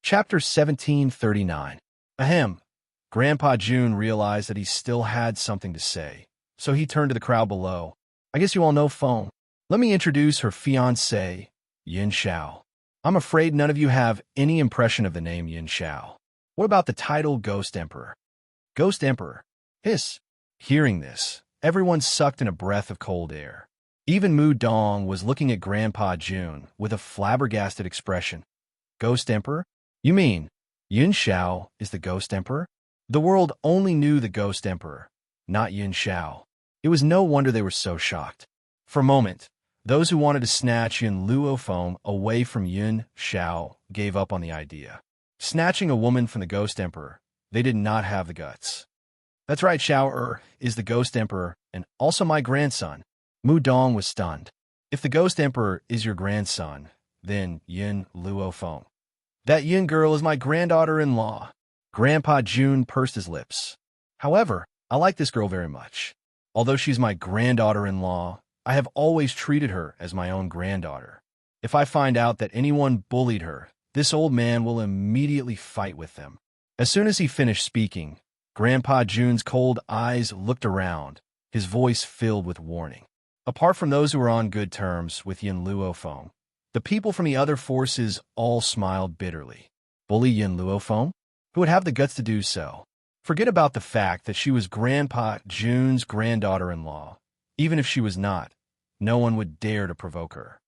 Chapter 1739. Ahem. Grandpa June realized that he still had something to say, so he turned to the crowd below. I guess you all know Feng. Let me introduce her fiancé, Yin Xiao. I'm afraid none of you have any impression of the name Yin Xiao. What about the title Ghost Emperor? Ghost Emperor. Hiss. Hearing this, everyone sucked in a breath of cold air. Even Mu Dong was looking at Grandpa June with a flabbergasted expression. Ghost Emperor? You mean Yin Xiao is the Ghost Emperor? The world only knew the Ghost Emperor, not Yin Xiao. It was no wonder they were so shocked. For a moment, those who wanted to snatch Yin Luofeng away from Yin Xiao gave up on the idea. Snatching a woman from the Ghost Emperor, they did not have the guts. That's right, Xiao is the Ghost Emperor and also my grandson. Mu Dong was stunned. If the Ghost Emperor is your grandson, then Yin Luofeng. That Yin girl is my granddaughter-in-law. Grandpa June pursed his lips. However, I like this girl very much. Although she's my granddaughter-in-law, I have always treated her as my own granddaughter. If I find out that anyone bullied her, this old man will immediately fight with them. As soon as he finished speaking, Grandpa June's cold eyes looked around, his voice filled with warning. Apart from those who were on good terms with Yin Luofeng, the people from the other forces all smiled bitterly. Bully Yin Luofeng? Who would have the guts to do so? Forget about the fact that she was Grandpa June's granddaughter-in-law. Even if she was not, no one would dare to provoke her.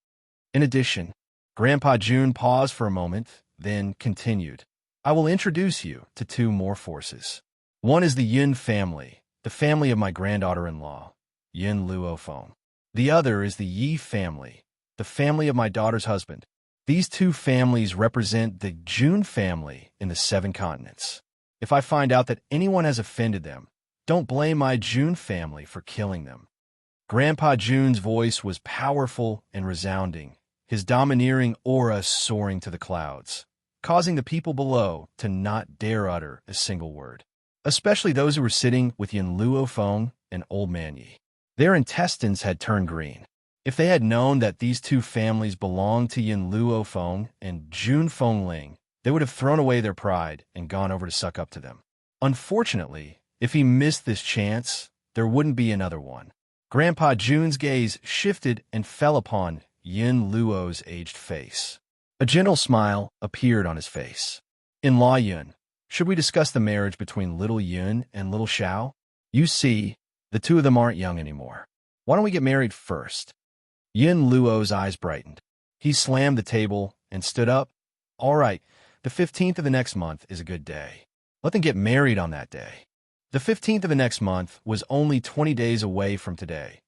In addition, Grandpa June paused for a moment, then continued. I will introduce you to two more forces. One is the Yin family, the family of my granddaughter-in-law, Yin Luofeng. The other is the Yi family, the family of my daughter's husband. These two families represent the June family in the 7 continents. If I find out that anyone has offended them, don't blame my June family for killing them. Grandpa June's voice was powerful and resounding, his domineering aura soaring to the clouds, causing the people below to not dare utter a single word, especially those who were sitting with Yin Luofeng and Old Man Yi. Their intestines had turned green. If they had known that these two families belonged to Yin Luofeng and June Fengling, they would have thrown away their pride and gone over to suck up to them. Unfortunately, if he missed this chance, there wouldn't be another one. Grandpa June's gaze shifted and fell upon Yin Luo's aged face. A gentle smile appeared on his face. In-law Yun, should we discuss the marriage between little Yun and little Xiao? You see, the two of them aren't young anymore. Why don't we get married first? Yin Luo's eyes brightened. He slammed the table and stood up. All right, the 15th of the next month is a good day. Let them get married on that day. The 15th of the next month was only 20 days away from today.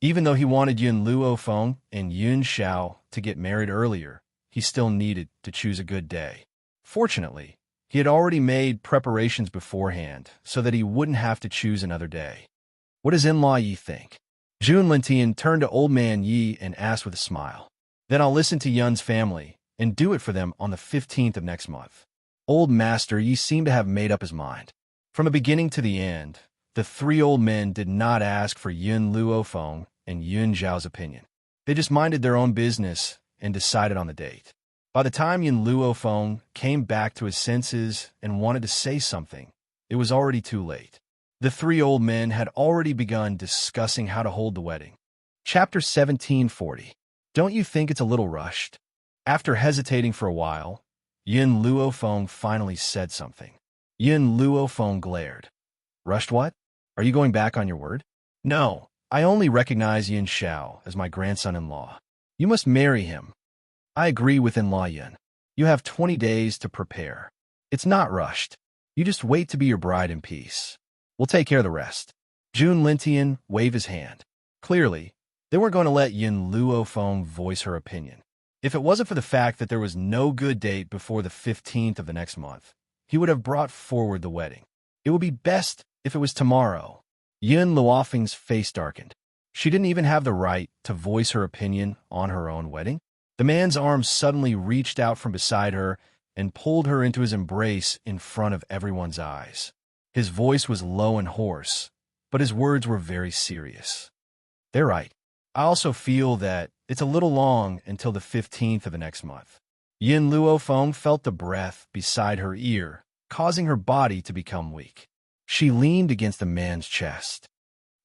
Even though he wanted Yin Luofeng and Yin Xiao to get married earlier, he still needed to choose a good day. Fortunately, he had already made preparations beforehand so that he wouldn't have to choose another day. What does in-law Yi think? June Lintian turned to Old Man Yi and asked with a smile. Then I'll listen to Yun's family and do it for them on the 15th of next month. Old Master Yi seemed to have made up his mind. From the beginning to the end, the three old men did not ask for Yin Luofeng and Yun Zhao's opinion. They just minded their own business and decided on the date. By the time Yin Luofeng came back to his senses and wanted to say something, it was already too late. The three old men had already begun discussing how to hold the wedding. Chapter 1740. Don't you think it's a little rushed? After hesitating for a while, Yin Luofeng finally said something. Yin Luofeng glared. Rushed what? Are you going back on your word? No, I only recognize Yin Xiao as my grandson-in-law. You must marry him. I agree with in-law Yin. You have 20 days to prepare. It's not rushed. You just wait to be your bride in peace. We'll take care of the rest. June Lintian waved his hand. Clearly, they weren't going to let Yin Luofeng voice her opinion. If it wasn't for the fact that there was no good date before the 15th of the next month, he would have brought forward the wedding. It would be best if it was tomorrow. Yin Luofeng's face darkened. She didn't even have the right to voice her opinion on her own wedding. The man's arm suddenly reached out from beside her and pulled her into his embrace in front of everyone's eyes. His voice was low and hoarse, but his words were very serious. They're right. I also feel that it's a little long until the 15th of the next month. Yin Luofeng felt the breath beside her ear, causing her body to become weak. She leaned against the man's chest.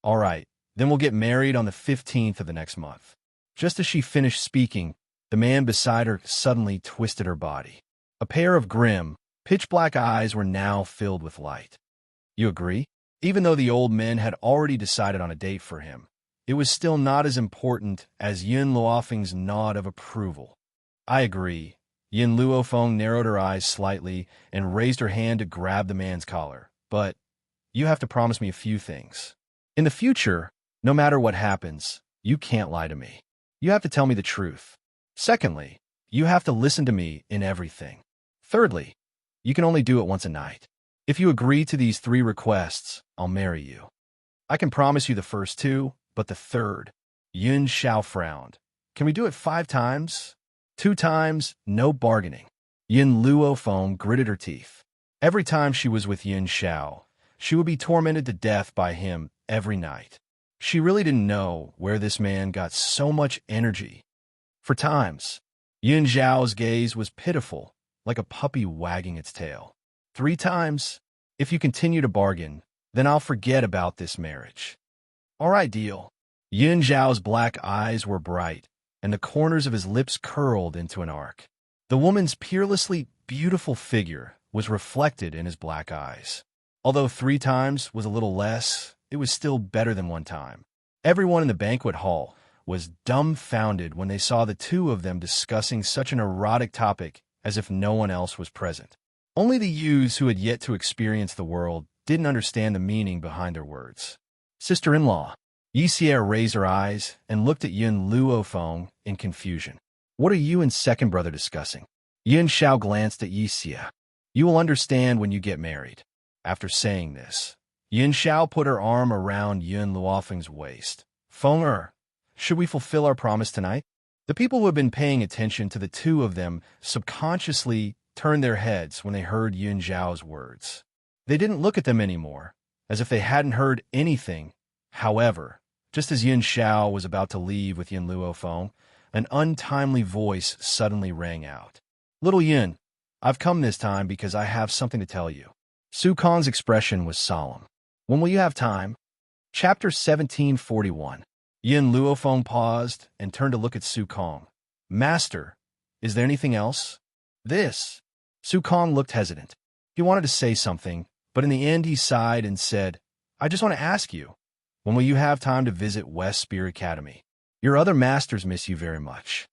All right, then we'll get married on the 15th of the next month. Just as she finished speaking, the man beside her suddenly twisted her body. A pair of grim, pitch-black eyes were now filled with light. You agree? Even though the old men had already decided on a date for him, it was still not as important as Yin Luofeng's nod of approval. I agree. Yin Luofeng narrowed her eyes slightly and raised her hand to grab the man's collar. But you have to promise me a few things. In the future, no matter what happens, you can't lie to me. You have to tell me the truth. Secondly, you have to listen to me in everything. Thirdly, you can only do it once a night. If you agree to these 3 requests, I'll marry you. I can promise you the first 2, but the third. Yun Xiao frowned. Can we do it 5 times? 2 times, no bargaining. Yin Luofeng gritted her teeth. Every time she was with Yin Xiao, she would be tormented to death by him every night. She really didn't know where this man got so much energy. For times, Yin Xiao's gaze was pitiful, like a puppy wagging its tail. 3 times, if you continue to bargain, then I'll forget about this marriage. All right, deal. Yin Xiao's black eyes were bright, and the corners of his lips curled into an arc. The woman's peerlessly beautiful figure was reflected in his black eyes. Although 3 times was a little less, it was still better than 1 time. Everyone in the banquet hall was dumbfounded when they saw the 2 of them discussing such an erotic topic as if no one else was present. Only the youths who had yet to experience the world didn't understand the meaning behind their words. Sister-in-law. Yixia raised her eyes and looked at Yin Luofeng in confusion. What are you and second brother discussing? Yin Xiao glanced at Yixia. You will understand when you get married. After saying this, Yin Xiao put her arm around Yin Luofeng's waist. Feng should we fulfill our promise tonight? The people who had been paying attention to the 2 of them subconsciously turned their heads when they heard Yin Xiao's words. They didn't look at them anymore, as if they hadn't heard anything. However, just as Yin Xiao was about to leave with Yin Luofeng, an untimely voice suddenly rang out. Little Yin, I've come this time because I have something to tell you. Su Kong's expression was solemn. When will you have time? Chapter 1741. Yin Luofeng paused and turned to look at Su Kong. Master, is there anything else? This. Su Kong looked hesitant. He wanted to say something, but in the end he sighed and said, I just want to ask you, when will you have time to visit West Spirit Academy? Your other masters miss you very much.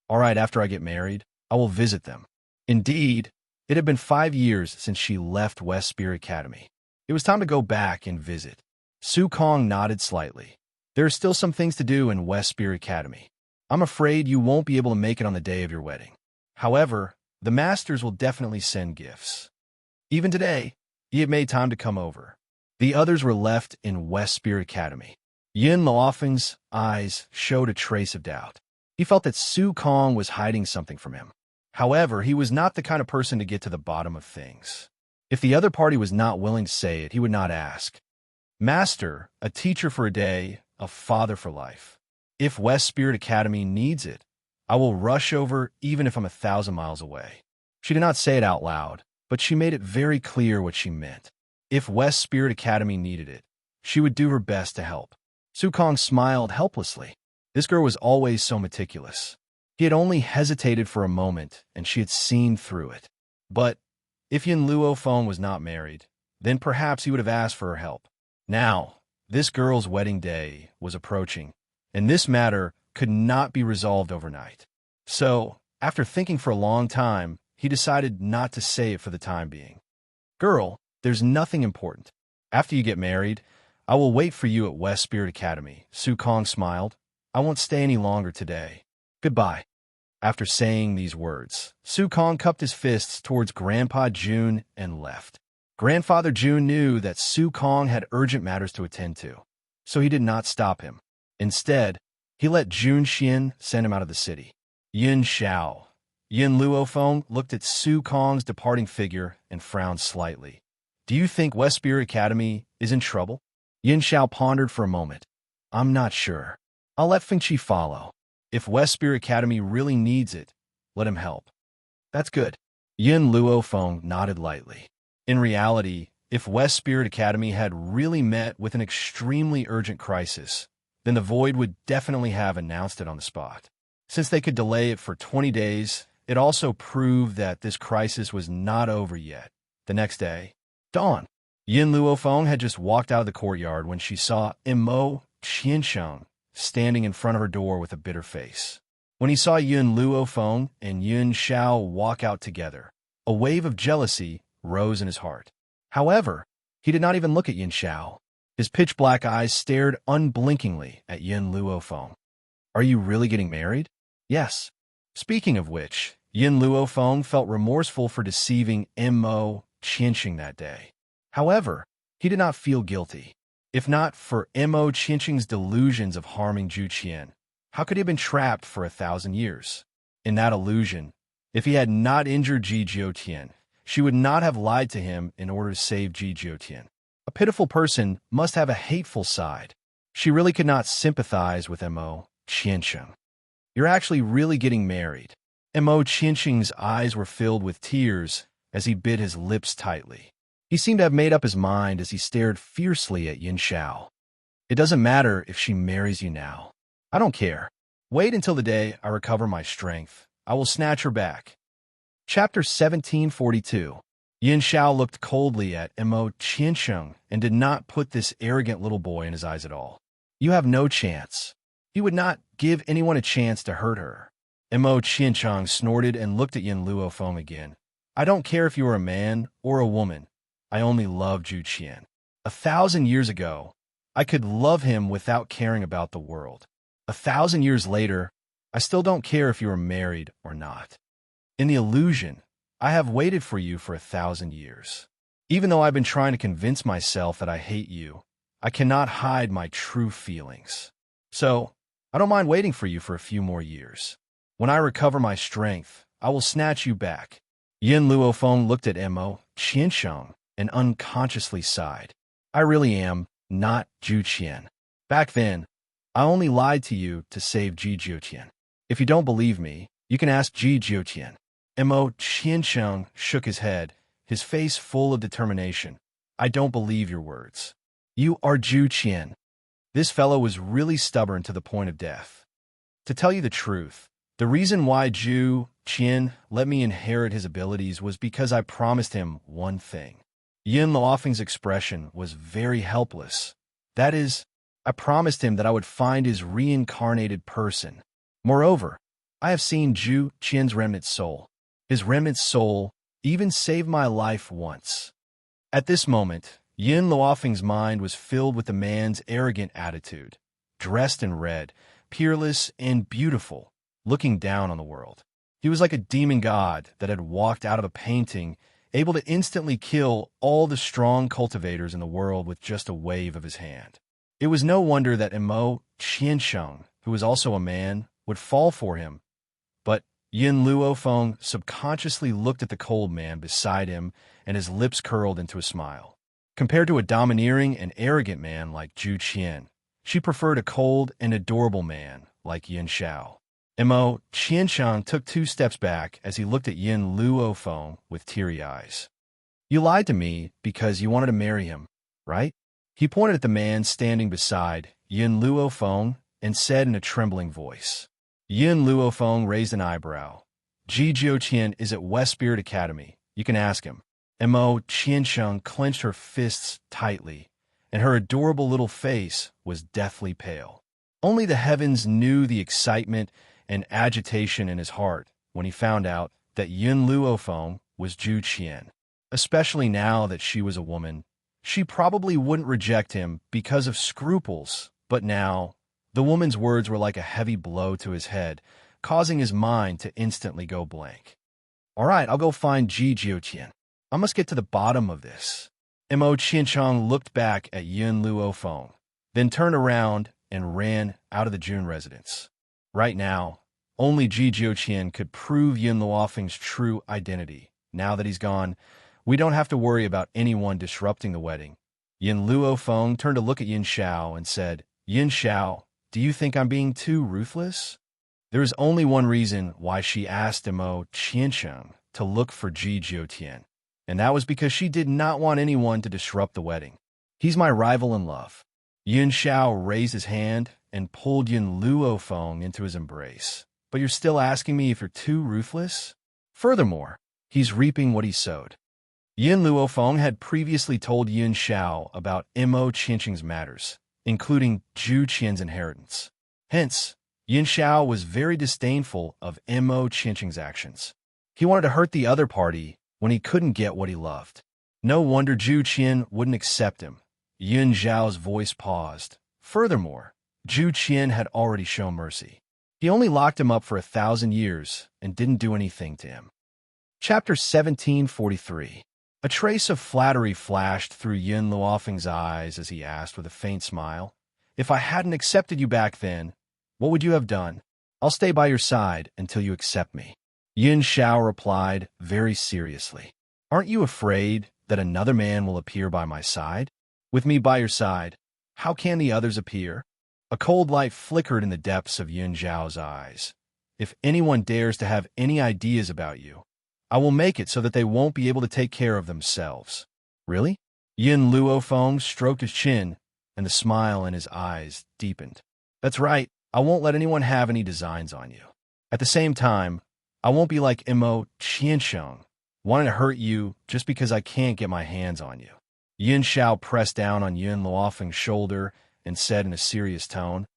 All right, after I get married, I will visit them. Indeed, it had been 5 years since she left West Spirit Academy. It was time to go back and visit. Su Kong nodded slightly. There are still some things to do in West Spirit Academy. I'm afraid you won't be able to make it on the day of your wedding. However, the masters will definitely send gifts. Even today, he had made time to come over. The others were left in West Spirit Academy. Yin Luofeng's eyes showed a trace of doubt. He felt that Su Kong was hiding something from him. However, he was not the kind of person to get to the bottom of things. If the other party was not willing to say it, he would not ask. Master, a teacher for a day, a father for life. If West Spirit Academy needs it, I will rush over even if I'm 1,000 miles away. She did not say it out loud, but she made it very clear what she meant. If West Spirit Academy needed it, she would do her best to help. Su Kong smiled helplessly. This girl was always so meticulous. He had only hesitated for a moment, and she had seen through it. But if Yin Luofeng was not married, then perhaps he would have asked for her help. Now, this girl's wedding day was approaching, and this matter could not be resolved overnight. So, after thinking for a long time, he decided not to say it for the time being. Girl, there's nothing important. After you get married, I will wait for you at West Spirit Academy. Su Kong smiled. I won't stay any longer today. Goodbye. After saying these words, Su Kong cupped his fists towards Grandpa Jun and left. Grandfather Jun knew that Su Kong had urgent matters to attend to, so he did not stop him. Instead, he let Jun Xian send him out of the city. Yin Xiao. Yin Luofeng looked at Su Kong's departing figure and frowned slightly. Do you think West Spirit Academy is in trouble? Yin Xiao pondered for a moment. I'm not sure. I'll let Feng Qi follow. If West Spirit Academy really needs it, let him help. That's good. Yin Luo Feng nodded lightly. In reality, if West Spirit Academy had really met with an extremely urgent crisis, then the Void would definitely have announced it on the spot. Since they could delay it for 20 days, it also proved that this crisis was not over yet. The next day, dawn. Yin Luo Feng had just walked out of the courtyard when she saw Mo Qiansheng standing in front of her door with a bitter face. When he saw Yin Luo Feng and Yin Xiao walk out together, a wave of jealousy rose in his heart. However, he did not even look at Yin Xiao. His pitch-black eyes stared unblinkingly at Yin Luo Feng. Are you really getting married? Yes. Speaking of which, Yin Luo Feng felt remorseful for deceiving Mo Qiansheng that day. However, he did not feel guilty. If not for Mo Qiansheng's delusions of harming Zhu Qian, how could he have been trapped for 1,000 years? In that illusion, if he had not injured Ji Jiutian, she would not have lied to him in order to save Ji Jiutian. A pitiful person must have a hateful side. She really could not sympathize with Mo Qiansheng. You're actually really getting married. Mo Qiansheng's eyes were filled with tears as he bit his lips tightly. He seemed to have made up his mind as he stared fiercely at Yin Xiao. It doesn't matter if she marries you now. I don't care. Wait until the day I recover my strength. I will snatch her back. Chapter 1742. Yin Xiao looked coldly at Mo Qiansheng and did not put this arrogant little boy in his eyes at all. You have no chance. He would not give anyone a chance to hurt her. Mo Qiansheng snorted and looked at Yin Luo Feng again. I don't care if you are a man or a woman. I only love Zhu Qian. 1,000 years ago, I could love him without caring about the world. 1,000 years later, I still don't care if you are married or not. In the illusion, I have waited for you for 1,000 years. Even though I've been trying to convince myself that I hate you, I cannot hide my true feelings. So, I don't mind waiting for you for a few more years. When I recover my strength, I will snatch you back. Yin Luo Feng looked at Mo Qiansheng and unconsciously sighed. I really am not Zhu Qian. Back then, I only lied to you to save Ji Jiutian. If you don't believe me, you can ask Ji Jiutian. Mo Qiansheng shook his head, his face full of determination. I don't believe your words. You are Zhu Qian. This fellow was really stubborn to the point of death. To tell you the truth, the reason why Zhu Qian let me inherit his abilities was because I promised him one thing. Yin Luofeng's expression was very helpless. That is, I promised him that I would find his reincarnated person. Moreover, I have seen Zhu Qian's remnant soul. His remnant soul even saved my life once. At this moment, Yin Luofeng's mind was filled with the man's arrogant attitude, dressed in red, peerless and beautiful, looking down on the world. He was like a demon god that had walked out of a painting, able to instantly kill all the strong cultivators in the world with just a wave of his hand. It was no wonder that Mo Qiansheng, who was also a man, would fall for him. But Yin Luo Feng subconsciously looked at the cold man beside him, and his lips curled into a smile. Compared to a domineering and arrogant man like Zhu Qian, she preferred a cold and adorable man like Yin Xiao. Mo Qiansheng took 2 steps back as he looked at Yin Luo Feng with teary eyes. You lied to me because you wanted to marry him, right? He pointed at the man standing beside Yin Luo Feng and said in a trembling voice. Yin Luo Feng raised an eyebrow. Ji Jiutian is at West Spirit Academy. You can ask him. Mo Qiansheng clenched her fists tightly, and her adorable little face was deathly pale. Only the heavens knew the excitement and agitation in his heart when he found out that Yin Luo Feng was Zhu Qian. Especially now that she was a woman, she probably wouldn't reject him because of scruples, but now, the woman's words were like a heavy blow to his head, causing his mind to instantly go blank. All right, I'll go find Ji Jiutian. I must get to the bottom of this. Mo Qiansheng looked back at Yin Luo Feng, then turned around and ran out of the Jun residence. Right now, only Ji Jiutian could prove Yin Luofeng's true identity. Now that he's gone, we don't have to worry about anyone disrupting the wedding. Yin Luo Feng turned to look at Yin Xiao and said, Yin Xiao, do you think I'm being too ruthless? There is only one reason why she asked Mo Qiansheng to look for Ji Jiutian, and that was because she did not want anyone to disrupt the wedding. He's my rival in love. Yun Xiao raised his hand and pulled Yun Luofeng into his embrace. But you're still asking me if you're too ruthless? Furthermore, he's reaping what he sowed. Yun Luofeng had previously told Yun Xiao about Mo Qianqing's matters, including Zhu Qian's inheritance. Hence, Yun Xiao was very disdainful of Mo Qianqing's actions. He wanted to hurt the other party when he couldn't get what he loved. No wonder Zhu Qian wouldn't accept him. Yun Xiao's voice paused. Furthermore, Zhu Qian had already shown mercy. He only locked him up for 1,000 years and didn't do anything to him. Chapter 1743. A trace of flattery flashed through Yun Luofeng's eyes as he asked with a faint smile, "If I hadn't accepted you back then, what would you have done? I'll stay by your side until you accept me." Yun Xiao replied very seriously, "Aren't you afraid that another man will appear by my side? With me by your side, how can the others appear?" A cold light flickered in the depths of Yun Xiao's eyes. "If anyone dares to have any ideas about you, I will make it so that they won't be able to take care of themselves." "Really?" Yun Luofeng stroked his chin, and the smile in his eyes deepened. "That's right. I won't let anyone have any designs on you. At the same time, I won't be like Mo Qianqing, wanting to hurt you just because I can't get my hands on you." Yun Xiao pressed down on Yun Luofeng's shoulder and said in a serious tone,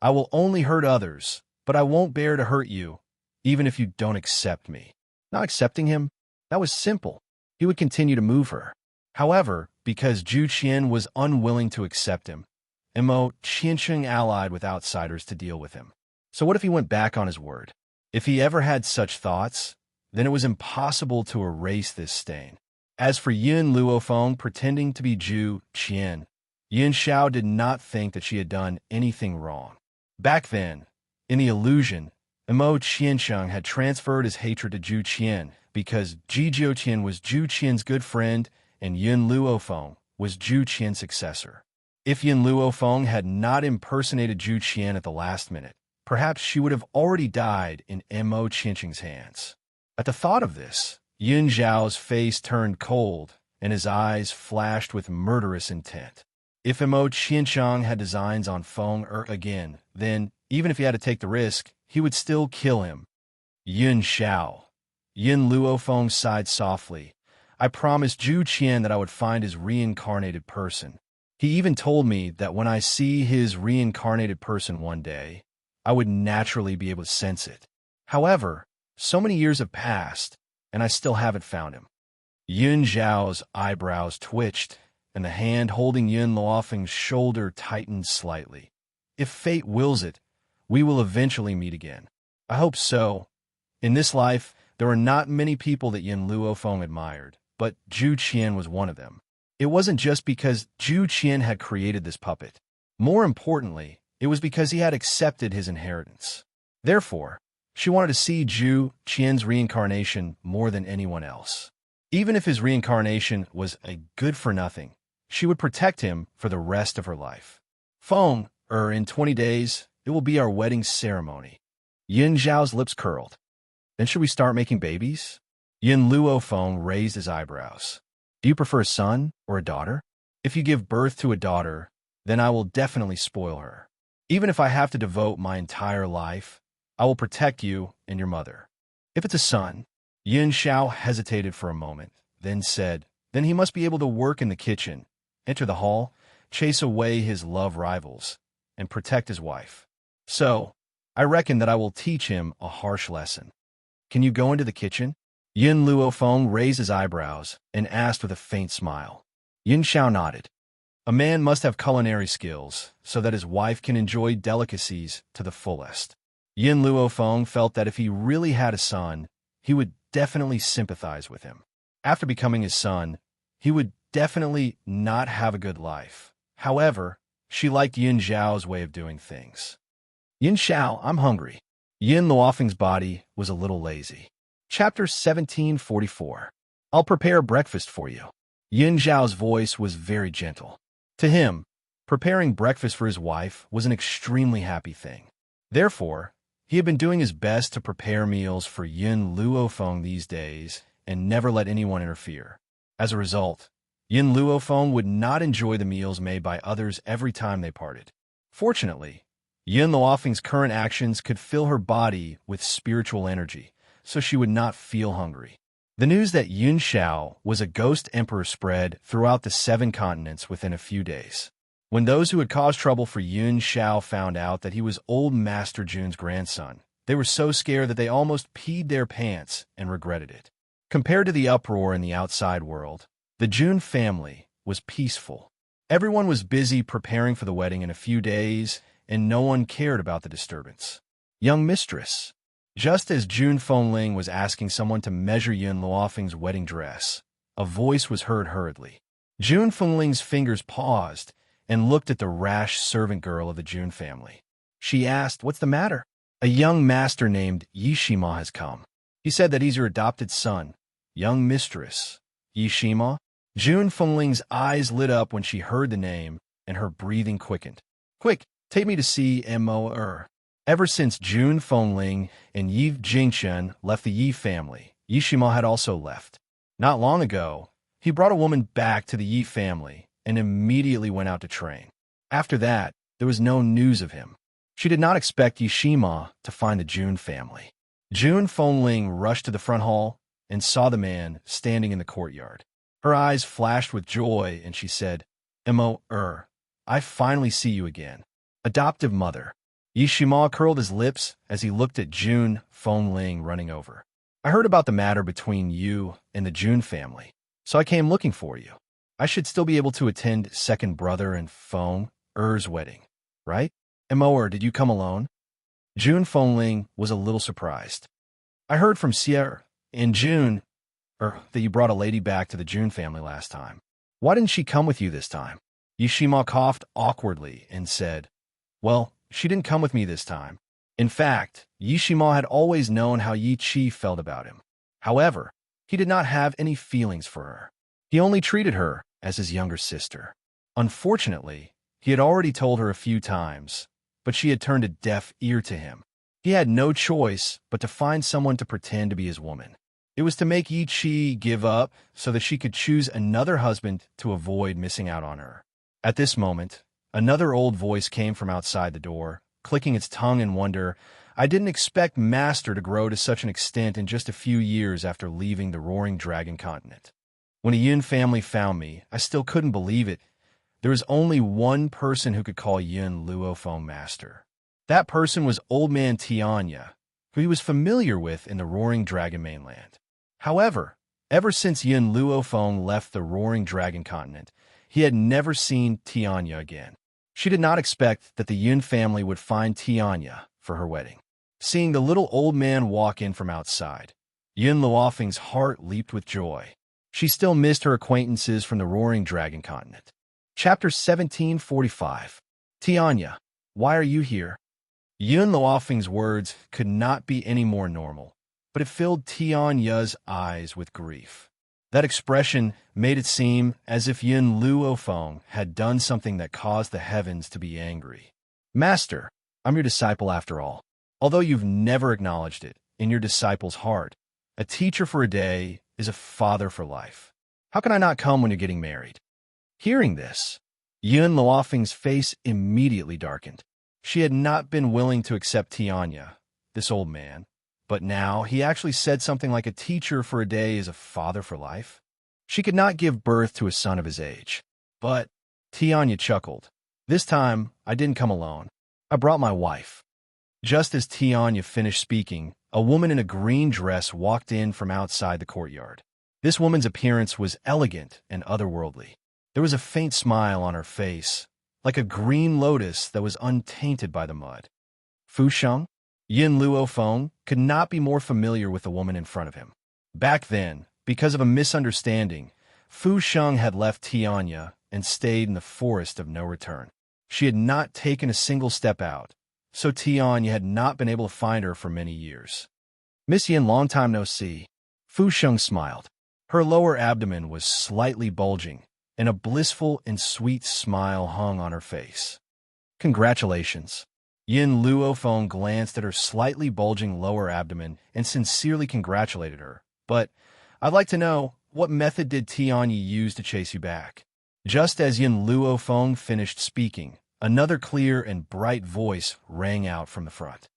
"I will only hurt others, but I won't bear to hurt you, even if you don't accept me." Not accepting him? That was simple. He would continue to move her. However, because Zhu Qian was unwilling to accept him, Mo Qianqing allied with outsiders to deal with him. So what if he went back on his word? If he ever had such thoughts, then it was impossible to erase this stain. As for Yun Luofeng pretending to be Zhu Qian, Yun Xiao did not think that she had done anything wrong. Back then, in the illusion, Mo Qianqing had transferred his hatred to Zhu Qian because Ji Jiutian was Zhu Qian's good friend and Yun Luofeng was Zhu Qian's successor. If Yun Luofeng had not impersonated Zhu Qian at the last minute, perhaps she would have already died in Mo Qianqing's hands. At the thought of this, Yun Xiao's face turned cold and his eyes flashed with murderous intent. If Mo Qianqing had designs on Feng again, then, even if he had to take the risk, he would still kill him. Yun Xiao. Yun Luofeng sighed softly. "I promised Zhu Qian that I would find his reincarnated person. He even told me that when I see his reincarnated person one day, I would naturally be able to sense it. However, so many years have passed, and I still haven't found him." Yun Xiao's eyebrows twitched, and the hand holding Yun Luofeng's shoulder tightened slightly. "If fate wills it, we will eventually meet again. I hope so. In this life, there were not many people that Yun Luofeng admired, but Zhu Qian was one of them. It wasn't just because Zhu Qian had created this puppet. More importantly, it was because he had accepted his inheritance. Therefore, she wanted to see Zhu Qian's reincarnation more than anyone else. Even if his reincarnation was a good-for-nothing, she would protect him for the rest of her life. "Feng, in 20 days, it will be our wedding ceremony." Yun Xiao's lips curled. "Then should we start making babies?" Yun Luofeng raised his eyebrows. "Do you prefer a son or a daughter? If you give birth to a daughter, then I will definitely spoil her. Even if I have to devote my entire life, I will protect you and your mother. If it's a son," Yun Xiao hesitated for a moment, then said, "then he must be able to work in the kitchen, enter the hall, chase away his love rivals, and protect his wife. So, I reckon that I will teach him a harsh lesson. Can you go into the kitchen?" Yun Luofeng raised his eyebrows and asked with a faint smile. Yun Xiao nodded. A man must have culinary skills so that his wife can enjoy delicacies to the fullest. Yun Luofeng felt that if he really had a son, he would definitely sympathize with him. After becoming his son, he would definitely not have a good life. However, she liked Yun Xiao's way of doing things. "Yun Xiao, I'm hungry." Yun Luofeng's body was a little lazy. Chapter 1744. "I'll prepare breakfast for you." Yun Xiao's voice was very gentle. To him, preparing breakfast for his wife was an extremely happy thing. Therefore, he had been doing his best to prepare meals for Yun Luofeng these days, and never let anyone interfere. As a result, Yin Luofeng would not enjoy the meals made by others every time they parted. Fortunately, Yin Luofeng's current actions could fill her body with spiritual energy, so she would not feel hungry. The news that Yun Xiao was a ghost emperor spread throughout the 7 continents within a few days. When those who had caused trouble for Yun Xiao found out that he was old Master Jun's grandson, they were so scared that they almost peed their pants and regretted it. Compared to the uproar in the outside world, the Jun family was peaceful. Everyone was busy preparing for the wedding in a few days, and no one cared about the disturbance. Young mistress. Just as Jun Fengling was asking someone to measure Yun Luofeng's wedding dress, a voice was heard hurriedly. Jun Fengling's fingers paused and looked at the rash servant girl of the Jun family. She asked, "What's the matter?" "A young master named Yishima has come. He said that he's your adopted son." "Young mistress Yishima?" Jun Fengling's eyes lit up when she heard the name, and her breathing quickened. "Quick, take me to see Mo. Ever since Jun Fengling and Yi Jingchen left the Yi family, Yishima had also left. Not long ago, he brought a woman back to the Yi family and immediately went out to train. After that, there was no news of him. She did not expect Yishima to find the Jun family. Jun Fengling rushed to the front hall and saw the man standing in the courtyard. Her eyes flashed with joy, and she said, "Mo, I finally see you again. Adoptive mother." Yishima curled his lips as he looked at Jun Fengling running over. "I heard about the matter between you and the Jun family, so I came looking for you. I should still be able to attend second brother and Feng Er's wedding, right? Mo, did you come alone?" Jun Fengling was a little surprised. "I heard from Sierra and Jun that you brought a lady back to the Jun family last time. Why didn't she come with you this time?" Yishima coughed awkwardly and said, "Well, she didn't come with me this time." In fact, Yishima had always known how Yi Qi felt about him. However, he did not have any feelings for her. He only treated her as his younger sister. Unfortunately, he had already told her a few times, but she had turned a deaf ear to him. He had no choice but to find someone to pretend to be his woman. It was to make Yi Qi give up so that she could choose another husband to avoid missing out on her. At this moment, another old voice came from outside the door, clicking its tongue in wonder. "I didn't expect Master to grow to such an extent in just a few years after leaving the Roaring Dragon continent. When a Yin family found me, I still couldn't believe it. There was only one person who could call Yin Luofeng Master. That person was Old Man Tianya, who he was familiar with in the Roaring Dragon mainland. However, ever since Yin Luofeng left the Roaring Dragon continent, he had never seen Tianya again. She did not expect that the Yin family would find Tianya for her wedding. Seeing the little old man walk in from outside, Yin Luofeng's heart leaped with joy. She still missed her acquaintances from the Roaring Dragon continent. Chapter 1745. Tianya, why are you here? Yin Luofeng's words could not be any more normal, but it filled Tianya's eyes with grief. That expression made it seem as if Yin Luofeng had done something that caused the heavens to be angry. "Master, I'm your disciple after all. Although you've never acknowledged it, in your disciple's heart, a teacher for a day is a father for life. How can I not come when you're getting married?" Hearing this, Yin Luofeng's face immediately darkened. She had not been willing to accept Tianya, this old man, but now he actually said something like a teacher for a day is a father for life. She could not give birth to a son of his age. But Tianya chuckled. "This time, I didn't come alone. I brought my wife." Just as Tianya finished speaking, a woman in a green dress walked in from outside the courtyard. This woman's appearance was elegant and otherworldly. There was a faint smile on her face, like a green lotus that was untainted by the mud. Fu Sheng? Yin Luofeng could not be more familiar with the woman in front of him. Back then, because of a misunderstanding, Fu Sheng had left Tianya and stayed in the forest of no return. She had not taken a single step out, so Tianya had not been able to find her for many years. "Miss Yin, long time no see." Fu Sheng smiled. Her lower abdomen was slightly bulging, and a blissful and sweet smile hung on her face. "Congratulations." Yin Luofeng glanced at her slightly bulging lower abdomen and sincerely congratulated her. "But I'd like to know, what method did Tianyi use to chase you back? Just as Yin Luofeng finished speaking, another clear and bright voice rang out from the front.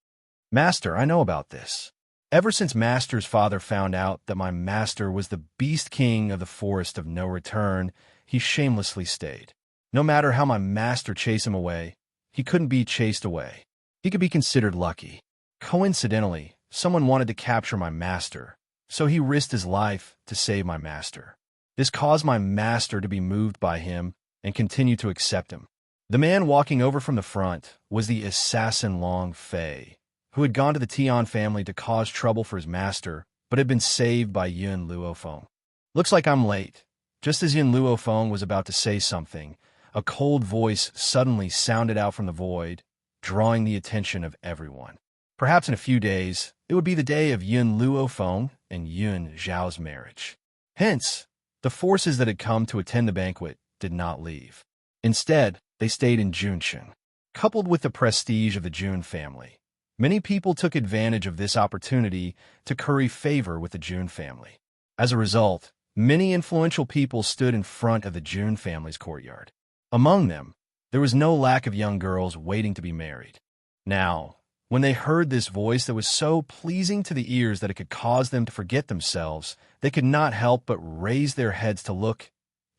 Master, I know about this. Ever since Master's father found out that my master was the Beast King of the Forest of No Return, he shamelessly stayed. No matter how my master chased him away, he couldn't be chased away. He could be considered lucky. Coincidentally, someone wanted to capture my master, so he risked his life to save my master. This caused my master to be moved by him and continue to accept him. The man walking over from the front was the assassin Long Fei, who had gone to the Tian family to cause trouble for his master, but had been saved by Yin Luofeng. Looks like I'm late. Just as Yin Luofeng was about to say something, a cold voice suddenly sounded out from the void, drawing the attention of everyone. Perhaps in a few days, it would be the day of Yin Luofeng and Yun Zhao's marriage. Hence, the forces that had come to attend the banquet did not leave. Instead, they stayed in Junshan. Coupled with the prestige of the Jun family, many people took advantage of this opportunity to curry favor with the Jun family. As a result, many influential people stood in front of the Jun family's courtyard. Among them, there was no lack of young girls waiting to be married. Now, when they heard this voice that was so pleasing to the ears that it could cause them to forget themselves, they could not help but raise their heads to look.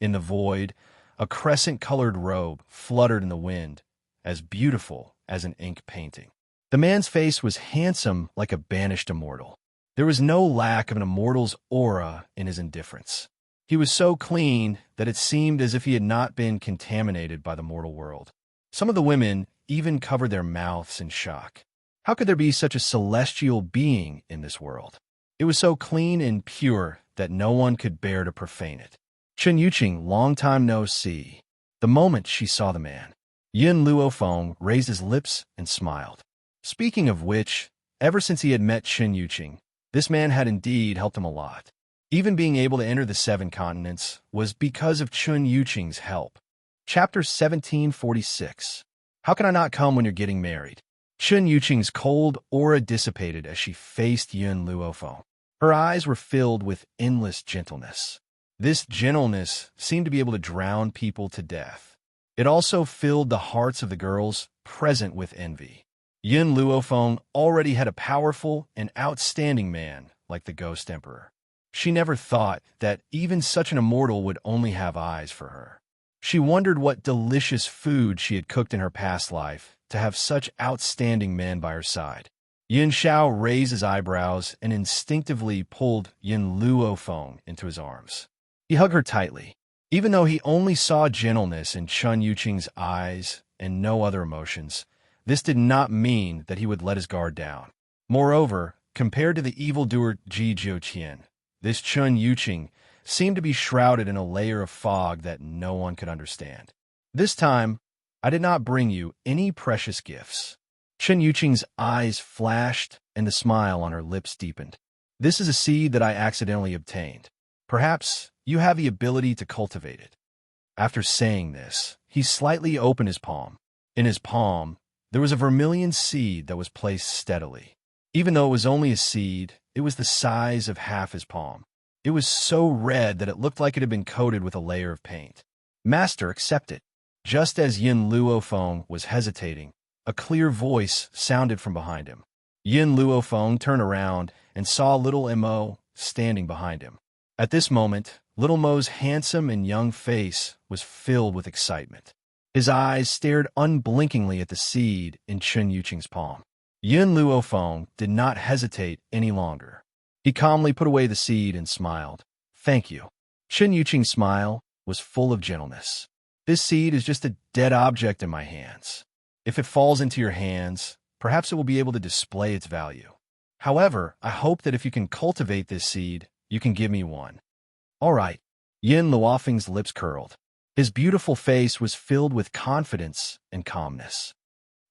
In the void, a crescent-colored robe fluttered in the wind, as beautiful as an ink painting. The man's face was handsome like a banished immortal. There was no lack of an immortal's aura in his indifference. He was so clean that it seemed as if he had not been contaminated by the mortal world. Some of the women even covered their mouths in shock. How could there be such a celestial being in this world? It was so clean and pure that no one could bear to profane it. Chen Yuqing, long time no see. The moment she saw the man, Yin Luofeng raised his lips and smiled. Speaking of which, ever since he had met Chen Yuqing, this man had indeed helped him a lot. Even being able to enter the 7 continents was because of Chen Yuqing's help. Chapter 1746. How can I not come when you're getting married? Chen Yuqing's cold aura dissipated as she faced Yin Luofeng. Her eyes were filled with endless gentleness. This gentleness seemed to be able to drown people to death. It also filled the hearts of the girls present with envy. Yin Luofeng already had a powerful and outstanding man like the Ghost Emperor. She never thought that even such an immortal would only have eyes for her. She wondered what delicious food she had cooked in her past life to have such outstanding men by her side. Yin Xiao raised his eyebrows and instinctively pulled Yin Luofeng into his arms. He hugged her tightly. Even though he only saw gentleness in Chen Yuqing's eyes and no other emotions, this did not mean that he would let his guard down. Moreover, compared to the evildoer Ji Jiuqian, this Chen Yuqing seemed to be shrouded in a layer of fog that no one could understand. This time, I did not bring you any precious gifts. Chen Yuqing's eyes flashed and the smile on her lips deepened. This is a seed that I accidentally obtained. Perhaps you have the ability to cultivate it. After saying this, he slightly opened his palm. In his palm, there was a vermilion seed that was placed steadily. Even though it was only a seed, it was the size of half his palm. It was so red that it looked like it had been coated with a layer of paint. Master, accept it. Just as Yin Luofeng was hesitating, a clear voice sounded from behind him. Yin Luofeng turned around and saw little Mo standing behind him. At this moment, little Mo's handsome and young face was filled with excitement. His eyes stared unblinkingly at the seed in Chen Yuqing's palm. Yin Luofeng did not hesitate any longer. He calmly put away the seed and smiled. Thank you. Chen Yuqing's smile was full of gentleness. This seed is just a dead object in my hands. If it falls into your hands, perhaps it will be able to display its value. However, I hope that if you can cultivate this seed, you can give me one. All right. Yin Luofeng's lips curled. His beautiful face was filled with confidence and calmness.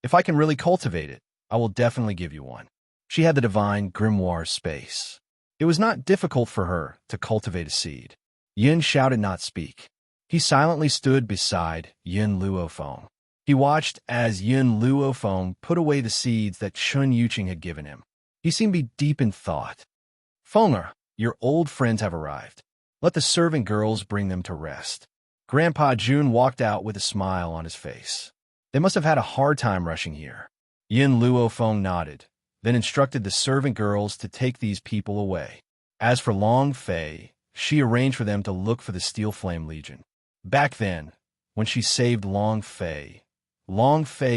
If I can really cultivate it, I will definitely give you one. She had the divine grimoire space. It was not difficult for her to cultivate a seed. Yin Xiao did not speak. He silently stood beside Yin Luofeng. He watched as Yin Luofeng put away the seeds that Chen Yuqing had given him. He seemed to be deep in thought. Fenger, Your old friends have arrived. Let the servant girls bring them to rest." Grandpa Jun walked out with a smile on his face. They must have had a hard time rushing here. Yin Luofeng nodded, then instructed the servant girls to take these people away. As for Long Fei, she arranged for them to look for the Steel Flame Legion. Back then, when she saved Long Fei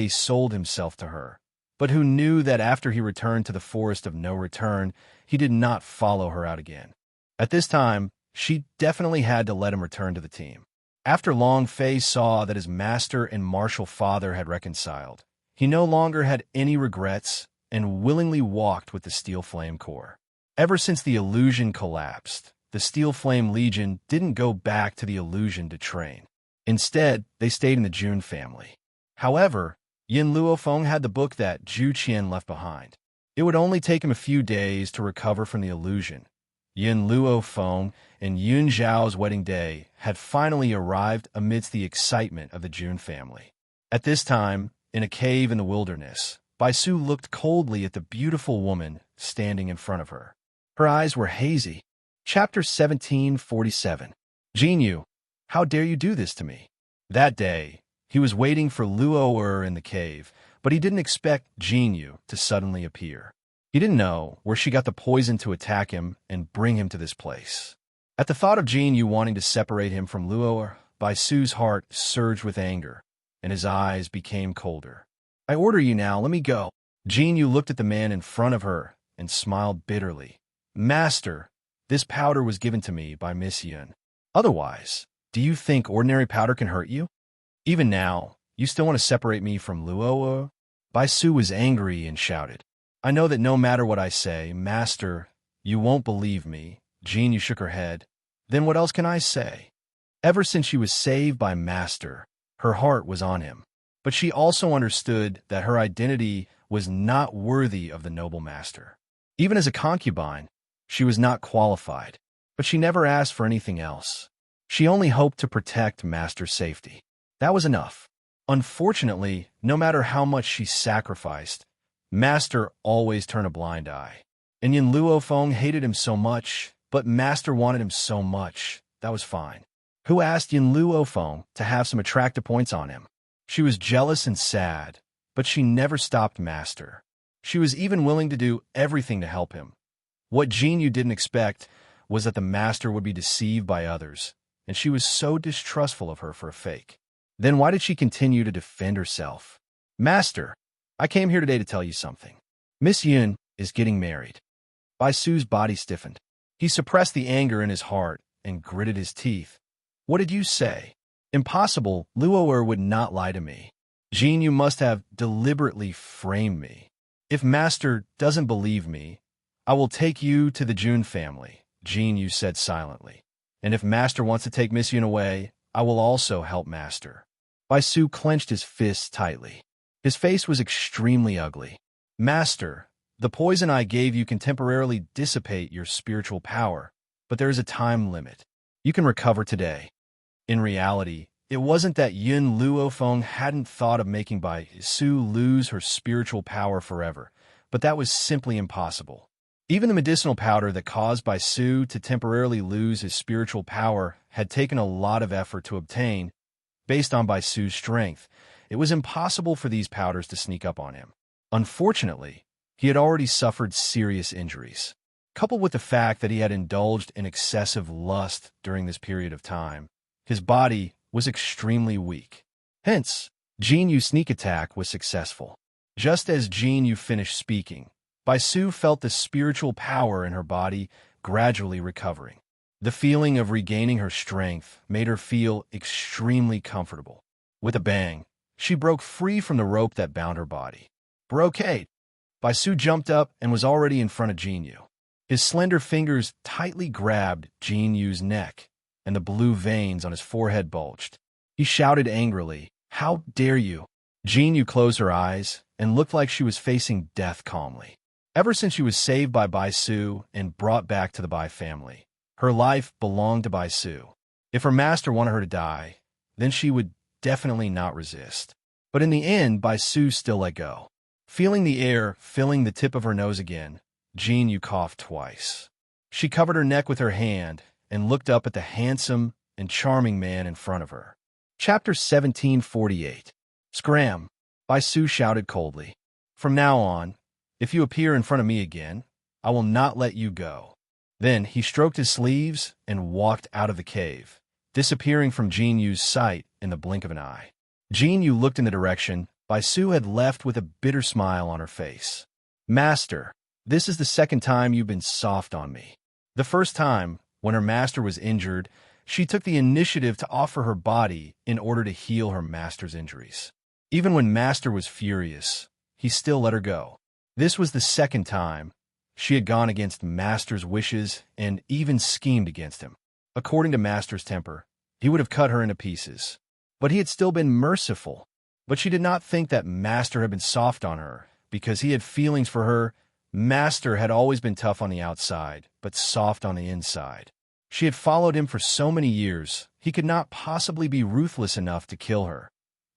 sold himself to her. But who knew that after he returned to the Forest of No Return, he did not follow her out again. At this time, she definitely had to let him return to the team. After Long Fei saw that his master and martial father had reconciled, he no longer had any regrets and willingly walked with the Steel Flame Corps. Ever since the illusion collapsed, the Steel Flame Legion didn't go back to the illusion to train. Instead, they stayed in the Jun family. However, Yin Luofeng had the book that Zhu Qian left behind. It would only take him a few days to recover from the illusion. Yin Luofeng and Yun Zhao's wedding day had finally arrived amidst the excitement of the Jun family. At this time, in a cave in the wilderness, Baisu looked coldly at the beautiful woman standing in front of her. Her eyes were hazy. Chapter 1747. Jinyu, how dare you do this to me? That day, he was waiting for Luo in the cave, but he didn't expect Jinyu to suddenly appear. He didn't know where she got the poison to attack him and bring him to this place. At the thought of Jinyu wanting to separate him from Luo, Baisu's heart surged with anger, and his eyes became colder. "I order you now, let me go." Jinyu looked at the man in front of her and smiled bitterly. "Master, this powder was given to me by Miss Yun. Otherwise, do you think ordinary powder can hurt you? Even now, you still want to separate me from Luo?" Baisu was angry and shouted, "I know that no matter what I say, Master, you won't believe me." Jinyu shook her head. "Then what else can I say?" Ever since she was saved by Master, her heart was on him. But she also understood that her identity was not worthy of the noble Master. Even as a concubine, she was not qualified, but she never asked for anything else. She only hoped to protect Master's safety. That was enough. Unfortunately, no matter how much she sacrificed, Master always turned a blind eye. And Yin Luofeng hated him so much, but Master wanted him so much. That was fine. Who asked Yin Luofeng to have some attractive points on him? She was jealous and sad, but she never stopped Master. She was even willing to do everything to help him. What Jinyu didn't expect was that the Master would be deceived by others, and she was so distrustful of her for a fake. Then why did she continue to defend herself? "Master, I came here today to tell you something. Miss Yun is getting married." Baisu's body stiffened. He suppressed the anger in his heart and gritted his teeth. "What did you say?" "Impossible. Luo would not lie to me. Jinyu must have deliberately framed me. If Master doesn't believe me, I will take you to the Jun family," Jinyu said silently. "And if Master wants to take Miss Yun away, I will also help Master." Baisu clenched his fists tightly. His face was extremely ugly. "Master, the poison I gave you can temporarily dissipate your spiritual power, but there is a time limit. You can recover today." In reality, it wasn't that Yun Luofeng hadn't thought of making Baisu lose her spiritual power forever, but that was simply impossible. Even the medicinal powder that caused Baisu to temporarily lose his spiritual power had taken a lot of effort to obtain. Based on Baisu's strength, it was impossible for these powders to sneak up on him. Unfortunately, he had already suffered serious injuries. Coupled with the fact that he had indulged in excessive lust during this period of time, his body was extremely weak. Hence, Jinyu's sneak attack was successful. Just as Jinyu finished speaking, Baisu felt the spiritual power in her body gradually recovering. The feeling of regaining her strength made her feel extremely comfortable. With a bang, she broke free from the rope that bound her body. "Brocade!" Baisu jumped up and was already in front of Jinyu. His slender fingers tightly grabbed Jinyu's neck, and the blue veins on his forehead bulged. He shouted angrily, "How dare you!" Jinyu closed her eyes and looked like she was facing death calmly. Ever since she was saved by Baisu and brought back to the Bai family, her life belonged to Baisu. If her master wanted her to die, then she would definitely not resist. But in the end, Baisu still let go. Feeling the air filling the tip of her nose again, Jinyu coughed twice. She covered her neck with her hand and looked up at the handsome and charming man in front of her. Chapter 1748. Scram! Baisu shouted coldly. From now on, if you appear in front of me again, I will not let you go. Then he stroked his sleeves and walked out of the cave, disappearing from Jin Yu's sight in the blink of an eye. Jin Yu looked in the direction Baisu had left with a bitter smile on her face. Master, this is the second time you've been soft on me. The first time, when her master was injured, she took the initiative to offer her body in order to heal her master's injuries. Even when master was furious, he still let her go. This was the second time she had gone against master's wishes and even schemed against him. According to master's temper, he would have cut her into pieces. But he had still been merciful. But she did not think that master had been soft on her, because he had feelings for her. Master had always been tough on the outside, but soft on the inside. She had followed him for so many years, he could not possibly be ruthless enough to kill her.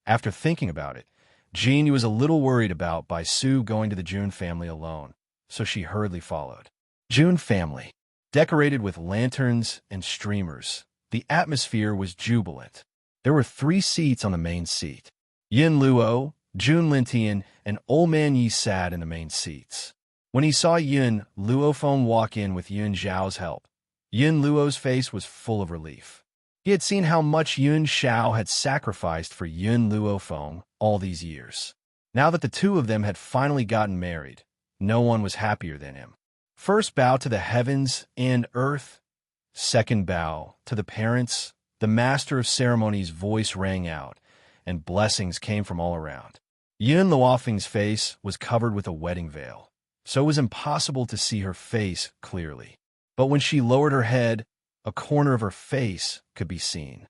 After thinking about it, Jin was a little worried about Baisu going to the Jun family alone, so she hurriedly followed. Jun family. Decorated with lanterns and streamers, the atmosphere was jubilant. There were 3 seats on the main seat. Yin Luo, Jun Lintian, and Old Man Yi sat in the main seats. When he saw Yin Luofeng walk in with Yun Zhao's help, Yin Luo's face was full of relief. He had seen how much Yun Zhao had sacrificed for Yun Luofeng all these years. Now that the two of them had finally gotten married, no one was happier than him. First bow to the heavens and earth. Second bow to the parents. The master of ceremonies' voice rang out, and blessings came from all around. Yun Luofeng's face was covered with a wedding veil, so it was impossible to see her face clearly. But when she lowered her head, a corner of her face could be seen.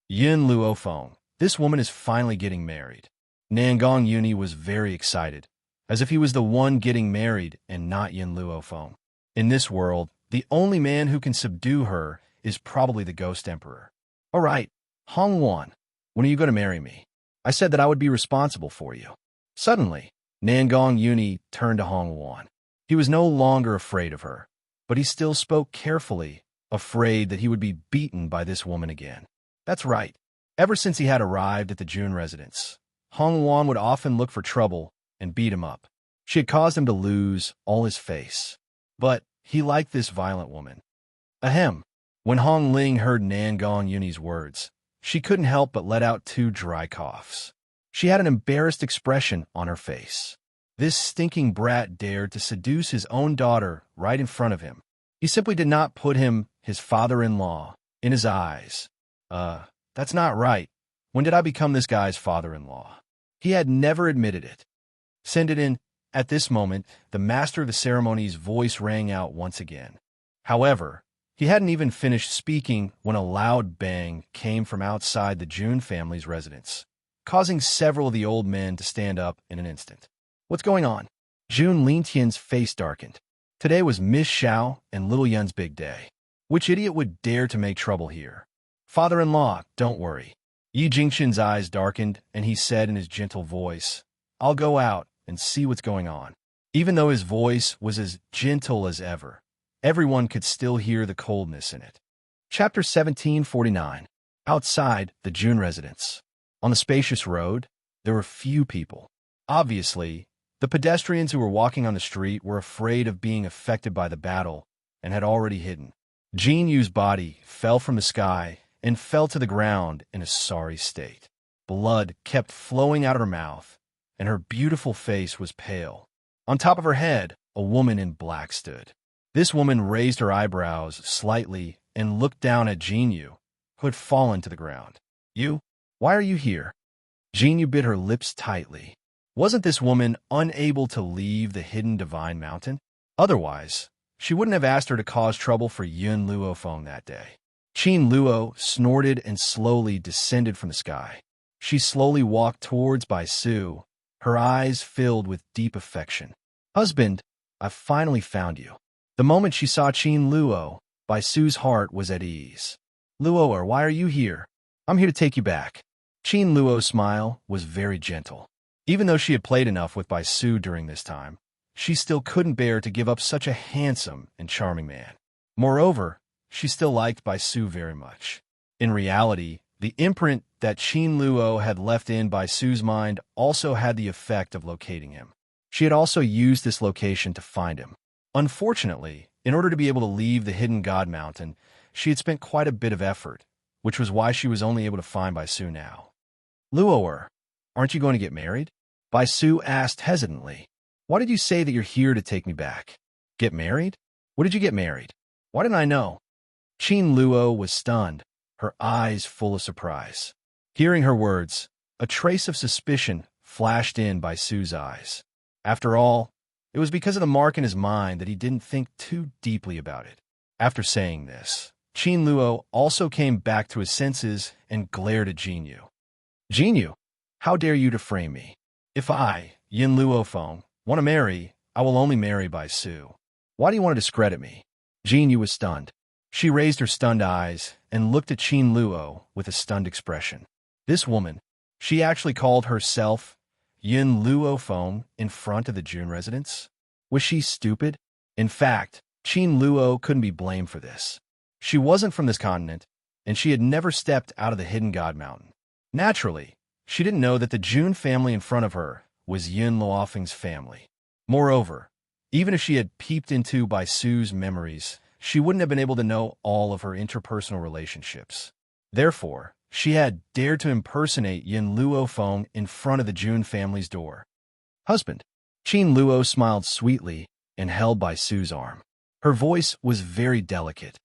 Yun Luofeng, this woman is finally getting married. Nangong Yuni was very excited, as if he was the one getting married and not Yun Luofeng. In this world, the only man who can subdue her is probably the Ghost Emperor. All right, Hong Wan, when are you going to marry me? I said that I would be responsible for you. Suddenly, Nangong Yuni turned to Hong Wan. He was no longer afraid of her, but he still spoke carefully, afraid that he would be beaten by this woman again. That's right. Ever since he had arrived at the Jun residence, Hong Wan would often look for trouble and beat him up. She had caused him to lose all his face. But he liked this violent woman. Ahem. When Hong Ling heard Nangong Yuni's words, she couldn't help but let out 2 dry coughs. She had an embarrassed expression on her face. This stinking brat dared to seduce his own daughter right in front of him. He simply did not put him, his father-in-law, in his eyes. That's not right. When did I become this guy's father-in-law? He had never admitted it. Send it in. At this moment, the master of the ceremony's voice rang out once again. However, he hadn't even finished speaking when a loud bang came from outside the Jun family's residence, causing several of the old men to stand up in an instant. What's going on? Jun Lintian's face darkened. Today was Miss Xiao and Little Yun's big day. Which idiot would dare to make trouble here? Father-in-law, don't worry. Yi Jingxin's eyes darkened, and he said in his gentle voice, I'll go out and see what's going on. Even though his voice was as gentle as ever, everyone could still hear the coldness in it. Chapter 1749. Outside the Jun residence. On the spacious road, there were few people. Obviously, the pedestrians who were walking on the street were afraid of being affected by the battle and had already hidden. Jin Yu's body fell from the sky and fell to the ground in a sorry state. Blood kept flowing out of her mouth, and her beautiful face was pale. On top of her head, a woman in black stood. This woman raised her eyebrows slightly and looked down at Jin Yu, who had fallen to the ground. You? Why are you here? Jin Yu bit her lips tightly. Wasn't this woman unable to leave the hidden divine mountain? Otherwise, she wouldn't have asked her to cause trouble for Yun Luofeng that day. Qin Luo snorted and slowly descended from the sky. She slowly walked towards Baisu, her eyes filled with deep affection. Husband, I've finally found you. The moment she saw Qin Luo, Baisu's heart was at ease. Luo, why are you here? I'm here to take you back. Qin Luo's smile was very gentle. Even though she had played enough with Baisu during this time, she still couldn't bear to give up such a handsome and charming man. Moreover, she still liked Bai Su very much. In reality, the imprint that Qin Luo had left in Bai Su's mind also had the effect of locating him. She had also used this location to find him. Unfortunately, in order to be able to leave the hidden God Mountain, she had spent quite a bit of effort, which was why she was only able to find Bai Su now. Luo'er, aren't you going to get married? Bai Su asked hesitantly. Why did you say that you're here to take me back? Get married? What did you get married? Why didn't I know? Qin Luo was stunned, her eyes full of surprise. Hearing her words, a trace of suspicion flashed in Bai Su's eyes. After all, it was because of the mark in his mind that he didn't think too deeply about it. After saying this, Qin Luo also came back to his senses and glared at Jinyu. Jinyu, how dare you defame me? If I, Yin Luofeng, want to marry, I will only marry Bai Su. Why do you want to discredit me? Jinyu was stunned. She raised her stunned eyes and looked at Qin Luo with a stunned expression. This woman, she actually called herself Yin Luofeng in front of the Jun residents? Was she stupid? In fact, Qin Luo couldn't be blamed for this. She wasn't from this continent, and she had never stepped out of the hidden God Mountain. Naturally, she didn't know that the Jun family in front of her was Yin Luofeng's family. Moreover, even if she had peeped into Bai Su's memories, she wouldn't have been able to know all of her interpersonal relationships. Therefore, she had dared to impersonate Yin Luofeng in front of the Jun family's door. Husband. Qin Luo smiled sweetly and held Bai Su's arm. Her voice was very delicate.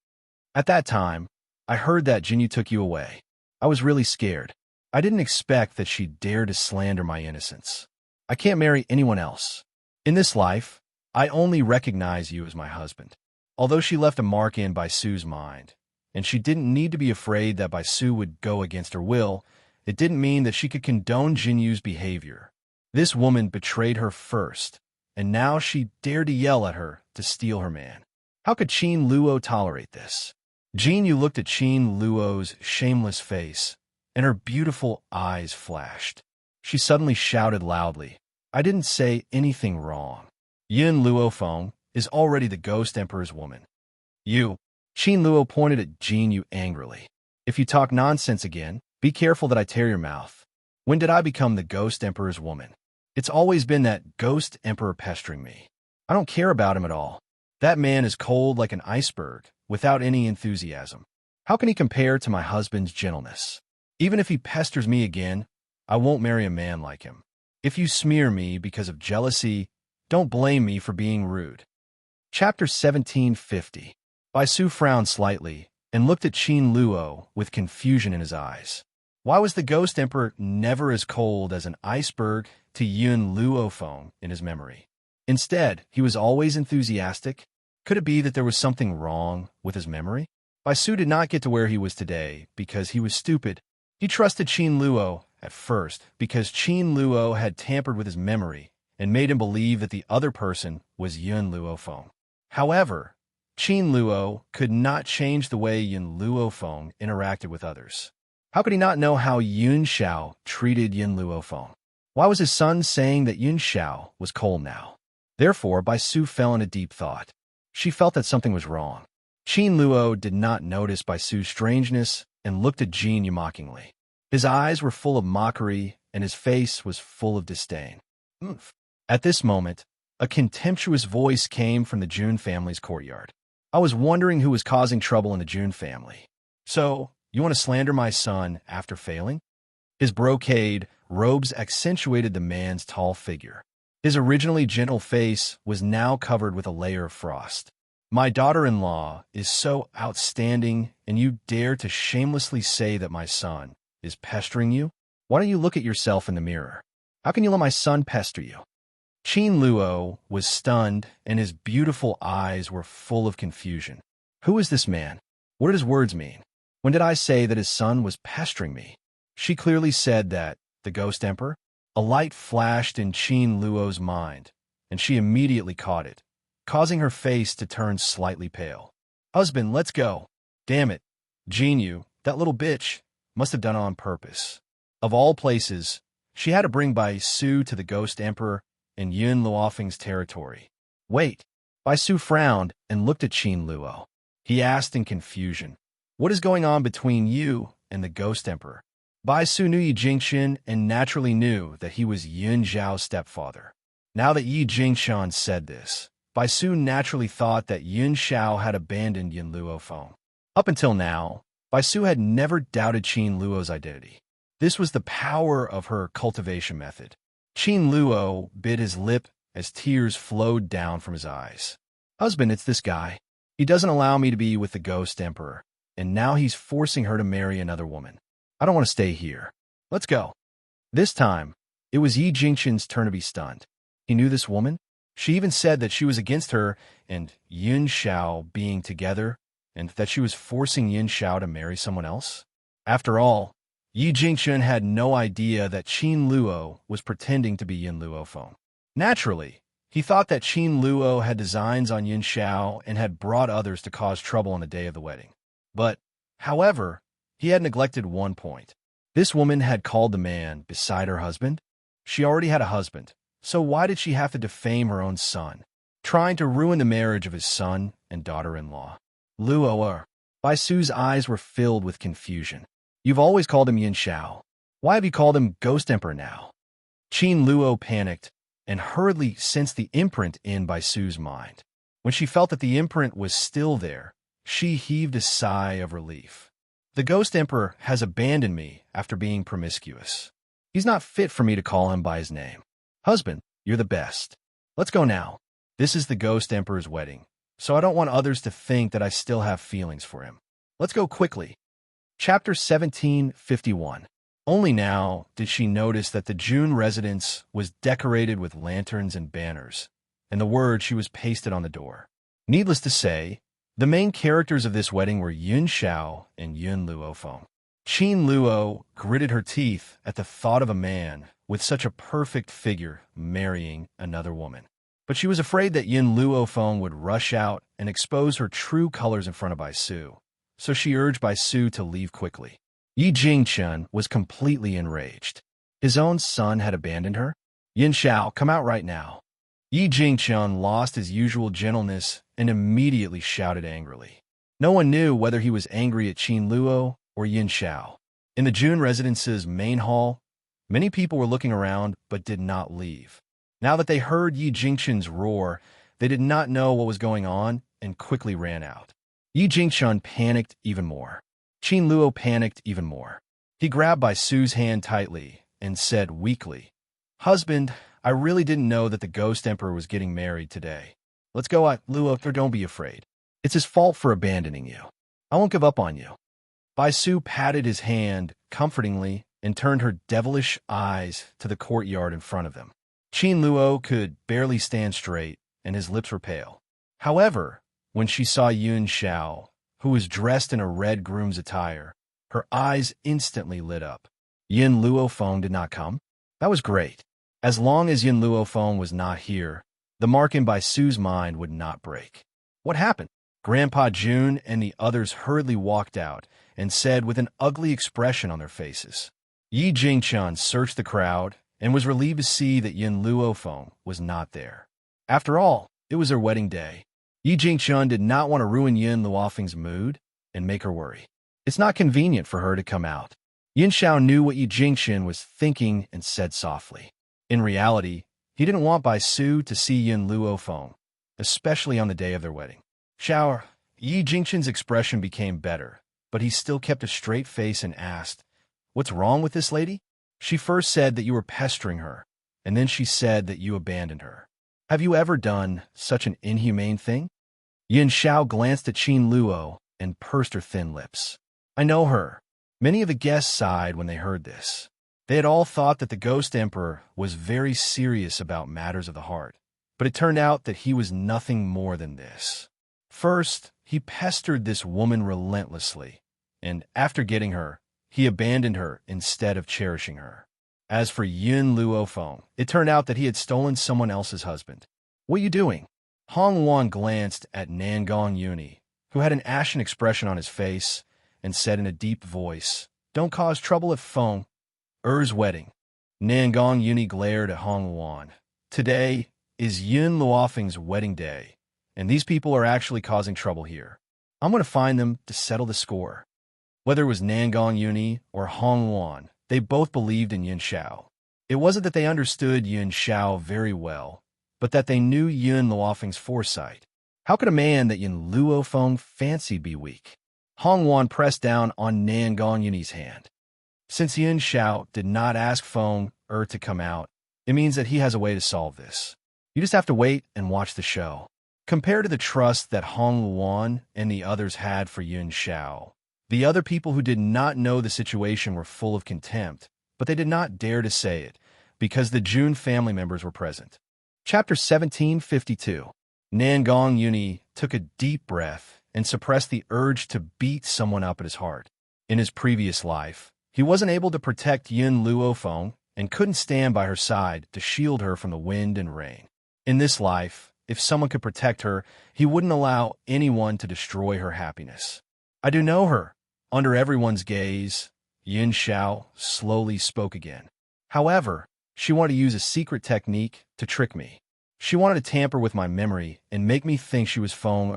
At that time, I heard that Jinyu took you away. I was really scared. I didn't expect that she'd dare to slander my innocence. I can't marry anyone else. In this life, I only recognize you as my husband. Although she left a mark in Bai Su's mind, and she didn't need to be afraid that Bai Su would go against her will, it didn't mean that she could condone Jinyu's behavior. This woman betrayed her first, and now she dared to yell at her to steal her man. How could Qin Luo tolerate this? Jinyu looked at Qin Luo's shameless face, and her beautiful eyes flashed. She suddenly shouted loudly, I didn't say anything wrong. Yin Luofeng is already the Ghost Emperor's woman. You. Qin Luo pointed at Jinyu angrily. If you talk nonsense again, be careful that I tear your mouth. When did I become the Ghost Emperor's woman? It's always been that Ghost Emperor pestering me. I don't care about him at all. That man is cold like an iceberg, without any enthusiasm. How can he compare to my husband's gentleness? Even if he pesters me again, I won't marry a man like him. If you smear me because of jealousy, don't blame me for being rude. Chapter 1750. Bai Su frowned slightly and looked at Qin Luo with confusion in his eyes. Why was the Ghost Emperor never as cold as an iceberg to Yin Luofeng in his memory? Instead, he was always enthusiastic. Could it be that there was something wrong with his memory? Bai Su did not get to where he was today because he was stupid. He trusted Qin Luo at first because Qin Luo had tampered with his memory and made him believe that the other person was Yin Luofeng. However, Qin Luo could not change the way Yin Luofeng interacted with others. How could he not know how Yun Xiao treated Yin Luofeng? Why was his son saying that Yun Xiao was cold now? Therefore, Bai Su fell into deep thought. She felt that something was wrong. Qin Luo did not notice Bai Su's strangeness and looked at Jinyu mockingly. His eyes were full of mockery, and his face was full of disdain. Oomph. At this moment, a contemptuous voice came from the Jun family's courtyard. I was wondering who was causing trouble in the Jun family. So, you want to slander my son after failing? His brocade robes accentuated the man's tall figure. His originally gentle face was now covered with a layer of frost. My daughter-in-law is so outstanding, and you dare to shamelessly say that my son is pestering you? Why don't you look at yourself in the mirror? How can you let my son pester you? Qin Luo was stunned, and his beautiful eyes were full of confusion. Who is this man? What did his words mean? When did I say that his son was pestering me? She clearly said that, the Ghost Emperor? A light flashed in Qin Luo's mind, and she immediately caught it, causing her face to turn slightly pale. Husband, let's go. Damn it. Jinyu, that little bitch, must have done it on purpose. Of all places, she had to bring Bai Su to the Ghost Emperor in Yin Luofeng's territory. Wait. Bai Su frowned and looked at Qin Luo. He asked in confusion. What is going on between you and the Ghost Emperor? Bai Su knew Yi Jingqian and naturally knew that he was Yun Zhao's stepfather. Now that Yi Jingqian said this, Bai Su naturally thought that Yun Xiao had abandoned Yin Luofeng. Up until now, Bai Su had never doubted Qin Luo's identity. This was the power of her cultivation method. Qin Luo bit his lip as tears flowed down from his eyes. Husband, it's this guy. He doesn't allow me to be with the Ghost Emperor, and now he's forcing her to marry another woman. I don't want to stay here. Let's go. This time, it was Yi Jingqian's turn to be stunned. He knew this woman. She even said that she was against her and Yun Xiao being together, and that she was forcing Yun Xiao to marry someone else. After all, Yi Jingqian had no idea that Qin Luo was pretending to be Yin Luofeng. Naturally, he thought that Qin Luo had designs on Yun Xiao and had brought others to cause trouble on the day of the wedding. But, however, he had neglected one point. This woman had called the man beside her husband. She already had a husband, so why did she have to defame her own son, trying to ruin the marriage of his son and daughter-in-law? Luo. Bai Su's eyes were filled with confusion. You've always called him Yin Xiao. Why have you called him Ghost Emperor now? Qin Luo panicked and hurriedly sensed the imprint in Bai Su's mind. When she felt that the imprint was still there, she heaved a sigh of relief. The Ghost Emperor has abandoned me after being promiscuous. He's not fit for me to call him by his name. Husband, you're the best. Let's go now. This is the Ghost Emperor's wedding, so I don't want others to think that I still have feelings for him. Let's go quickly. Chapter 1751. Only now did she notice that the June residence was decorated with lanterns and banners, and the word she was pasted on the door. Needless to say, the main characters of this wedding were Yun Xiao and Yun Luofeng. Qin Luo gritted her teeth at the thought of a man with such a perfect figure marrying another woman. But she was afraid that Yun Luofeng would rush out and expose her true colors in front of Bai Su, so she urged Bai Su to leave quickly. Yi Jingqian was completely enraged. His own son had abandoned her? Yin Xiao, come out right now. Yi Jingqian lost his usual gentleness and immediately shouted angrily. No one knew whether he was angry at Qin Luo or Yin Xiao. In the June residence's main hall, many people were looking around but did not leave. Now that they heard Yi Jingqian's roar, they did not know what was going on and quickly ran out. Yi Jingqian panicked even more. Qin Luo panicked even more. He grabbed Bai Su's hand tightly and said weakly, Husband, I really didn't know that the Ghost Emperor was getting married today. Let's go out, Luo, or don't be afraid. It's his fault for abandoning you. I won't give up on you. Bai Su patted his hand comfortingly and turned her devilish eyes to the courtyard in front of them. Qin Luo could barely stand straight, and his lips were pale. However, when she saw Yun Xiao, who was dressed in a red groom's attire, her eyes instantly lit up. Yin Luofeng did not come? That was great. As long as Yin Luofeng was not here, the mark in Bai Su's mind would not break. What happened? Grandpa Jun and the others hurriedly walked out and said with an ugly expression on their faces. Yi Jingqian searched the crowd and was relieved to see that Yin Luofeng was not there. After all, it was their wedding day. Yi Jingqian did not want to ruin Yin Luofeng's mood and make her worry. It's not convenient for her to come out. Yin Xiao knew what Yi Jingqian was thinking and said softly. In reality, he didn't want Bai Su to see Yin Luofeng, especially on the day of their wedding. Xiao, Yi Jingqian's expression became better, but he still kept a straight face and asked, What's wrong with this lady? She first said that you were pestering her, and then she said that you abandoned her. Have you ever done such an inhumane thing? Yin Xiao glanced at Qin Luo and pursed her thin lips. I know her. Many of the guests sighed when they heard this. They had all thought that the Ghost Emperor was very serious about matters of the heart, but it turned out that he was nothing more than this. First, he pestered this woman relentlessly, and after getting her, he abandoned her instead of cherishing her. As for Yun Luofeng, it turned out that he had stolen someone else's husband. What are you doing? Hong Wan glanced at Nangong Yuni, who had an ashen expression on his face, and said in a deep voice, Don't cause trouble at Feng Er's wedding. Nangong Yuni glared at Hong Wan. Today is Yun Luofeng's wedding day, and these people are actually causing trouble here. I'm going to find them to settle the score. Whether it was Nangong Yuni or Hong Wan, they both believed in Yin Xiao. It wasn't that they understood Yin Xiao very well, but that they knew Yun Luofeng's foresight. How could a man that Yin Luofeng fancied be weak? Hong Wan pressed down on Nangong Yuni's hand. Since Yin Xiao did not ask Feng to come out, it means that he has a way to solve this. You just have to wait and watch the show. Compared to the trust that Hong Wan and the others had for Yin Xiao, the other people who did not know the situation were full of contempt, but they did not dare to say it, because the Jun family members were present. Chapter 1752. Nangong Yuni took a deep breath and suppressed the urge to beat someone up at his heart. In his previous life, he wasn't able to protect Yin Luofeng and couldn't stand by her side to shield her from the wind and rain. In this life, if someone could protect her, he wouldn't allow anyone to destroy her happiness. I do know her. Under everyone's gaze, Yin Xiao slowly spoke again. However, she wanted to use a secret technique to trick me. She wanted to tamper with my memory and make me think she was Feng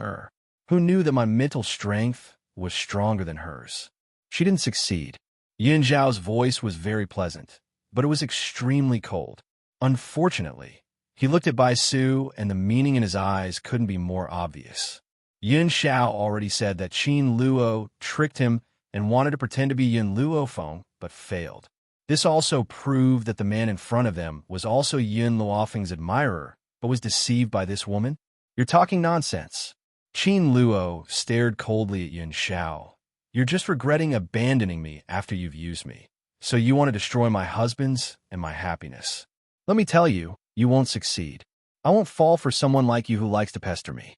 who knew that my mental strength was stronger than hers. She didn't succeed. Yin Xiao's voice was very pleasant, but it was extremely cold. Unfortunately, he looked at Bai Su, and the meaning in his eyes couldn't be more obvious. Yin Xiao already said that Qin Luo tricked him and wanted to pretend to be Yin Luofeng, but failed. This also proved that the man in front of them was also Yin Luofeng's admirer, but was deceived by this woman? You're talking nonsense. Qin Luo stared coldly at Yin Xiao. You're just regretting abandoning me after you've used me. So you want to destroy my husband's and my happiness. Let me tell you, you won't succeed. I won't fall for someone like you who likes to pester me.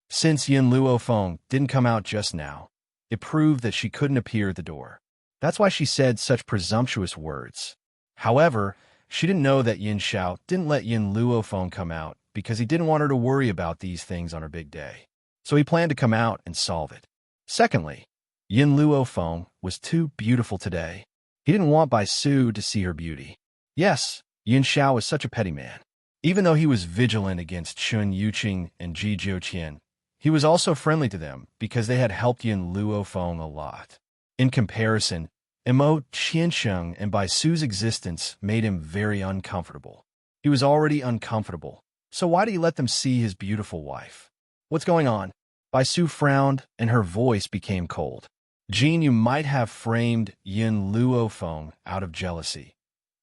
Since Yin Luofeng didn't come out just now, it proved that she couldn't appear at the door. That's why she said such presumptuous words. However, she didn't know that Yin Xiao didn't let Yin Luofeng come out because he didn't want her to worry about these things on her big day. So he planned to come out and solve it. Secondly, Yin Luofeng was too beautiful today. He didn't want Bai Su to see her beauty. Yes, Yin Xiao was such a petty man. Even though he was vigilant against Chun Yuqing and Ji Jiuqian, he was also friendly to them because they had helped Yin Luofeng a lot. In comparison, Mo Qiansheng and Bai Su's existence made him very uncomfortable. He was already uncomfortable, so why did he let them see his beautiful wife? What's going on? Bai Su frowned, and her voice became cold. Jean, you might have framed Yin Luofeng out of jealousy.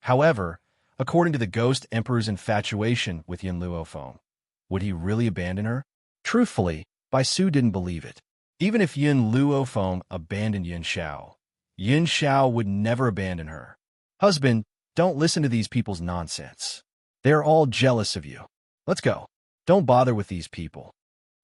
However, according to the Ghost Emperor's infatuation with Yin Luofeng, would he really abandon her? Truthfully, Bai Su didn't believe it. Even if Yin Luofeng abandoned Yin Xiao would never abandon her. Husband, don't listen to these people's nonsense. They're all jealous of you. Let's go. Don't bother with these people.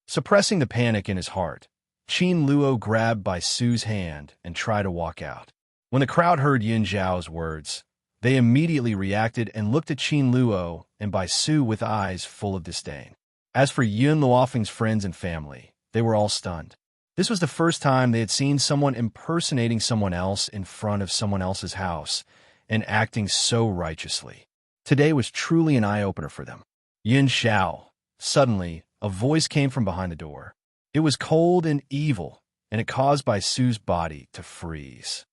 Suppressing the panic in his heart, Qin Luo grabbed Bai Su's hand and tried to walk out. When the crowd heard Yin Xiao's words, they immediately reacted and looked at Qin Luo and Bai Su with eyes full of disdain. As for Yin Luofeng's friends and family, they were all stunned. This was the first time they had seen someone impersonating someone else in front of someone else's house and acting so righteously. Today was truly an eye-opener for them. Yin Xiao. Suddenly, a voice came from behind the door. It was cold and evil, and it caused Bai Su's body to freeze.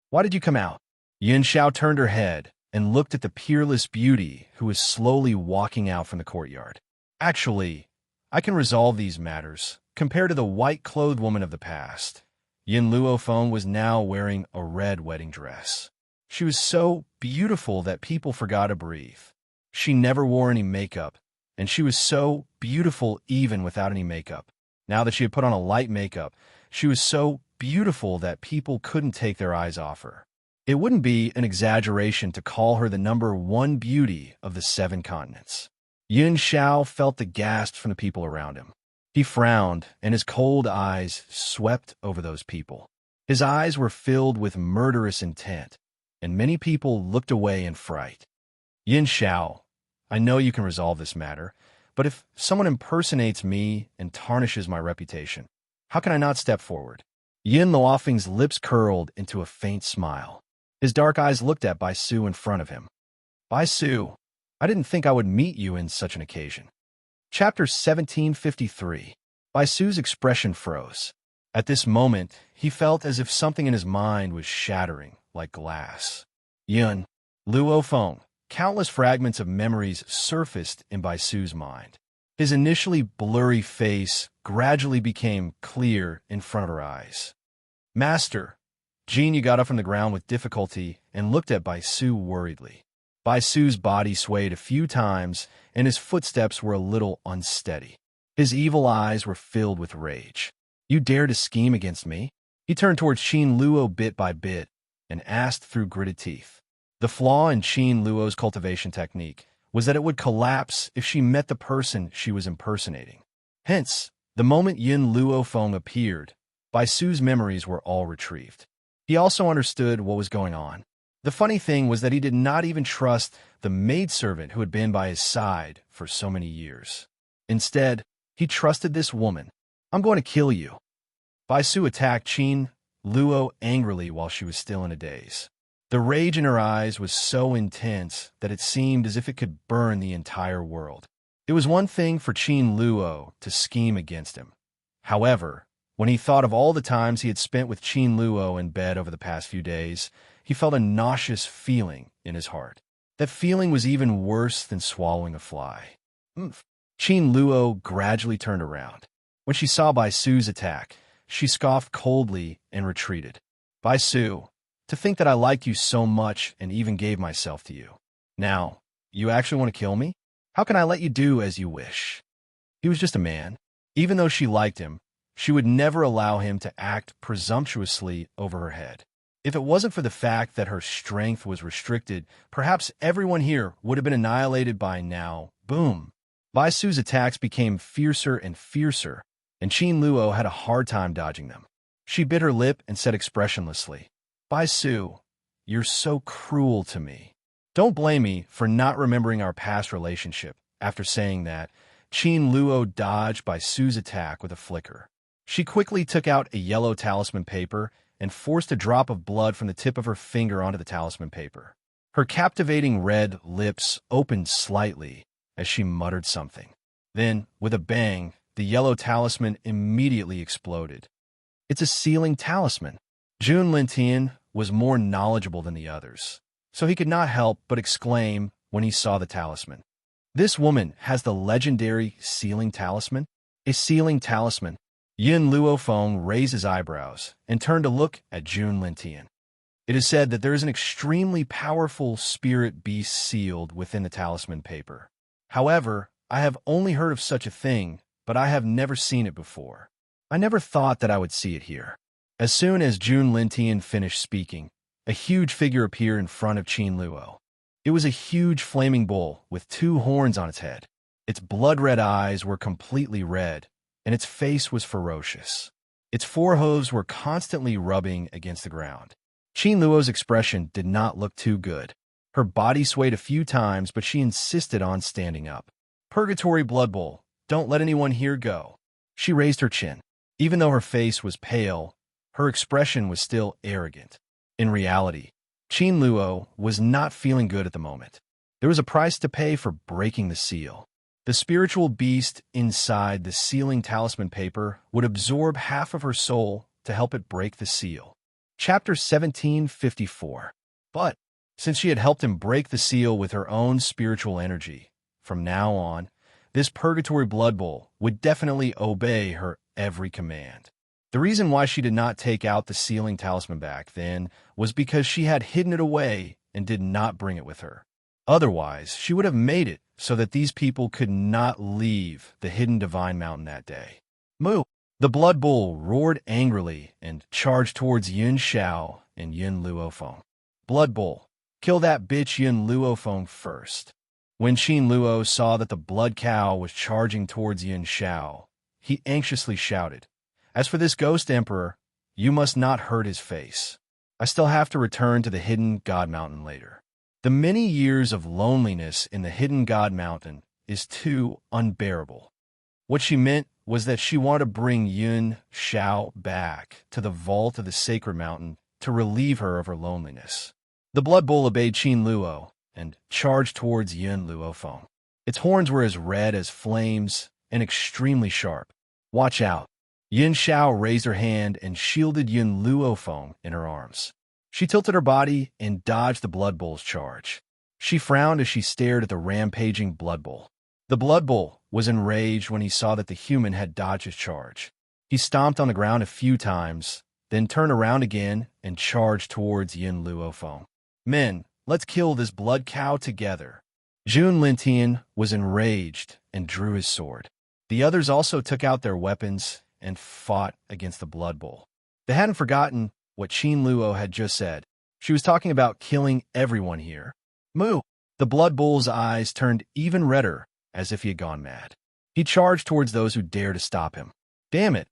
Why did you come out? Yin Xiao turned her head and looked at the peerless beauty who was slowly walking out from the courtyard. Actually, I can resolve these matters. Compared to the white-clothed woman of the past, Yin Luofeng was now wearing a red wedding dress. She was so beautiful that people forgot to breathe. She never wore any makeup, and she was so beautiful even without any makeup. Now that she had put on a light makeup, she was so beautiful that people couldn't take their eyes off her. It wouldn't be an exaggeration to call her the #1 beauty of the 7 continents. Yin Xiao felt the gasps from the people around him. He frowned, and his cold eyes swept over those people. His eyes were filled with murderous intent, and many people looked away in fright. Yin Xiao, I know you can resolve this matter, but if someone impersonates me and tarnishes my reputation, how can I not step forward? Yin Luofeng's lips curled into a faint smile. His dark eyes looked at Bai Su in front of him. Bai Su, I didn't think I would meet you in such an occasion. Chapter 1753. Bai Su's expression froze. At this moment, he felt as if something in his mind was shattering like glass. Yun, Luo Feng, countless fragments of memories surfaced in Bai Su's mind. His initially blurry face gradually became clear in front of her eyes. Master, Jinyu got up from the ground with difficulty and looked at Bai Su worriedly. Bai Su's body swayed a few times, and his footsteps were a little unsteady. His evil eyes were filled with rage. You dare to scheme against me? He turned towards Qin Luo bit by bit and asked through gritted teeth. The flaw in Qin Luo's cultivation technique was that it would collapse if she met the person she was impersonating. Hence, the moment Yin Luo Feng appeared, Bai Su's memories were all retrieved. He also understood what was going on. The funny thing was that he did not even trust the maidservant who had been by his side for so many years. Instead, he trusted this woman. I'm going to kill you. Bai Su attacked Qin Luo angrily while she was still in a daze. The rage in her eyes was so intense that it seemed as if it could burn the entire world. It was one thing for Qin Luo to scheme against him. However, when he thought of all the times he had spent with Qin Luo in bed over the past few days, he felt a nauseous feeling in his heart. That feeling was even worse than swallowing a fly. Qin Luo gradually turned around. When she saw Bai Su's attack, she scoffed coldly and retreated. Bai Su, to think that I liked you so much and even gave myself to you. Now, you actually want to kill me? How can I let you do as you wish? He was just a man. Even though she liked him, she would never allow him to act presumptuously over her head. If it wasn't for the fact that her strength was restricted, perhaps everyone here would have been annihilated by now. Boom! Bai Su's attacks became fiercer and fiercer, and Qin Luo had a hard time dodging them. She bit her lip and said expressionlessly, Bai Su, you're so cruel to me. Don't blame me for not remembering our past relationship. After saying that, Qin Luo dodged Bai Su's attack with a flicker. She quickly took out a yellow talisman paper and forced a drop of blood from the tip of her finger onto the talisman paper. Her captivating red lips opened slightly as she muttered something. Then, with a bang, the yellow talisman immediately exploded. It's a sealing talisman. Jun Lintian was more knowledgeable than the others, so he could not help but exclaim when he saw the talisman. This woman has the legendary sealing talisman? A sealing talisman? Yin Luo Feng raised his eyebrows and turned to look at Jun Lintian. It is said that there is an extremely powerful spirit beast sealed within the talisman paper. However, I have only heard of such a thing, but I have never seen it before. I never thought that I would see it here. As soon as Jun Lintian finished speaking, a huge figure appeared in front of Qin Luo. It was a huge flaming bull with 2 horns on its head. Its blood-red eyes were completely red, and its face was ferocious. Its 4 hooves were constantly rubbing against the ground. Qin Luo's expression did not look too good. Her body swayed a few times, but she insisted on standing up. Purgatory Blood Bowl, don't let anyone here go. She raised her chin. Even though her face was pale, her expression was still arrogant. In reality, Qin Luo was not feeling good at the moment. There was a price to pay for breaking the seal. The spiritual beast inside the sealing talisman paper would absorb half of her soul to help it break the seal. Chapter 1754. But, since she had helped him break the seal with her own spiritual energy, from now on, this Purgatory Blood Bowl would definitely obey her every command. The reason why she did not take out the sealing talisman back then was because she had hidden it away and did not bring it with her. Otherwise, she would have made it so that these people could not leave the hidden divine mountain that day. Moo! The Blood Bull roared angrily and charged towards Yun Xiao and Yin Luo Feng. Blood Bull, kill that bitch Yin Luo Feng first. When Qin Luo saw that the blood cow was charging towards Yin Xiao, he anxiously shouted, As for this ghost emperor, you must not hurt his face. I still have to return to the hidden God Mountain later. The many years of loneliness in the hidden God Mountain is too unbearable. What she meant was that she wanted to bring Yun Xiao back to the vault of the sacred mountain to relieve her of her loneliness. The Blood Bull obeyed Qin Luo and charged towards Yin Luo Feng. Its horns were as red as flames and extremely sharp. Watch out. Yin Xiao raised her hand and shielded Yun Luofeng in her arms. She tilted her body and dodged the Blood Bull's charge. She frowned as she stared at the rampaging Blood Bull. The Blood Bull was enraged when he saw that the human had dodged his charge. He stomped on the ground a few times, then turned around again and charged towards Yin Luofeng. Men, let's kill this blood cow together. Jun Lintian was enraged and drew his sword. The others also took out their weapons and fought against the Blood Bull. They hadn't forgotten what Qin Luo had just said. She was talking about killing everyone here. Moo! The Blood Bull's eyes turned even redder, as if he had gone mad. He charged towards those who dared to stop him. Damn it!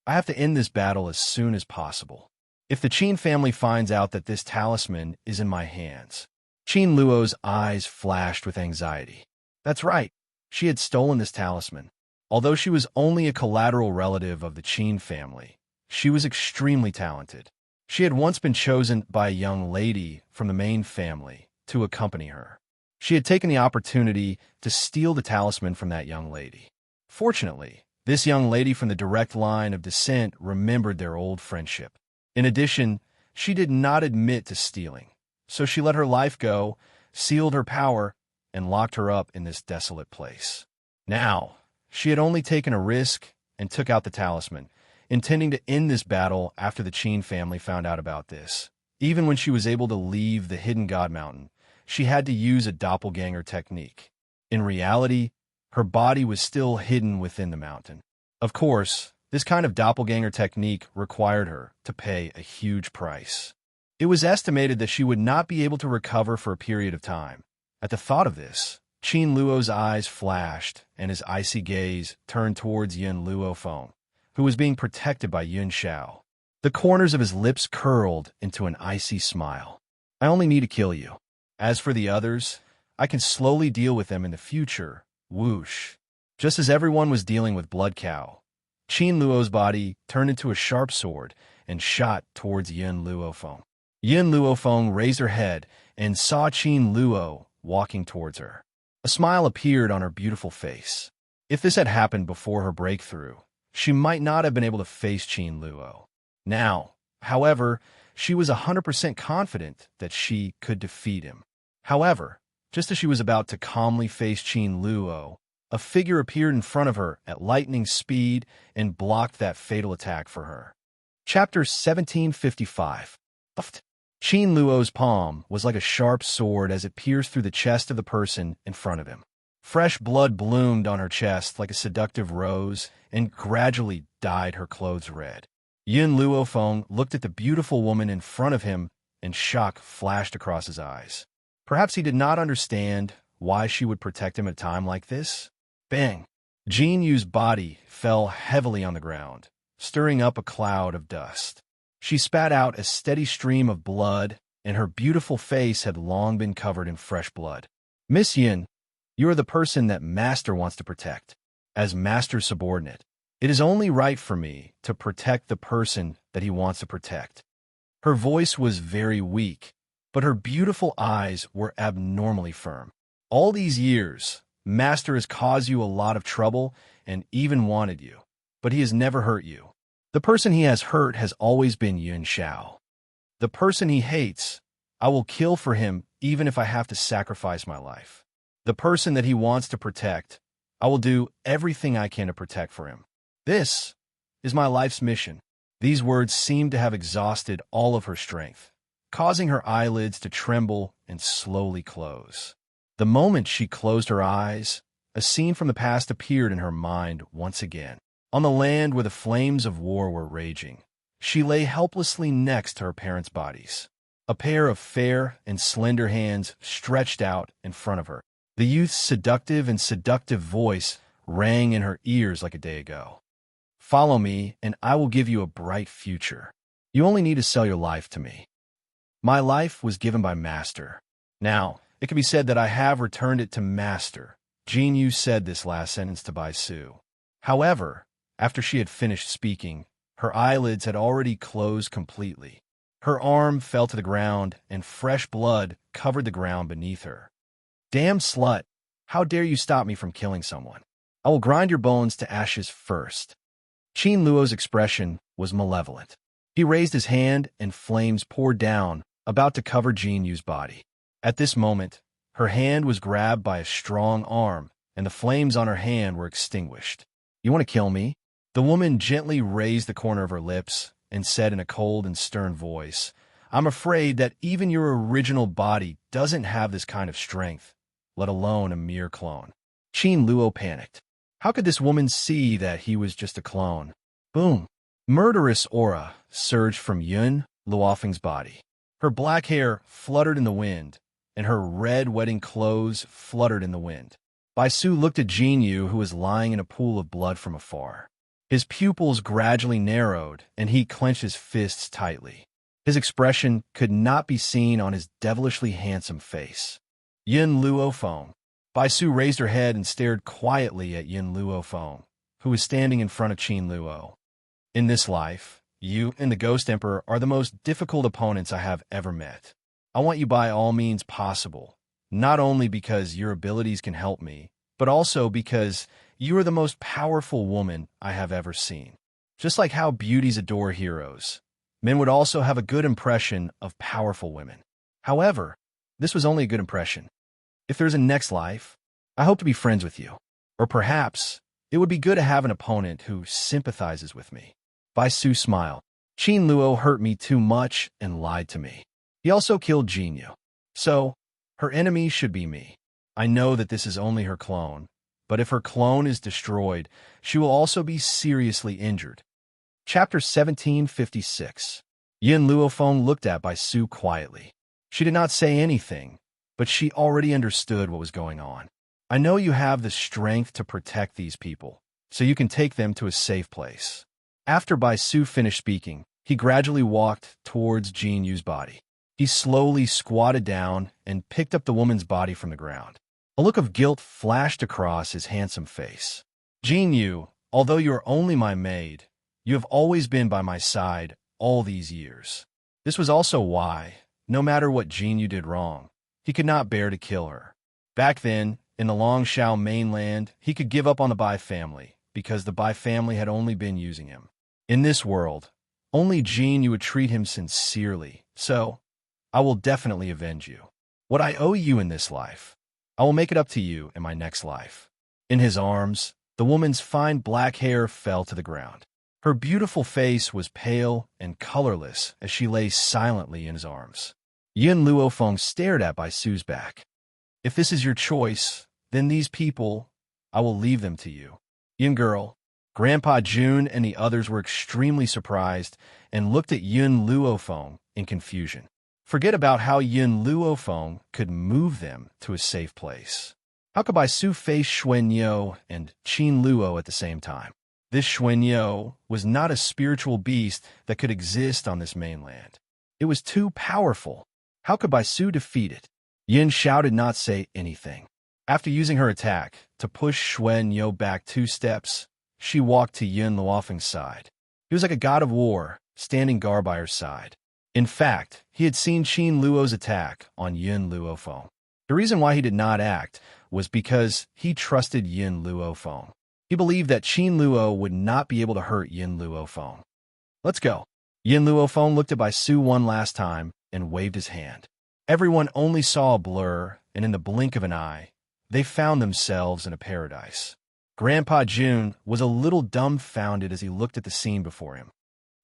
I have to end this battle as soon as possible. If the Qin family finds out that this talisman is in my hands. Qin Luo's eyes flashed with anxiety. That's right. She had stolen this talisman. Although she was only a collateral relative of the Qin family, she was extremely talented. She had once been chosen by a young lady from the main family to accompany her. She had taken the opportunity to steal the talisman from that young lady. Fortunately, this young lady from the direct line of descent remembered their old friendship. In addition, she did not admit to stealing, so she let her life go, sealed her power, and locked her up in this desolate place. Now, she had only taken a risk and took out the talisman, intending to end this battle after the Qin family found out about this. Even when she was able to leave the hidden God Mountain, she had to use a doppelganger technique. In reality, her body was still hidden within the mountain. Of course, this kind of doppelganger technique required her to pay a huge price. It was estimated that she would not be able to recover for a period of time. At the thought of this, Qin Luo's eyes flashed, and his icy gaze turned towards Yin Luofeng, who was being protected by Yun Xiao. The corners of his lips curled into an icy smile. I only need to kill you. As for the others, I can slowly deal with them in the future. Whoosh. Just as everyone was dealing with Blood Cow, Qin Luo's body turned into a sharp sword and shot towards Yin Luofeng. Yin Luofeng raised her head and saw Qin Luo walking towards her. A smile appeared on her beautiful face. If this had happened before her breakthrough, she might not have been able to face Qin Luo. Now, however, she was 100% confident that she could defeat him. However, just as she was about to calmly face Qin Luo, a figure appeared in front of her at lightning speed and blocked that fatal attack for her. Chapter 1755. Qin Luo's palm was like a sharp sword as it pierced through the chest of the person in front of him. Fresh blood bloomed on her chest like a seductive rose and gradually dyed her clothes red. Yin Luofeng looked at the beautiful woman in front of him, and shock flashed across his eyes. Perhaps he did not understand why she would protect him at a time like this. Bang! Jin Yu's body fell heavily on the ground, stirring up a cloud of dust. She spat out a steady stream of blood, and her beautiful face had long been covered in fresh blood. Miss Yin, you are the person that Master wants to protect. As Master's subordinate, it is only right for me to protect the person that he wants to protect. Her voice was very weak, but her beautiful eyes were abnormally firm. All these years, Master has caused you a lot of trouble and even wanted you, but he has never hurt you. The person he has hurt has always been Yun Xiao. The person he hates, I will kill for him even if I have to sacrifice my life. The person that he wants to protect, I will do everything I can to protect for him. This is my life's mission. These words seemed to have exhausted all of her strength, causing her eyelids to tremble and slowly close. The moment she closed her eyes, a scene from the past appeared in her mind once again. On the land where the flames of war were raging, she lay helplessly next to her parents' bodies. A pair of fair and slender hands stretched out in front of her. The youth's seductive voice rang in her ears like a day ago. Follow me, and I will give you a bright future. You only need to sell your life to me. My life was given by Master. Now, it can be said that I have returned it to Master. Jin Yu said this last sentence to Bai Su. However, after she had finished speaking, her eyelids had already closed completely. Her arm fell to the ground, and fresh blood covered the ground beneath her. Damn slut! How dare you stop me from killing someone? I will grind your bones to ashes first. Qin Luo's expression was malevolent. He raised his hand and flames poured down, about to cover Jin Yu's body. At this moment, her hand was grabbed by a strong arm, and the flames on her hand were extinguished. "You want to kill me?" The woman gently raised the corner of her lips and said in a cold and stern voice, "I'm afraid that even your original body doesn't have this kind of strength, let alone a mere clone." Qin Luo panicked. How could this woman see that he was just a clone? Boom! Murderous aura surged from Yun Luofeng's body. Her black hair fluttered in the wind, and her red wedding clothes fluttered in the wind. Bai Su looked at Jin Yu, who was lying in a pool of blood from afar. His pupils gradually narrowed, and he clenched his fists tightly. His expression could not be seen on his devilishly handsome face. Yin Luofeng. Bai Su raised her head and stared quietly at Yin Luofeng, who was standing in front of Qin Luo. "In this life, you and the Ghost Emperor are the most difficult opponents I have ever met. I want you by all means possible, not only because your abilities can help me, but also because you are the most powerful woman I have ever seen. Just like how beauties adore heroes, men would also have a good impression of powerful women. However, this was only a good impression. If there's a next life, I hope to be friends with you. Or perhaps it would be good to have an opponent who sympathizes with me." Bai Su smiled. "Qin Luo hurt me too much and lied to me. He also killed Jin Yu. So, her enemy should be me. I know that this is only her clone, but if her clone is destroyed, she will also be seriously injured." Chapter 1756. Yin Luofeng looked at Bai Su quietly. She did not say anything, but she already understood what was going on. "I know you have the strength to protect these people, so you can take them to a safe place." After Bai Su finished speaking, he gradually walked towards Jin Yu's body. He slowly squatted down and picked up the woman's body from the ground. A look of guilt flashed across his handsome face. "Jin Yu, although you are only my maid, you have always been by my side all these years. This was also why, no matter what Jin Yu did wrong, he could not bear to kill her. Back then, in the Longshao mainland, he could give up on the Bai family, because the Bai family had only been using him. In this world, only Jin Yu would treat him sincerely, so I will definitely avenge you. What I owe you in this life, I will make it up to you in my next life." In his arms, the woman's fine black hair fell to the ground. Her beautiful face was pale and colorless as she lay silently in his arms. Yin Luofeng stared at Bai Su's back. "If this is your choice, then these people, I will leave them to you." Yin girl, Grandpa Jun and the others were extremely surprised and looked at Yin Luofeng in confusion. Forget about how Yin Luofeng could move them to a safe place. How could Bai Su face Xuanyo and Qin Luo at the same time? This Xuanyo was not a spiritual beast that could exist on this mainland. It was too powerful. How could Bai Su defeat it? Yin Xiao did not say anything. After using her attack to push Xuanyo back 2 steps, she walked to Yin Luofeng's side. He was like a god of war, standing guard by her side. In fact, he had seen Qin Luo's attack on Yin Luofeng. The reason why he did not act was because he trusted Yin Luofeng. He believed that Qin Luo would not be able to hurt Yin Luofeng. "Let's go." Yin Luofeng looked at Bai Su one last time and waved his hand. Everyone only saw a blur, and in the blink of an eye, they found themselves in a paradise. Grandpa Jun was a little dumbfounded as he looked at the scene before him.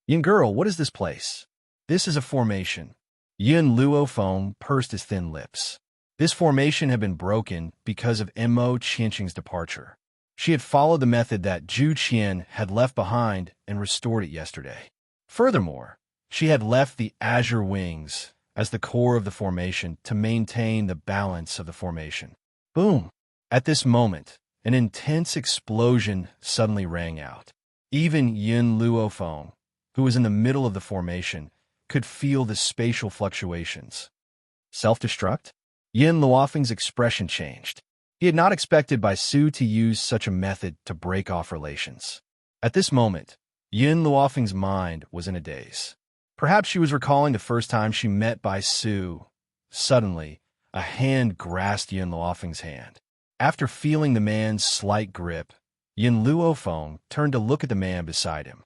"Yin girl, what is this place?" "This is a formation." Yin Luofeng pursed his thin lips. This formation had been broken because of Mo Qianqing's departure. She had followed the method that Zhu Qian had left behind and restored it yesterday. Furthermore, she had left the azure wings as the core of the formation to maintain the balance of the formation. Boom! At this moment, an intense explosion suddenly rang out. Even Yin Luofeng, who was in the middle of the formation, could feel the spatial fluctuations. Self-destruct? Yin Luofeng's expression changed. He had not expected Bai Su to use such a method to break off relations. At this moment, Yin Luofeng's mind was in a daze. Perhaps she was recalling the first time she met Bai Su. Suddenly, a hand grasped Yin Luofeng's hand. After feeling the man's slight grip, Yin Luofeng turned to look at the man beside him.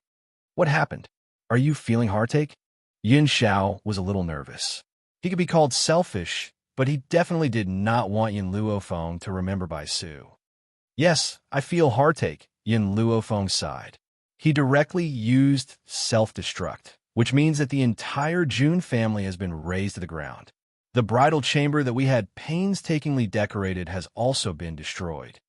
What happened? Are you feeling heartache? Yin Xiao was a little nervous. He could be called selfish, but he definitely did not want Yin Luofeng to remember Bai Su. Yes, I feel heartache, Yin Luofeng sighed. He directly used self-destruct, which means that the entire Jun family has been razed to the ground. The bridal chamber that we had painstakingly decorated has also been destroyed.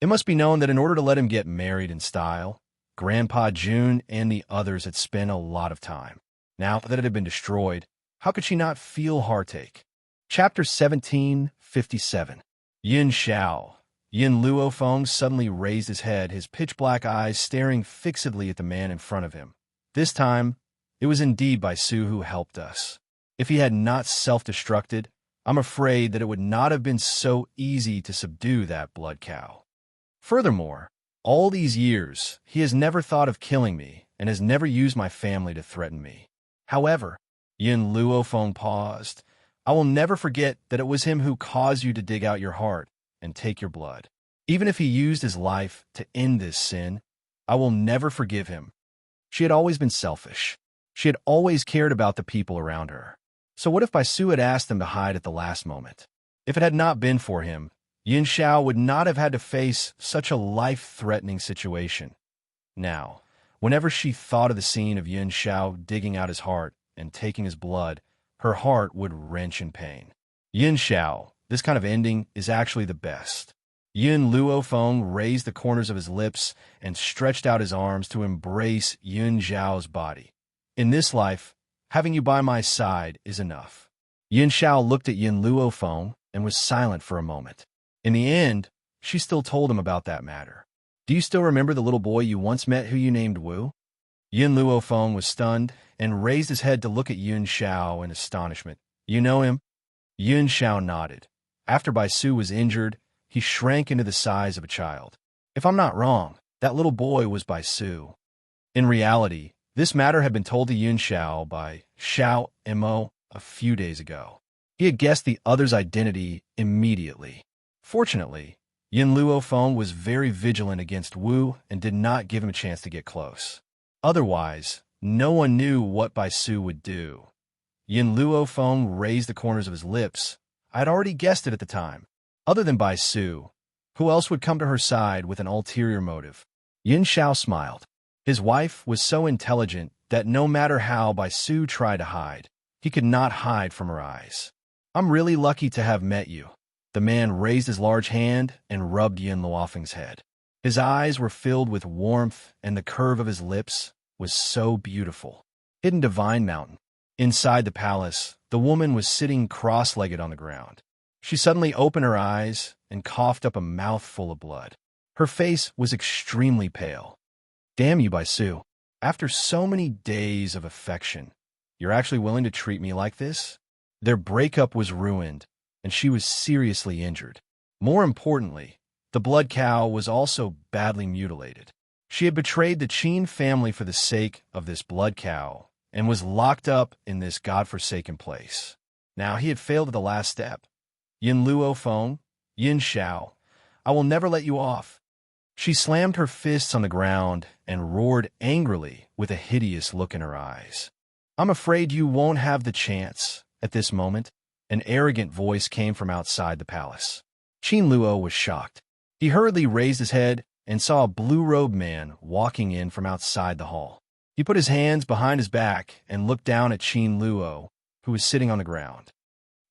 It must be known that in order to let him get married in style, Grandpa Jun and the others had spent a lot of time. Now that it had been destroyed, how could she not feel heartache? Chapter 1757. Yin Xiao. Yin Luofeng suddenly raised his head, his pitch-black eyes staring fixedly at the man in front of him. This time, it was indeed Bai Su who helped us. If he had not self-destructed, I'm afraid that it would not have been so easy to subdue that blood cow. Furthermore, all these years, he has never thought of killing me and has never used my family to threaten me. However, Yin Luofeng paused. I will never forget that it was him who caused you to dig out your heart and take your blood. Even if he used his life to end this sin, I will never forgive him. She had always been selfish. She had always cared about the people around her. So what if Bai Su had asked them to hide at the last moment? If it had not been for him, Yin Xiao would not have had to face such a life-threatening situation. Now, whenever she thought of the scene of Yin Xiao digging out his heart and taking his blood, her heart would wrench in pain. Yin Xiao, this kind of ending is actually the best. Yin Luofeng raised the corners of his lips and stretched out his arms to embrace Yin Xiao's body. In this life, having you by my side is enough. Yin Xiao looked at Yin Luofeng and was silent for a moment. In the end, she still told him about that matter. Do you still remember the little boy you once met who you named Wu? Yin Luofeng was stunned and raised his head to look at Yin Xiao in astonishment. You know him? Yin Xiao nodded. After Bai Su was injured, he shrank into the size of a child. If I'm not wrong, that little boy was Bai Su. In reality, this matter had been told to Yin Xiao by Xiao Mo a few days ago. He had guessed the other's identity immediately. Fortunately, Yin Luofeng was very vigilant against Wu and did not give him a chance to get close. Otherwise, no one knew what Bai Su would do. Yin Luofeng raised the corners of his lips. I had already guessed it at the time. Other than Bai Su, who else would come to her side with an ulterior motive? Yin Xiao smiled. His wife was so intelligent that no matter how Bai Su tried to hide, he could not hide from her eyes. I'm really lucky to have met you. The man raised his large hand and rubbed Yin Luofeng's head. His eyes were filled with warmth, and the curve of his lips was so beautiful. Hidden Divine Mountain. Inside the palace, the woman was sitting cross-legged on the ground. She suddenly opened her eyes and coughed up a mouthful of blood. Her face was extremely pale. Damn you, Bai Su. After so many days of affection, you're actually willing to treat me like this? Their breakup was ruined, and she was seriously injured. More importantly, the blood cow was also badly mutilated. She had betrayed the Qin family for the sake of this blood cow and was locked up in this godforsaken place. Now he had failed at the last step. Yin Luofeng, Yin Xiao, I will never let you off. She slammed her fists on the ground and roared angrily with a hideous look in her eyes. I'm afraid you won't have the chance. At this moment, an arrogant voice came from outside the palace. Qin Luo was shocked. He hurriedly raised his head and saw a blue-robed man walking in from outside the hall. He put his hands behind his back and looked down at Qin Luo, who was sitting on the ground.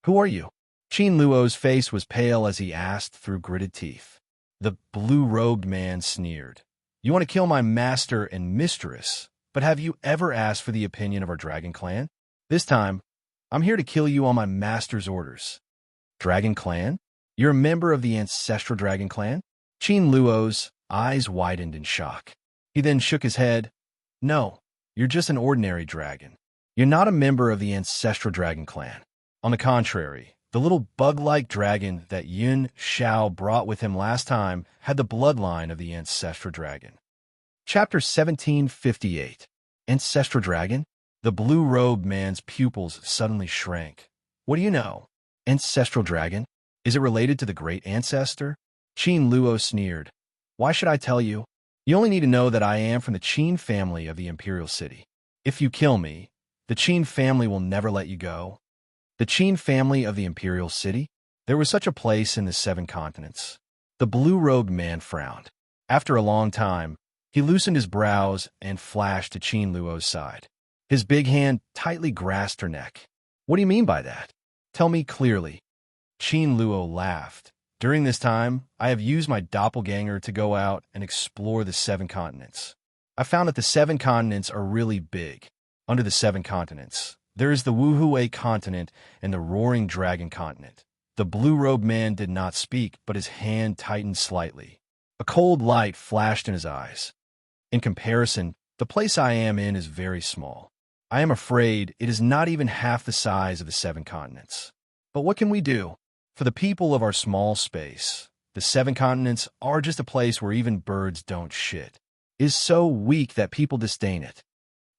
Who are you? Qin Luo's face was pale as he asked through gritted teeth. The blue-robed man sneered. You want to kill my master and mistress, but have you ever asked for the opinion of our dragon clan? This time, I'm here to kill you on my master's orders. Dragon clan? You're a member of the ancestral dragon clan? Qin Luo's eyes widened in shock. He then shook his head. No, you're just an ordinary dragon. You're not a member of the ancestral dragon clan. On the contrary, the little bug-like dragon that Yin Xiao brought with him last time had the bloodline of the ancestral dragon. Chapter 1758. Ancestral dragon? The blue-robed man's pupils suddenly shrank. What do you know? Ancestral dragon? Is it related to the great ancestor? Qin Luo sneered. Why should I tell you? You only need to know that I am from the Qin family of the Imperial City. If you kill me, the Qin family will never let you go. The Qin family of the Imperial City? There was such a place in the 7 continents. The blue-robed man frowned. After a long time, he loosened his brows and flashed to Qin Luo's side. His big hand tightly grasped her neck. What do you mean by that? Tell me clearly. Qin Luo laughed. During this time, I have used my doppelganger to go out and explore the 7 continents. I found that the 7 continents are really big. Under the 7 continents, there is the Wuhui continent and the Roaring Dragon continent. The blue-robed man did not speak, but his hand tightened slightly. A cold light flashed in his eyes. In comparison, the place I am in is very small. I am afraid it is not even half the size of the 7 continents. But what can we do? For the people of our small space, the 7 continents are just a place where even birds don't shit. It is so weak that people disdain it.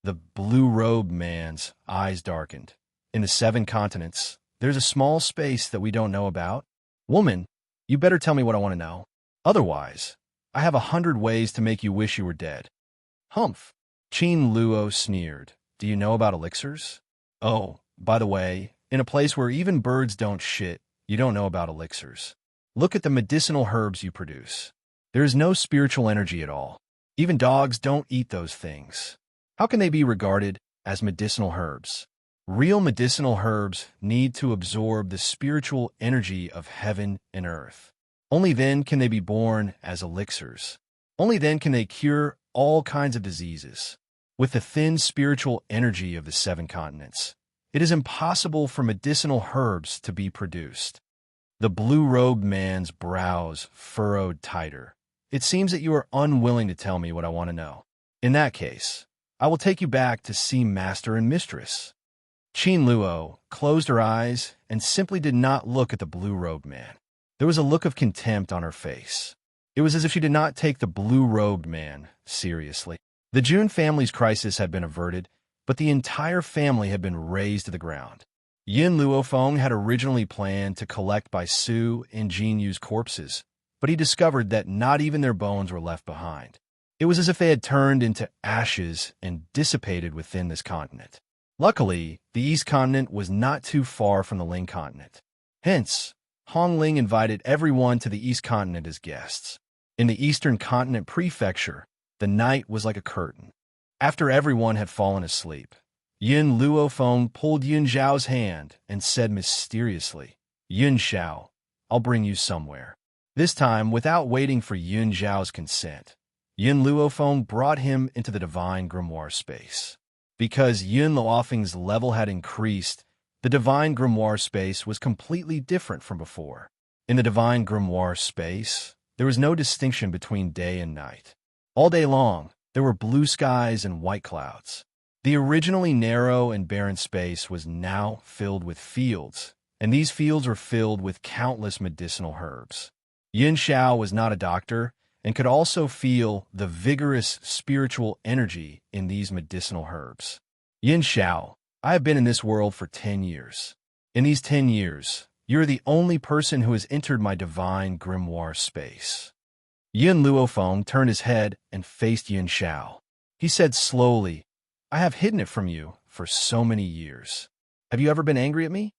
The blue-robed man's eyes darkened. In the 7 continents, there's a small space that we don't know about. Woman, you better tell me what I want to know. Otherwise, I have 100 ways to make you wish you were dead. Humph. Qin Luo sneered. Do you know about elixirs? Oh, by the way, in a place where even birds don't shit, you don't know about elixirs. Look at the medicinal herbs you produce. There is no spiritual energy at all. Even dogs don't eat those things. How can they be regarded as medicinal herbs? Real medicinal herbs need to absorb the spiritual energy of heaven and earth. Only then can they be born as elixirs. Only then can they cure all kinds of diseases. With the thin spiritual energy of the 7 continents, it is impossible for medicinal herbs to be produced. The blue-robed man's brows furrowed tighter. It seems that you are unwilling to tell me what I want to know. In that case, I will take you back to see Master and Mistress. Qin Luo closed her eyes and simply did not look at the blue-robed man. There was a look of contempt on her face. It was as if she did not take the blue-robed man seriously. The Jun family's crisis had been averted, but the entire family had been razed to the ground. Yin Luofeng had originally planned to collect by Su and Jin Yu's corpses, but he discovered that not even their bones were left behind. It was as if they had turned into ashes and dissipated within this continent. Luckily, the East Continent was not too far from the Ling Continent. Hence, Hong Ling invited everyone to the East Continent as guests. In the Eastern Continent Prefecture, the night was like a curtain. After everyone had fallen asleep, Yin Luofeng pulled Yun Zhao's hand and said mysteriously, Yun Zhao, I'll bring you somewhere. This time, without waiting for Yun Zhao's consent, Yin Luofeng brought him into the divine grimoire space. Because Yun Luofeng's level had increased, the divine grimoire space was completely different from before. In the divine grimoire space, there was no distinction between day and night. All day long, there were blue skies and white clouds. The originally narrow and barren space was now filled with fields, and these fields were filled with countless medicinal herbs. Yin Xiao was not a doctor and could also feel the vigorous spiritual energy in these medicinal herbs. Yin Xiao, I have been in this world for 10 years. In these 10 years, you're the only person who has entered my divine grimoire space. Yin Luofeng turned his head and faced Yin Xiao. He said slowly, I have hidden it from you for so many years. Have you ever been angry at me?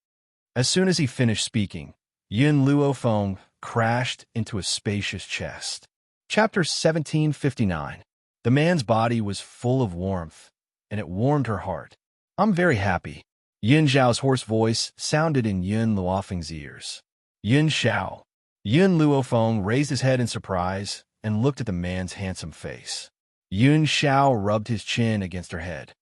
As soon as he finished speaking, Yin Luofeng crashed into a spacious chest. Chapter 1759. The man's body was full of warmth, and it warmed her heart. I'm very happy. Yin Zhao's hoarse voice sounded in Yin Luofeng's ears. Yin Xiao. Yin Luofeng raised his head in surprise and looked at the man's handsome face. Yin Xiao rubbed his chin against her head.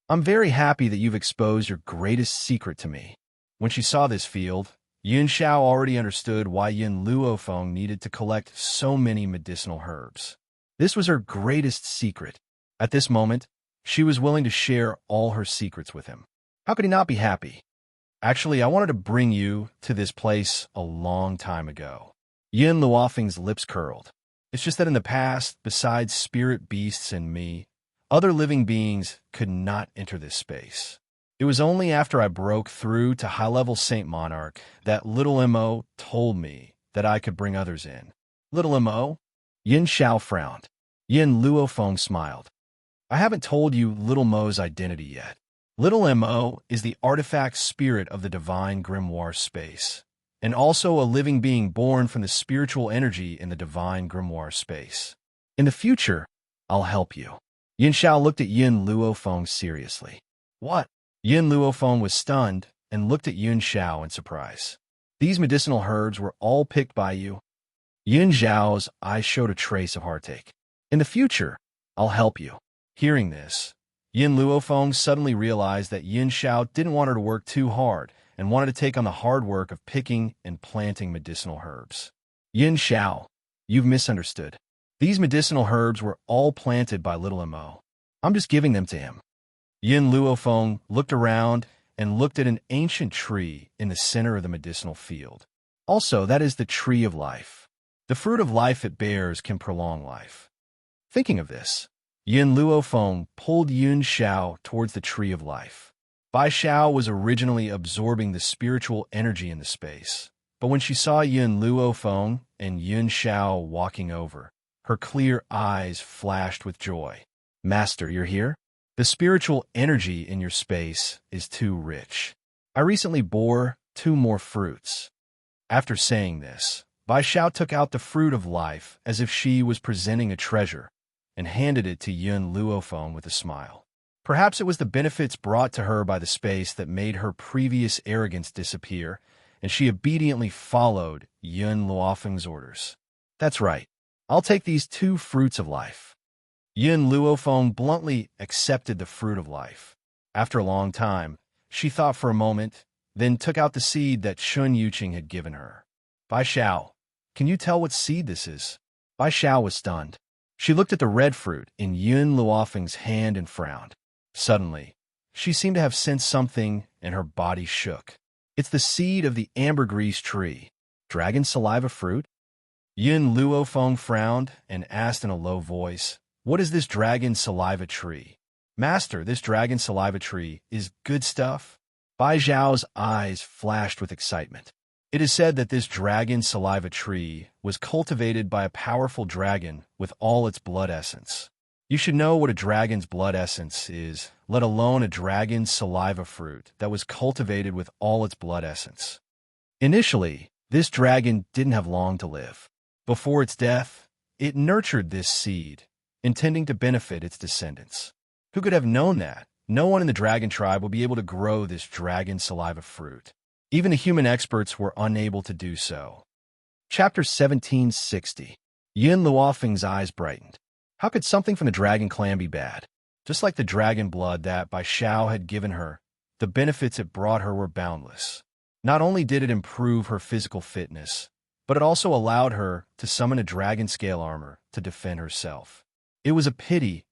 I'm very happy that you've exposed your greatest secret to me. When she saw this field, Yin Xiao already understood why Yin Luofeng needed to collect so many medicinal herbs. This was her greatest secret. At this moment, she was willing to share all her secrets with him. How could he not be happy? Actually, I wanted to bring you to this place a long time ago. Yin Luofeng's lips curled. It's just that in the past, besides spirit beasts and me, other living beings could not enter this space. It was only after I broke through to high-level Saint Monarch that Little Mo told me that I could bring others in. Little Mo? Yin Xiao frowned. Yin Luofeng smiled. I haven't told you Little Mo's identity yet. Little Mo is the artifact spirit of the divine grimoire space, and also a living being born from the spiritual energy in the divine grimoire space. In the future, I'll help you. Yin Xiao looked at Yin Luofeng seriously. What? Yin Luofeng was stunned and looked at Yin Xiao in surprise. These medicinal herbs were all picked by you. Yin Xiao's eyes showed a trace of heartache. In the future, I'll help you. Hearing this, Yin Luofeng suddenly realized that Yin Xiao didn't want her to work too hard and wanted to take on the hard work of picking and planting medicinal herbs. Yin Xiao, you've misunderstood. These medicinal herbs were all planted by Little Mo. I'm just giving them to him. Yin Luofeng looked around and looked at an ancient tree in the center of the medicinal field. Also, that is the tree of life. The fruit of life it bears can prolong life. Thinking of this, Yin Luofeng pulled Yin Xiao towards the tree of life. Bai Xiao was originally absorbing the spiritual energy in the space, but when she saw Yin Luofeng and Yin Xiao walking over, her clear eyes flashed with joy. Master, you're here? The spiritual energy in your space is too rich. I recently bore 2 more fruits. After saying this, Bai Xiao took out the fruit of life as if she was presenting a treasure and handed it to Yin Luofeng with a smile. Perhaps it was the benefits brought to her by the space that made her previous arrogance disappear, and she obediently followed Yin Luofeng's orders. That's right. I'll take these 2 fruits of life. Yin Luofeng bluntly accepted the fruit of life. After a long time, she thought for a moment, then took out the seed that Chun Yuqing had given her. Bai Xiao, can you tell what seed this is? Bai Xiao was stunned. She looked at the red fruit in Yin Luofeng's hand and frowned. Suddenly, she seemed to have sensed something and her body shook. It's the seed of the ambergris tree. Dragon saliva fruit? Yin Luofeng frowned and asked in a low voice, what is this dragon saliva tree? Master, this dragon saliva tree is good stuff. Bai Xiao's eyes flashed with excitement. It is said that this dragon saliva tree was cultivated by a powerful dragon with all its blood essence. You should know what a dragon's blood essence is, let alone a dragon's saliva fruit that was cultivated with all its blood essence. Initially, this dragon didn't have long to live. Before its death, it nurtured this seed, intending to benefit its descendants. Who could have known that? No one in the dragon tribe would be able to grow this dragon saliva fruit. Even the human experts were unable to do so. Chapter 1760. Yin Luofeng's eyes brightened. How could something from the dragon clan be bad? Just like the dragon blood that Bai Xiao had given her, the benefits it brought her were boundless. Not only did it improve her physical fitness, but it also allowed her to summon a dragon scale armor to defend herself. It was a pity.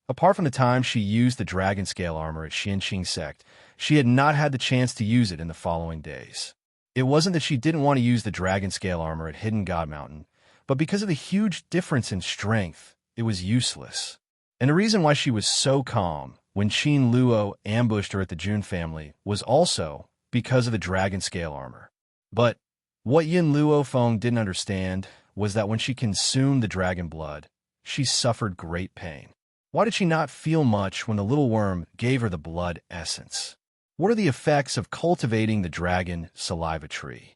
Apart from the time she used the dragon scale armor at Xianqing sect, she had not had the chance to use it in the following days. It wasn't that she didn't want to use the dragon scale armor at Hidden God Mountain, but because of the huge difference in strength, it was useless. And the reason why she was so calm when Qin Luo ambushed her at the Jun family was also because of the dragon scale armor. But what Yin Luofeng didn't understand was that when she consumed the dragon blood, she suffered great pain. Why did she not feel much when the little worm gave her the blood essence? What are the effects of cultivating the dragon saliva tree?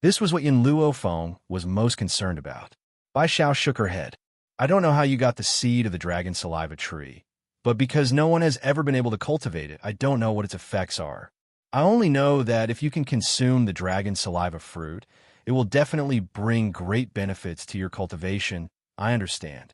This was what Yin Luofeng was most concerned about. Bai Xiao shook her head. I don't know how you got the seed of the dragon saliva tree, but because no one has ever been able to cultivate it, I don't know what its effects are. I only know that if you can consume the dragon saliva fruit, it will definitely bring great benefits to your cultivation. I understand.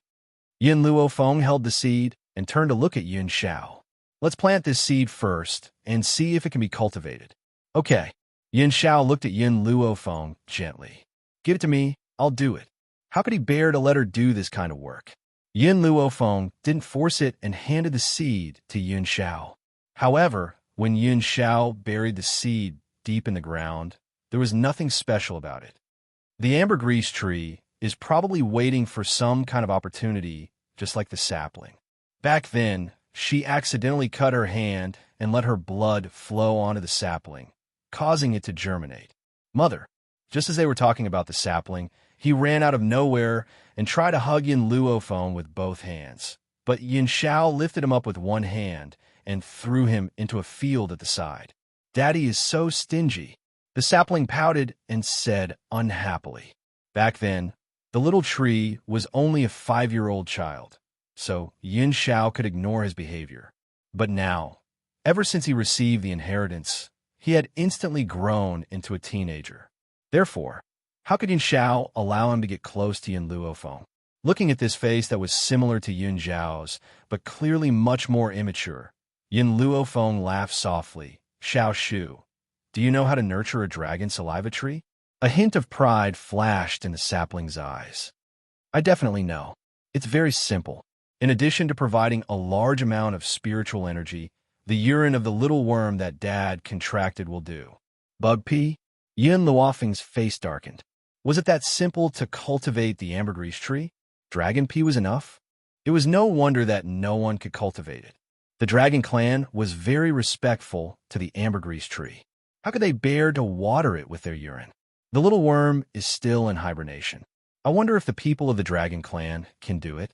Yin Luofeng held the seed and turned to look at Yin Xiao. Let's plant this seed first and see if it can be cultivated. Okay. Yin Xiao looked at Yin Luofeng gently. Give it to me, I'll do it. How could he bear to let her do this kind of work? Yin Luofeng didn't force it and handed the seed to Yin Xiao. However, when Yin Xiao buried the seed deep in the ground, there was nothing special about it. The ambergris tree is probably waiting for some kind of opportunity, just like the sapling. Back then, she accidentally cut her hand and let her blood flow onto the sapling, causing it to germinate. Mother, Just as they were talking about the sapling, he ran out of nowhere and tried to hug Yin Luophone with both hands. But Yin Xiao lifted him up with one hand and threw him into a field at the side. "Daddy is so stingy." The sapling pouted and said unhappily. Back then, the little tree was only a 5-year-old child, so Yin Xiao could ignore his behavior. But now, ever since he received the inheritance, he had instantly grown into a teenager. Therefore, how could Yin Xiao allow him to get close to Yin Luophone? Looking at this face that was similar to Yin Zhao's, but clearly much more immature, Yin Luophone laughed softly. "Xiao Shu, do you know how to nurture a dragon saliva tree?" A hint of pride flashed in the sapling's eyes. "I definitely know. It's very simple. In addition to providing a large amount of spiritual energy, the urine of the little worm that Dad contracted will do." Bug pea? Yin Luofeng's face darkened. Was it that simple to cultivate the ambergris tree? Dragon pea was enough? It was no wonder that no one could cultivate it. The dragon clan was very respectful to the ambergris tree. How could they bear to water it with their urine? The little worm is still in hibernation. I wonder if the people of the dragon clan can do it.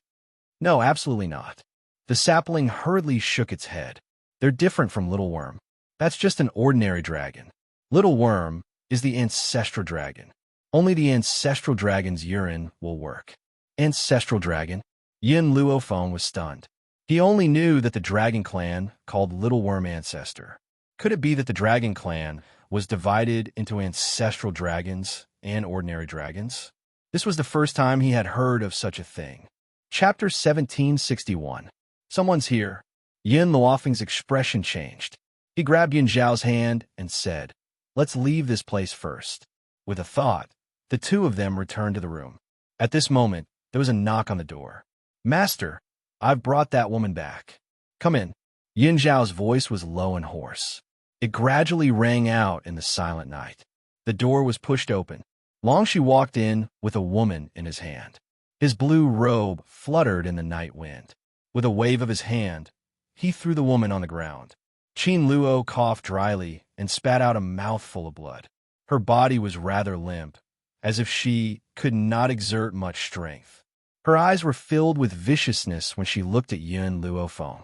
No, absolutely not. The sapling hurriedly shook its head. They're different from little worm. That's just an ordinary dragon. Little worm is the ancestral dragon. Only the ancestral dragon's urine will work. Ancestral dragon? Yin Luophone was stunned. He only knew that the dragon clan called Little Worm Ancestor. Could it be that the dragon clan was divided into ancestral dragons and ordinary dragons? This was the first time he had heard of such a thing. Chapter 1761. Someone's here. Yin Luofeng's expression changed. He grabbed Yin Zhao's hand and said, "Let's leave this place first." With a thought, the two of them returned to the room. At this moment, there was a knock on the door. "Master, I've brought that woman back. Come in." Yin Zhao's voice was low and hoarse. It gradually rang out in the silent night. The door was pushed open. Longshi walked in with a woman in his hand. His blue robe fluttered in the night wind. With a wave of his hand, he threw the woman on the ground. Qin Luo coughed dryly and spat out a mouthful of blood. Her body was rather limp, as if she could not exert much strength. Her eyes were filled with viciousness when she looked at Yin Luophone.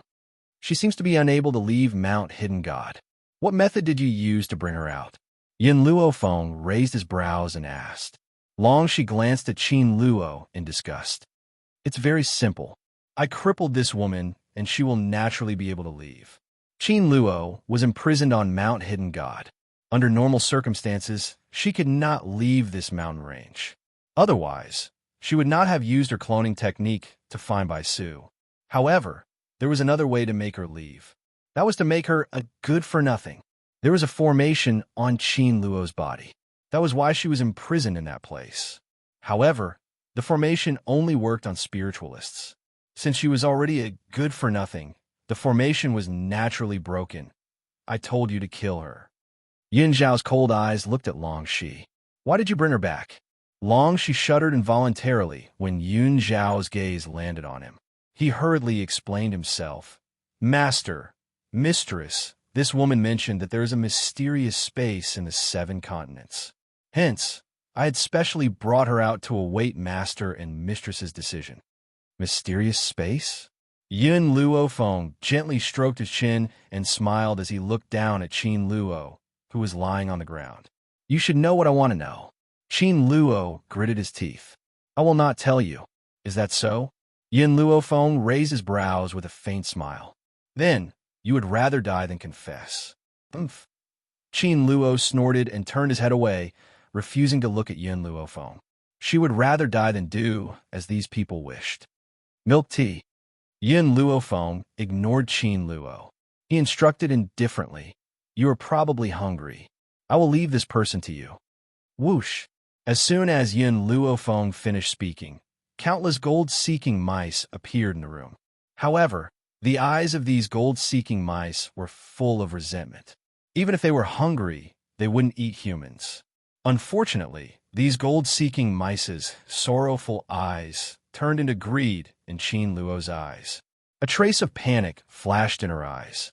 "She seems to be unable to leave Mount Hidden God. What method did you use to bring her out?" Yin Luophone raised his brows and asked. Longshi glanced at Qin Luo in disgust. "It's very simple. I crippled this woman, and she will naturally be able to leave." Qin Luo was imprisoned on Mount Hidden God. Under normal circumstances, she could not leave this mountain range. Otherwise, she would not have used her cloning technique to find Bai Su. However, there was another way to make her leave. That was to make her a good-for-nothing. There was a formation on Qin Luo's body. That was why she was imprisoned in that place. However, the formation only worked on spiritualists. Since she was already a good-for-nothing, the formation was naturally broken. "I told you to kill her." Yin Zhao's cold eyes looked at Longshi. "Why did you bring her back?" Longshi shuddered involuntarily when Yin Zhao's gaze landed on him. He hurriedly explained himself. "Master, mistress, this woman mentioned that there is a mysterious space in the 7 continents. Hence, I had specially brought her out to await master and mistress's decision." Mysterious space? Yin Luophone gently stroked his chin and smiled as he looked down at Qin Luo, who was lying on the ground. "You should know what I want to know." Qin Luo gritted his teeth. "I will not tell you. Is that so?" Yin Luophone raised his brows with a faint smile. "Then, you would rather die than confess." "Umph." Qin Luo snorted and turned his head away, refusing to look at Yin Luophone. She would rather die than do as these people wished. "Milk tea." Yin Luophone ignored Qin Luo. He instructed indifferently. "You are probably hungry. I will leave this person to you." Whoosh! As soon as Yin Luophone finished speaking, countless gold-seeking mice appeared in the room. However, the eyes of these gold-seeking mice were full of resentment. Even if they were hungry, they wouldn't eat humans. Unfortunately, these gold-seeking mice's sorrowful eyes turned into greed in Qin Luo's eyes. A trace of panic flashed in her eyes.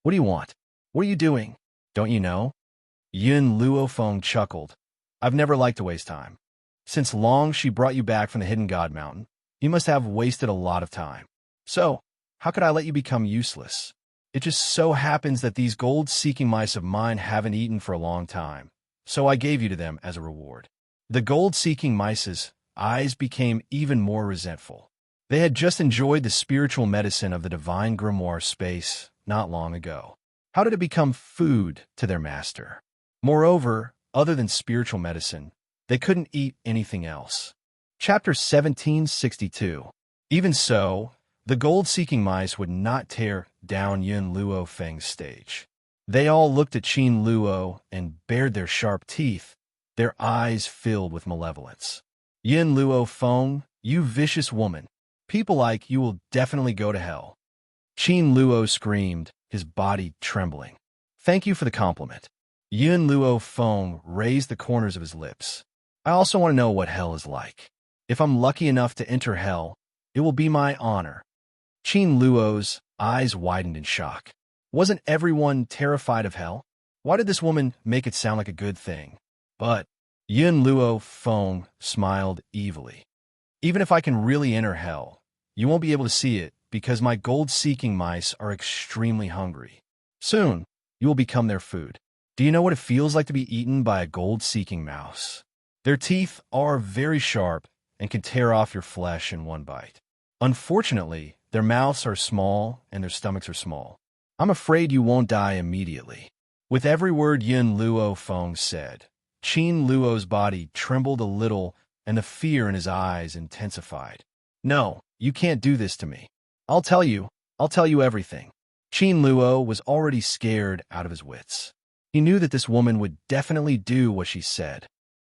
"What do you want? What are you doing? Don't you know?" Yin Luophone chuckled. I've never liked to waste time. Since long she brought you back from the Hidden God Mountain, you must have wasted a lot of time. So, how could I let you become useless? It just so happens that these gold-seeking mice of mine haven't eaten for a long time, so I gave you to them as a reward. The gold-seeking mice's eyes became even more resentful. They had just enjoyed the spiritual medicine of the divine grimoire space not long ago. How did it become food to their master? Moreover, other than spiritual medicine, they couldn't eat anything else. Chapter 1762. Even so, the gold-seeking mice would not tear down Yun Luo Feng's stage. They all looked at Qin Luo and bared their sharp teeth, their eyes filled with malevolence. Yun Luo Feng, you vicious woman. People like you will definitely go to hell. Qin Luo screamed, his body trembling. Thank you for the compliment. Yun Luo Feng raised the corners of his lips. I also want to know what hell is like. If I'm lucky enough to enter hell, it will be my honor. Qin Luo's eyes widened in shock. Wasn't everyone terrified of hell? Why did this woman make it sound like a good thing? But Yun Luo Feng smiled evilly. Even if I can really enter hell, you won't be able to see it because my gold-seeking mice are extremely hungry. Soon, you will become their food. Do you know what it feels like to be eaten by a gold-seeking mouse? Their teeth are very sharp and can tear off your flesh in one bite. Unfortunately, their mouths are small and their stomachs are small. I'm afraid you won't die immediately. With every word Yun Luo Feng said, Qin Luo's body trembled a little and the fear in his eyes intensified. No, you can't do this to me. I'll tell you everything. Qin Luo was already scared out of his wits. He knew that this woman would definitely do what she said.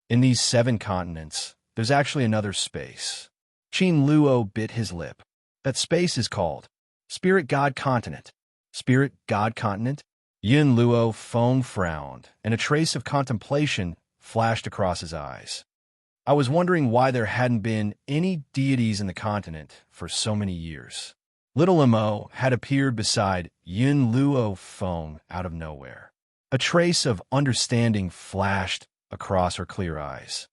In these 7 continents, there's actually another space. Qin Luo bit his lip. That space is called Spirit God Continent. Spirit God Continent? Yun Luo Feng frowned, and a trace of contemplation flashed across his eyes. I was wondering why there hadn't been any deities in the continent for so many years. Little Mo had appeared beside Yun Luo Feng out of nowhere. A trace of understanding flashed across her clear eyes.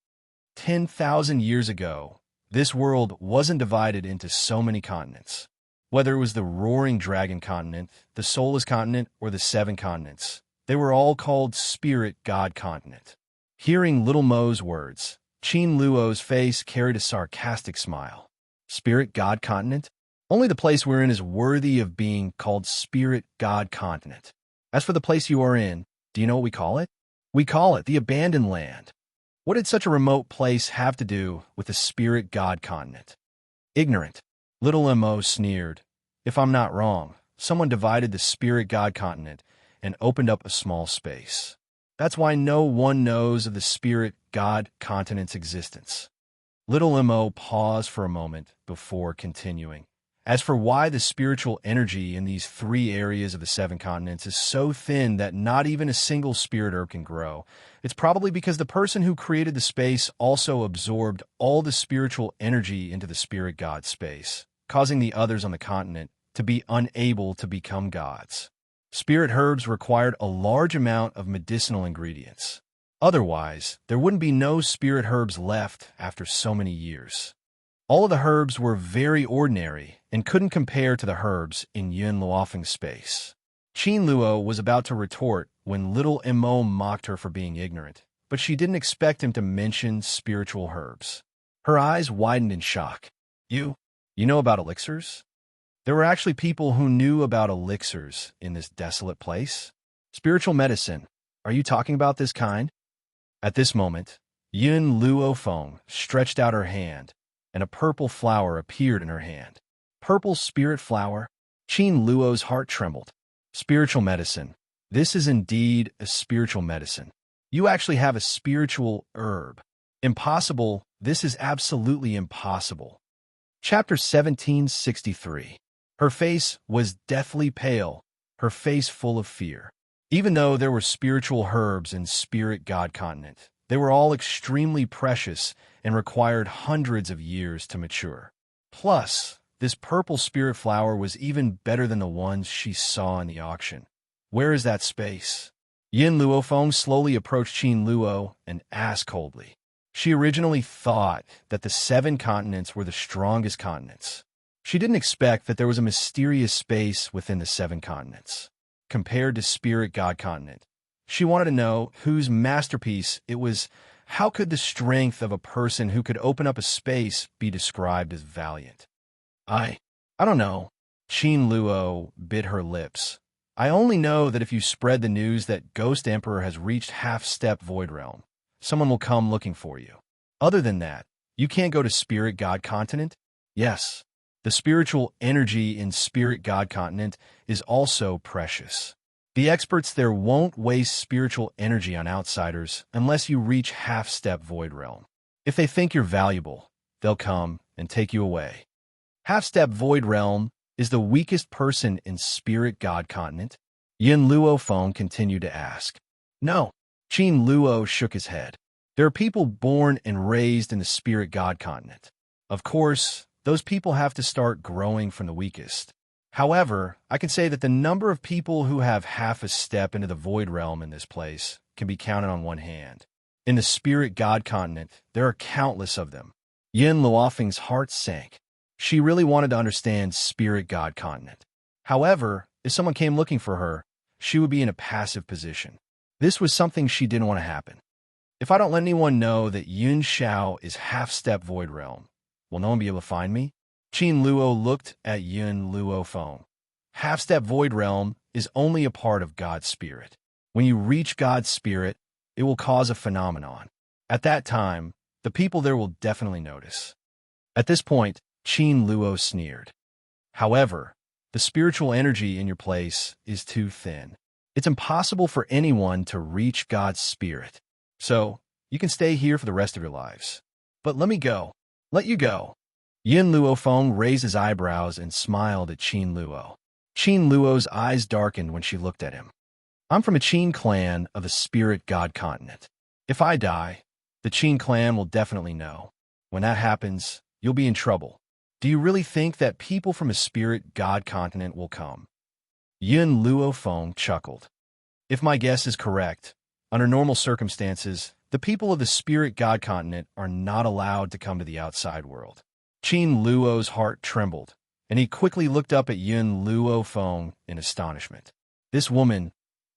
10,000 years ago, this world wasn't divided into so many continents. Whether it was the Roaring Dragon Continent, the Soulless Continent, or the 7 continents, they were all called Spirit God Continent. Hearing Little Mo's words, Qin Luo's face carried a sarcastic smile. Spirit God Continent? Only the place we're in is worthy of being called Spirit God Continent. As for the place you are in, do you know what we call it? We call it the Abandoned Land. What did such a remote place have to do with the Spirit God Continent? Ignorant. Little Mo sneered. If I'm not wrong, someone divided the Spirit God Continent and opened up a small space. That's why no one knows of the Spirit God Continent's existence. Little Mo paused for a moment before continuing. As for why the spiritual energy in these 3 areas of the 7 continents is so thin that not even a single spirit herb can grow, it's probably because the person who created the space also absorbed all the spiritual energy into the spirit god space, causing the others on the continent to be unable to become gods. Spirit herbs required a large amount of medicinal ingredients. Otherwise, there wouldn't be no spirit herbs left after so many years. All of the herbs were very ordinary and couldn't compare to the herbs in Yun Luofeng's space. Qin Luo was about to retort when Little Mo mocked her for being ignorant, but she didn't expect him to mention spiritual herbs. Her eyes widened in shock. You know about elixirs? There were actually people who knew about elixirs in this desolate place? Spiritual medicine. Are you talking about this kind? At this moment, Yun Luo Feng stretched out her hand, and a purple flower appeared in her hand. Purple spirit flower? Qin Luo's heart trembled. Spiritual medicine. This is indeed a spiritual medicine. You actually have a spiritual herb. Impossible. This is absolutely impossible. Chapter 1763. Her face was deathly pale, her face full of fear. Even though there were spiritual herbs in Spirit God Continent, they were all extremely precious and required hundreds of years to mature. Plus, this purple spirit flower was even better than the ones she saw in the auction. Where is that space? Yin Luofeng slowly approached Qin Luo and asked coldly. She originally thought that the 7 continents were the strongest continents. She didn't expect that there was a mysterious space within the 7 continents. Compared to Spirit God Continent, she wanted to know whose masterpiece it was. How could the strength of a person who could open up a space be described as valiant? I don't know. Qin Luo bit her lips. I only know that if you spread the news that Ghost Emperor has reached half-step Void Realm, someone will come looking for you. Other than that, you can't go to Spirit God Continent? Yes, the spiritual energy in Spirit God Continent is also precious. The experts there won't waste spiritual energy on outsiders unless you reach half-step Void Realm. If they think you're valuable, they'll come and take you away. Half-step Void Realm is the weakest person in Spirit God Continent? Yin Luofeng continued to ask. No. Qin Luo shook his head. There are people born and raised in the Spirit God Continent. Of course, those people have to start growing from the weakest. However, I can say that the number of people who have half a step into the Void Realm in this place can be counted on one hand. In the Spirit God Continent, there are countless of them. Yin Luofeng's heart sank. She really wanted to understand Spirit God Continent. However, if someone came looking for her, she would be in a passive position. This was something she didn't want to happen. If I don't let anyone know that Yun Xiao is half-step Void Realm, will no one be able to find me? Qin Luo looked at Yin Luofeng. Half-step Void Realm is only a part of God's Spirit. When you reach God's Spirit, it will cause a phenomenon. At that time, the people there will definitely notice. At this point, Qin Luo sneered. However, the spiritual energy in your place is too thin. It's impossible for anyone to reach God's Spirit. So, you can stay here for the rest of your lives. But let me go. Let you go. Yin Luofeng raised his eyebrows and smiled at Qin Luo. Qin Luo's eyes darkened when she looked at him. I'm from a Qin clan of the Spirit God Continent. If I die, the Qin clan will definitely know. When that happens, you'll be in trouble. Do you really think that people from a Spirit God Continent will come? Yin Luofeng chuckled. If my guess is correct, under normal circumstances, the people of the Spirit God Continent are not allowed to come to the outside world. Qin Luo's heart trembled, and he quickly looked up at Yin Luofeng in astonishment. This woman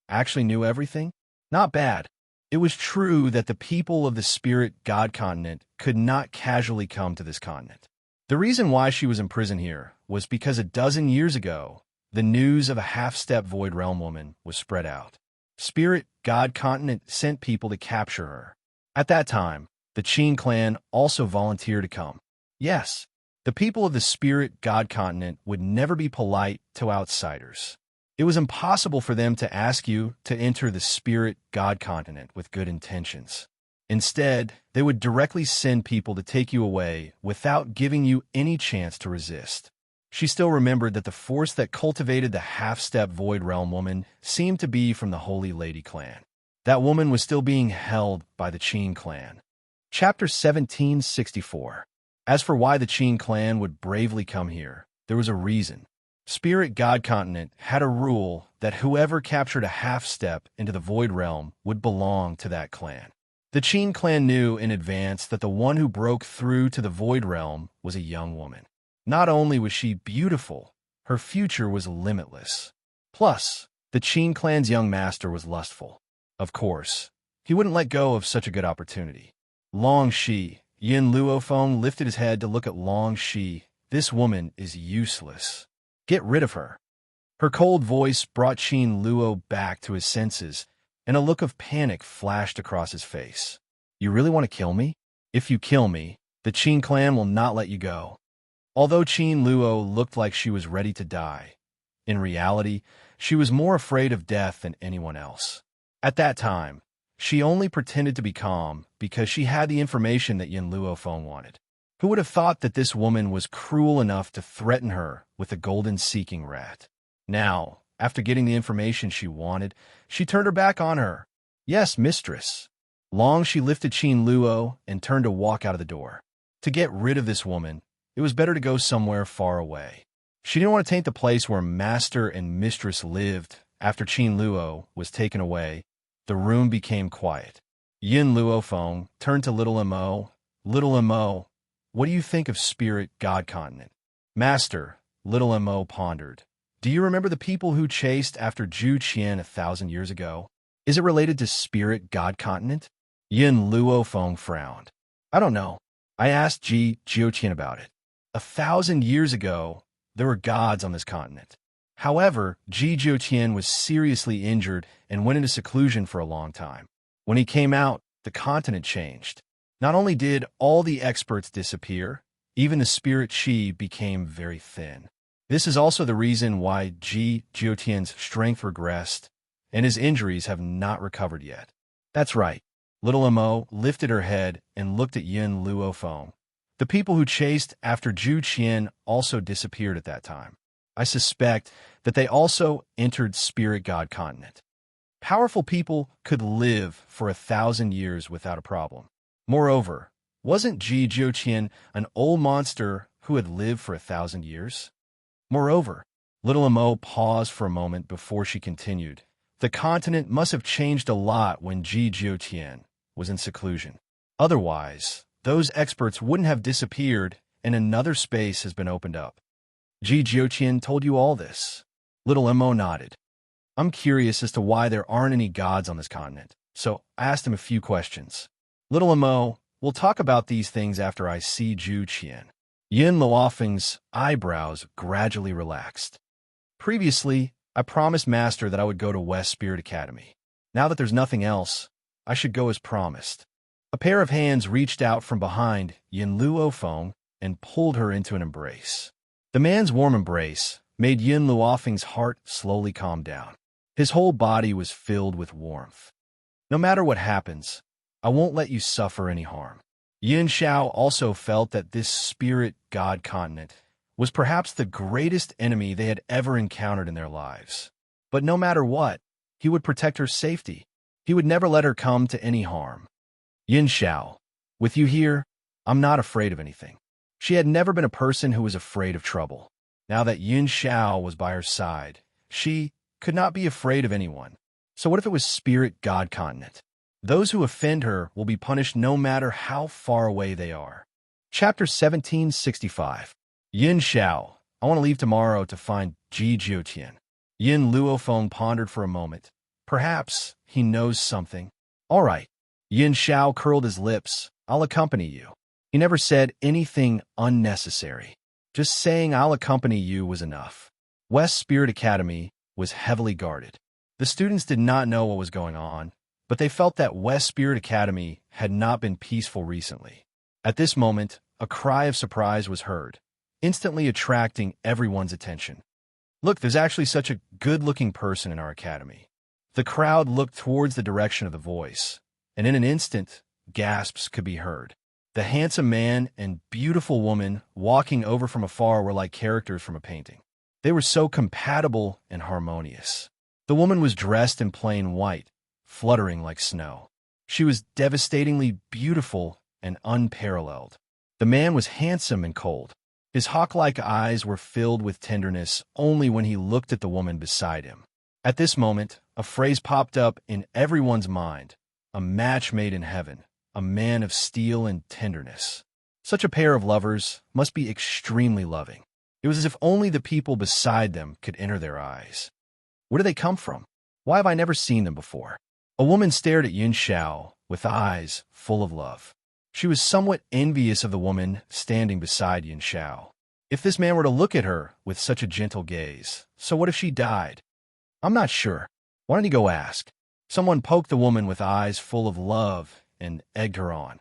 actually knew everything? Not bad. It was true that the people of the Spirit God Continent could not casually come to this continent. The reason why she was imprisoned here was because a dozen years ago, the news of a half-step Void Realm woman was spread out. Spirit God Continent sent people to capture her. At that time, the Qin clan also volunteered to come. Yes, the people of the Spirit God Continent would never be polite to outsiders. It was impossible for them to ask you to enter the Spirit God Continent with good intentions. Instead, they would directly send people to take you away without giving you any chance to resist. She still remembered that the force that cultivated the half-step Void Realm woman seemed to be from the Holy Lady clan. That woman was still being held by the Qin clan. Chapter 1764. As for why the Qin clan would bravely come here, there was a reason. Spirit God Continent had a rule that whoever captured a half-step into the Void Realm would belong to that clan. The Qin clan knew in advance that the one who broke through to the Void Realm was a young woman. Not only was she beautiful, her future was limitless. Plus, the Qin clan's young master was lustful. Of course, he wouldn't let go of such a good opportunity. Long Shi, Yin Luofeng lifted his head to look at Long Shi. This woman is useless. Get rid of her. Her cold voice brought Qin Luo back to his senses, and a look of panic flashed across his face. You really want to kill me? If you kill me, the Qin clan will not let you go. Although Qin Luo looked like she was ready to die, in reality, she was more afraid of death than anyone else. At that time, she only pretended to be calm because she had the information that Yin Luofeng wanted. Who would have thought that this woman was cruel enough to threaten her with a golden seeking rat? Now, after getting the information she wanted, she turned her back on her. Yes, mistress. Long she lifted Qin Luo and turned to walk out of the door. To get rid of this woman, it was better to go somewhere far away. She didn't want to taint the place where master and mistress lived after Qin Luo was taken away The room became quiet. Yin Luofeng turned to little Mo. Little Mo, what do you think of spirit god continent? Master, little Mo pondered. Do you remember the people who chased after Zhu Qian 1,000 years ago? Is it related to spirit god continent? Yin Luofeng frowned. I don't know. I asked Ji Jiuqian about it. 1,000 years ago, there were gods on this continent. However, Ji Jiuqian was seriously injured and went into seclusion for a long time. When he came out, the continent changed. Not only did all the experts disappear, even the spirit qi became very thin. This is also the reason why Ji Jiuqian's strength regressed, and his injuries have not recovered yet. That's right. Little Mo lifted her head and looked at Yin Luofeng. The people who chased after Zhu Qian also disappeared at that time. I suspect that they also entered spirit god continent. Powerful people could live for 1,000 years without a problem. Moreover, wasn't Ji Jiuqian an old monster who had lived for 1,000 years? Moreover, little Mo paused for a moment before she continued. The continent must have changed a lot when Ji Jiuqian was in seclusion. Otherwise, those experts wouldn't have disappeared and another space has been opened up. Ji Jiuqian told you all this. Little Mo nodded. I'm curious as to why there aren't any gods on this continent, so I asked him a few questions. Little Mo, we'll talk about these things after I see Zhu Qian. Yin Luofeng's eyebrows gradually relaxed. Previously, I promised Master that I would go to West Spirit Academy. Now that there's nothing else, I should go as promised. A pair of hands reached out from behind Yin Luofeng and pulled her into an embrace. The man's warm embrace made Yin Luofeng's heart slowly calm down. His whole body was filled with warmth. No matter what happens, I won't let you suffer any harm. Yin Xiao also felt that this spirit god continent was perhaps the greatest enemy they had ever encountered in their lives. But no matter what, he would protect her safety. He would never let her come to any harm. Yin Xiao, with you here, I'm not afraid of anything. She had never been a person who was afraid of trouble. Now that Yin Xiao was by her side, she could not be afraid of anyone. So what if it was spirit god continent? Those who offend her will be punished no matter how far away they are. Chapter 1765. Yin Xiao, I want to leave tomorrow to find Ji Jiuqian. Yin Luofeng pondered for a moment. Perhaps he knows something. All right. Yin Xiao curled his lips. I'll accompany you. He never said anything unnecessary. Just saying I'll accompany you was enough. West Spirit Academy was heavily guarded. The students did not know what was going on, but they felt that West Spirit Academy had not been peaceful recently. At this moment, a cry of surprise was heard, instantly attracting everyone's attention. Look, there's actually such a good-looking person in our academy. The crowd looked towards the direction of the voice, and in an instant, gasps could be heard. The handsome man and beautiful woman walking over from afar were like characters from a painting. They were so compatible and harmonious. The woman was dressed in plain white, fluttering like snow. She was devastatingly beautiful and unparalleled. The man was handsome and cold. His hawk-like eyes were filled with tenderness only when he looked at the woman beside him. At this moment, a phrase popped up in everyone's mind. A match made in heaven. A man of steel and tenderness. Such a pair of lovers must be extremely loving. It was as if only the people beside them could enter their eyes. Where do they come from? Why have I never seen them before? A woman stared at Yin Xiao with eyes full of love. She was somewhat envious of the woman standing beside Yin Xiao. If this man were to look at her with such a gentle gaze, so what if she died? I'm not sure. Why don't you go ask? Someone poked the woman with eyes full of love and egged her on.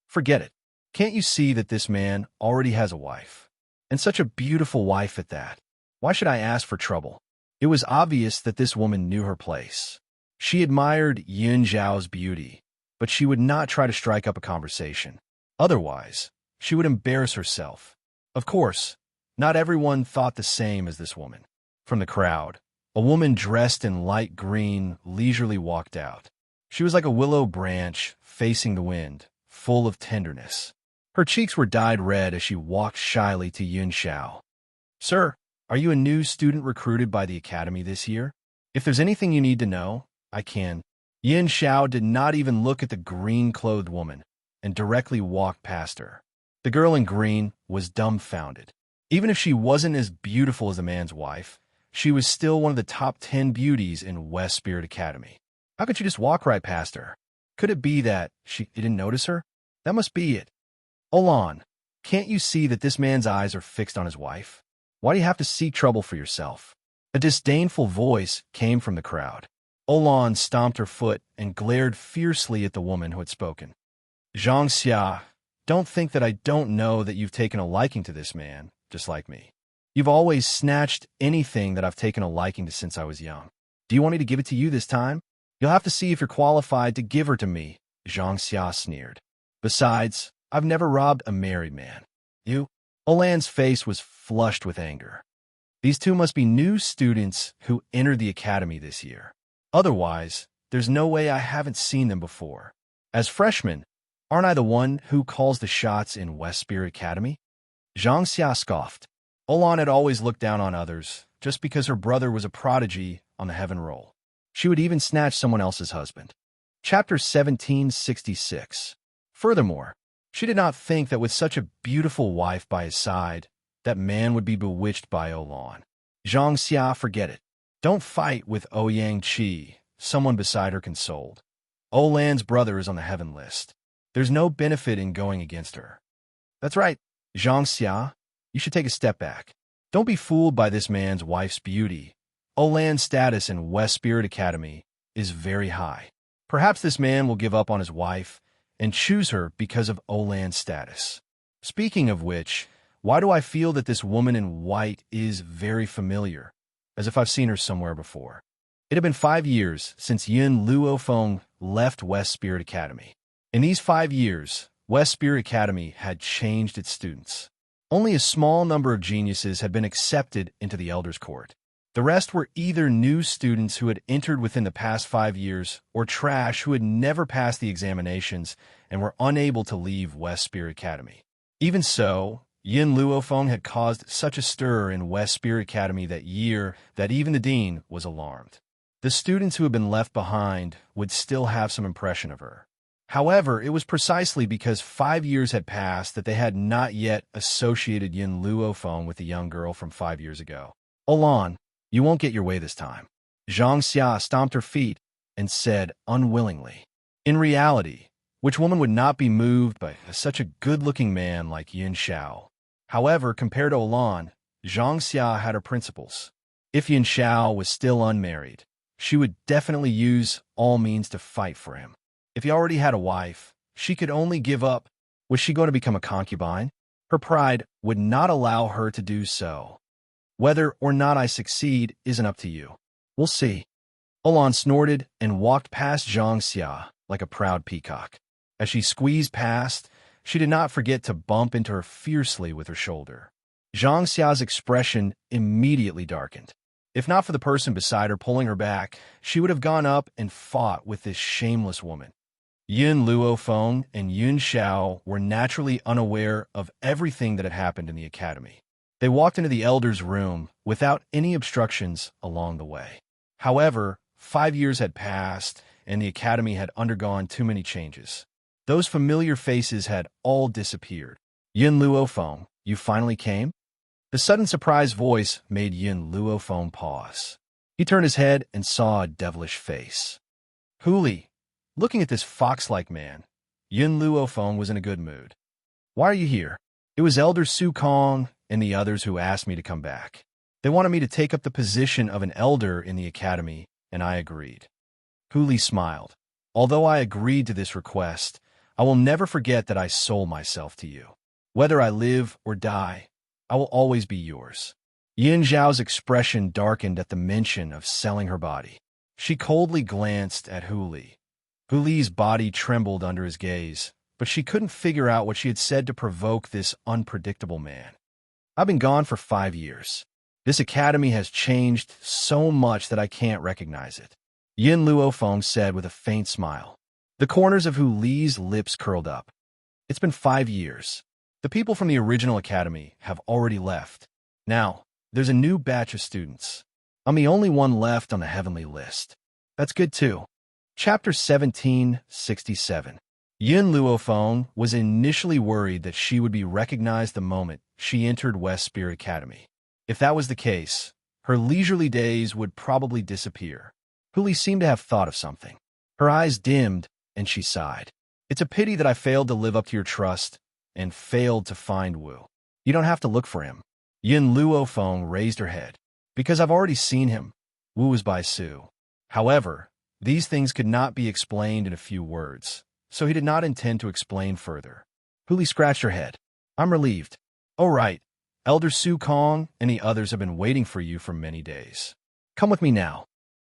Forget it. Can't you see that this man already has a wife? And such a beautiful wife at that. Why should I ask for trouble? It was obvious that this woman knew her place. She admired Yin Xiao's beauty, but she would not try to strike up a conversation. Otherwise, she would embarrass herself. Of course, not everyone thought the same as this woman. From the crowd, a woman dressed in light green leisurely walked out. She was like a willow branch facing the wind, full of tenderness. Her cheeks were dyed red as she walked shyly to Yin Xiao. Sir, are you a new student recruited by the academy this year? If there's anything you need to know, I can. Yin Xiao did not even look at the green-clothed woman and directly walked past her. The girl in green was dumbfounded. Even if she wasn't as beautiful as the man's wife, she was still one of the top 10 beauties in West Spirit Academy. How could you just walk right past her? Could it be that she didn't notice her? That must be it. Olan, can't you see that this man's eyes are fixed on his wife? Why do you have to seek trouble for yourself? A disdainful voice came from the crowd. Olan stomped her foot and glared fiercely at the woman who had spoken. Zhang Xia, don't think that I don't know that you've taken a liking to this man, just like me. You've always snatched anything that I've taken a liking to since I was young. Do you want me to give it to you this time? You'll have to see if you're qualified to give her to me, Zhang Xia sneered. Besides, I've never robbed a married man. You? Olan's face was flushed with anger. These two must be new students who entered the academy this year. Otherwise, there's no way I haven't seen them before. As freshmen, aren't I the one who calls the shots in West Spirit Academy? Zhang Xia scoffed. Olan had always looked down on others, just because her brother was a prodigy on the heaven roll. She would even snatch someone else's husband. Chapter 1766. Furthermore, she did not think that with such a beautiful wife by his side, that man would be bewitched by Olan. Zhang Xia, forget it. Don't fight with Ouyang Qi, someone beside her consoled. Olan's brother is on the heaven list. There's no benefit in going against her. That's right, Zhang Xia. You should take a step back. Don't be fooled by this man's wife's beauty. Olan's status in West Spirit Academy is very high. Perhaps this man will give up on his wife and choose her because of Olan's status. Speaking of which, why do I feel that this woman in white is very familiar, as if I've seen her somewhere before? It had been 5 years since Yin Luofeng left West Spirit Academy. In these 5 years, West Spirit Academy had changed its students. Only a small number of geniuses had been accepted into the Elder's Court. The rest were either new students who had entered within the past 5 years or trash who had never passed the examinations and were unable to leave West Spirit Academy. Even so, Yin Luofeng had caused such a stir in West Spirit Academy that year that even the dean was alarmed. The students who had been left behind would still have some impression of her. However, it was precisely because 5 years had passed that they had not yet associated Yin Luofeng with the young girl from 5 years ago. Olan, you won't get your way this time. Zhang Xia stomped her feet and said unwillingly. In reality, which woman would not be moved by such a good-looking man like Yin Xiao? However, compared to Olan, Zhang Xia had her principles. If Yin Xiao was still unmarried, she would definitely use all means to fight for him. If he already had a wife, she could only give up. Was she going to become a concubine? Her pride would not allow her to do so. Whether or not I succeed isn't up to you. We'll see. Olan snorted and walked past Zhang Xia like a proud peacock. As she squeezed past, she did not forget to bump into her fiercely with her shoulder. Zhang Xia's expression immediately darkened. If not for the person beside her pulling her back, she would have gone up and fought with this shameless woman. Yin Luofeng and Yun Xiao were naturally unaware of everything that had happened in the academy. They walked into the elder's room without any obstructions along the way. However, 5 years had passed, and the academy had undergone too many changes. Those familiar faces had all disappeared. Yin Luofeng, you finally came? The sudden surprised voice made Yin Luofeng pause. He turned his head and saw a devilish face. Huli, looking at this fox-like man, Yin Luofeng was in a good mood. Why are you here? It was Elder Su Kong and the others who asked me to come back. They wanted me to take up the position of an elder in the academy, and I agreed. Huli smiled. Although I agreed to this request, I will never forget that I sold myself to you. Whether I live or die, I will always be yours. Yin Zhao's expression darkened at the mention of selling her body. She coldly glanced at Huli. Huli's body trembled under his gaze, but she couldn't figure out what she had said to provoke this unpredictable man. I've been gone for 5 years. This academy has changed so much that I can't recognize it. Yin Luofeng said with a faint smile. The corners of Huli's lips curled up. It's been 5 years. The people from the original academy have already left. Now, there's a new batch of students. I'm the only one left on the heavenly list. That's good too. Chapter 1767. Yun Luofeng was initially worried that she would be recognized the moment she entered West Spirit Academy. If that was the case, her leisurely days would probably disappear. Huli seemed to have thought of something. Her eyes dimmed, and she sighed. It's a pity that I failed to live up to your trust and failed to find Wu. You don't have to look for him. Yun Luofeng raised her head. Because I've already seen him. Wu was by Su. However, these things could not be explained in a few words, so he did not intend to explain further. Huli scratched her head. I'm relieved. Oh right, Elder Su Kong and the others have been waiting for you for many days. Come with me now.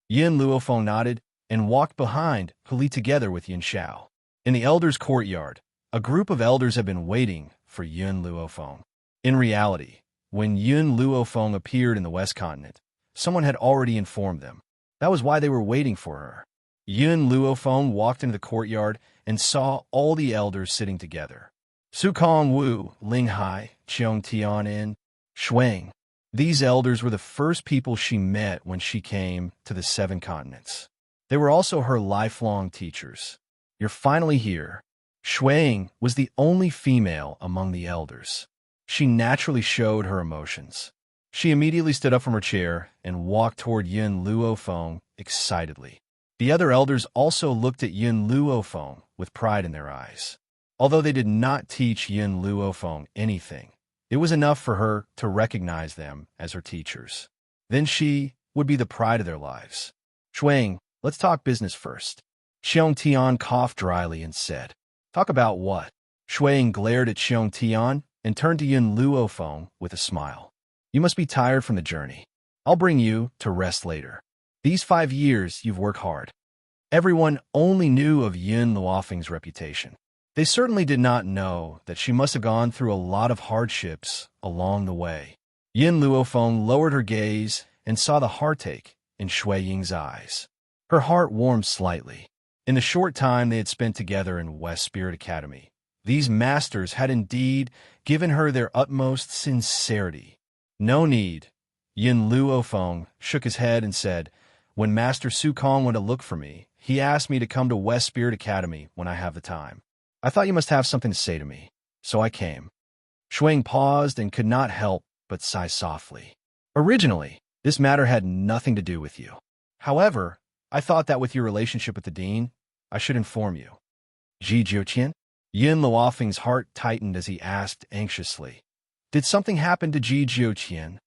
Yin Luofeng nodded and walked behind Huli together with Yin Xiao. In the elders' courtyard, a group of elders had been waiting for Yun Luofeng. In reality, when Yun Luofeng appeared in the West Continent, someone had already informed them. That was why they were waiting for her. Yun Luofeng walked into the courtyard and saw all the elders sitting together. Su Kong Wu, Ling Hai, Cheong Tian and Shuang. These elders were the first people she met when she came to the 7 continents. They were also her lifelong teachers. You're finally here. Shuang was the only female among the elders. She naturally showed her emotions. She immediately stood up from her chair and walked toward Yun Luofeng excitedly. The other elders also looked at Yun Luofeng with pride in their eyes. Although they did not teach Yun Luofeng anything, it was enough for her to recognize them as her teachers. Then she would be the pride of their lives. Shuang, let's talk business first. Cheong Tian coughed dryly and said, Talk about what? Shuang glared at Cheong Tian and turned to Yun Luofeng with a smile. You must be tired from the journey. I'll bring you to rest later. These 5 years you've worked hard. Everyone only knew of Yun Luofeng's reputation. They certainly did not know that she must have gone through a lot of hardships along the way. Yun Luofeng lowered her gaze and saw the heartache in Shui Ying's eyes. Her heart warmed slightly. In the short time they had spent together in West Spirit Academy, these masters had indeed given her their utmost sincerity. No need. Yin Luofeng shook his head and said, When Master Su Kong went to look for me, he asked me to come to West Spirit Academy when I have the time. I thought you must have something to say to me, so I came. Shuang paused and could not help but sigh softly. Originally, this matter had nothing to do with you. However, I thought that with your relationship with the Dean, I should inform you. Ji Jiuqian? Yin Luofeng's heart tightened as he asked anxiously, Did something happen to Ji Jiuqian?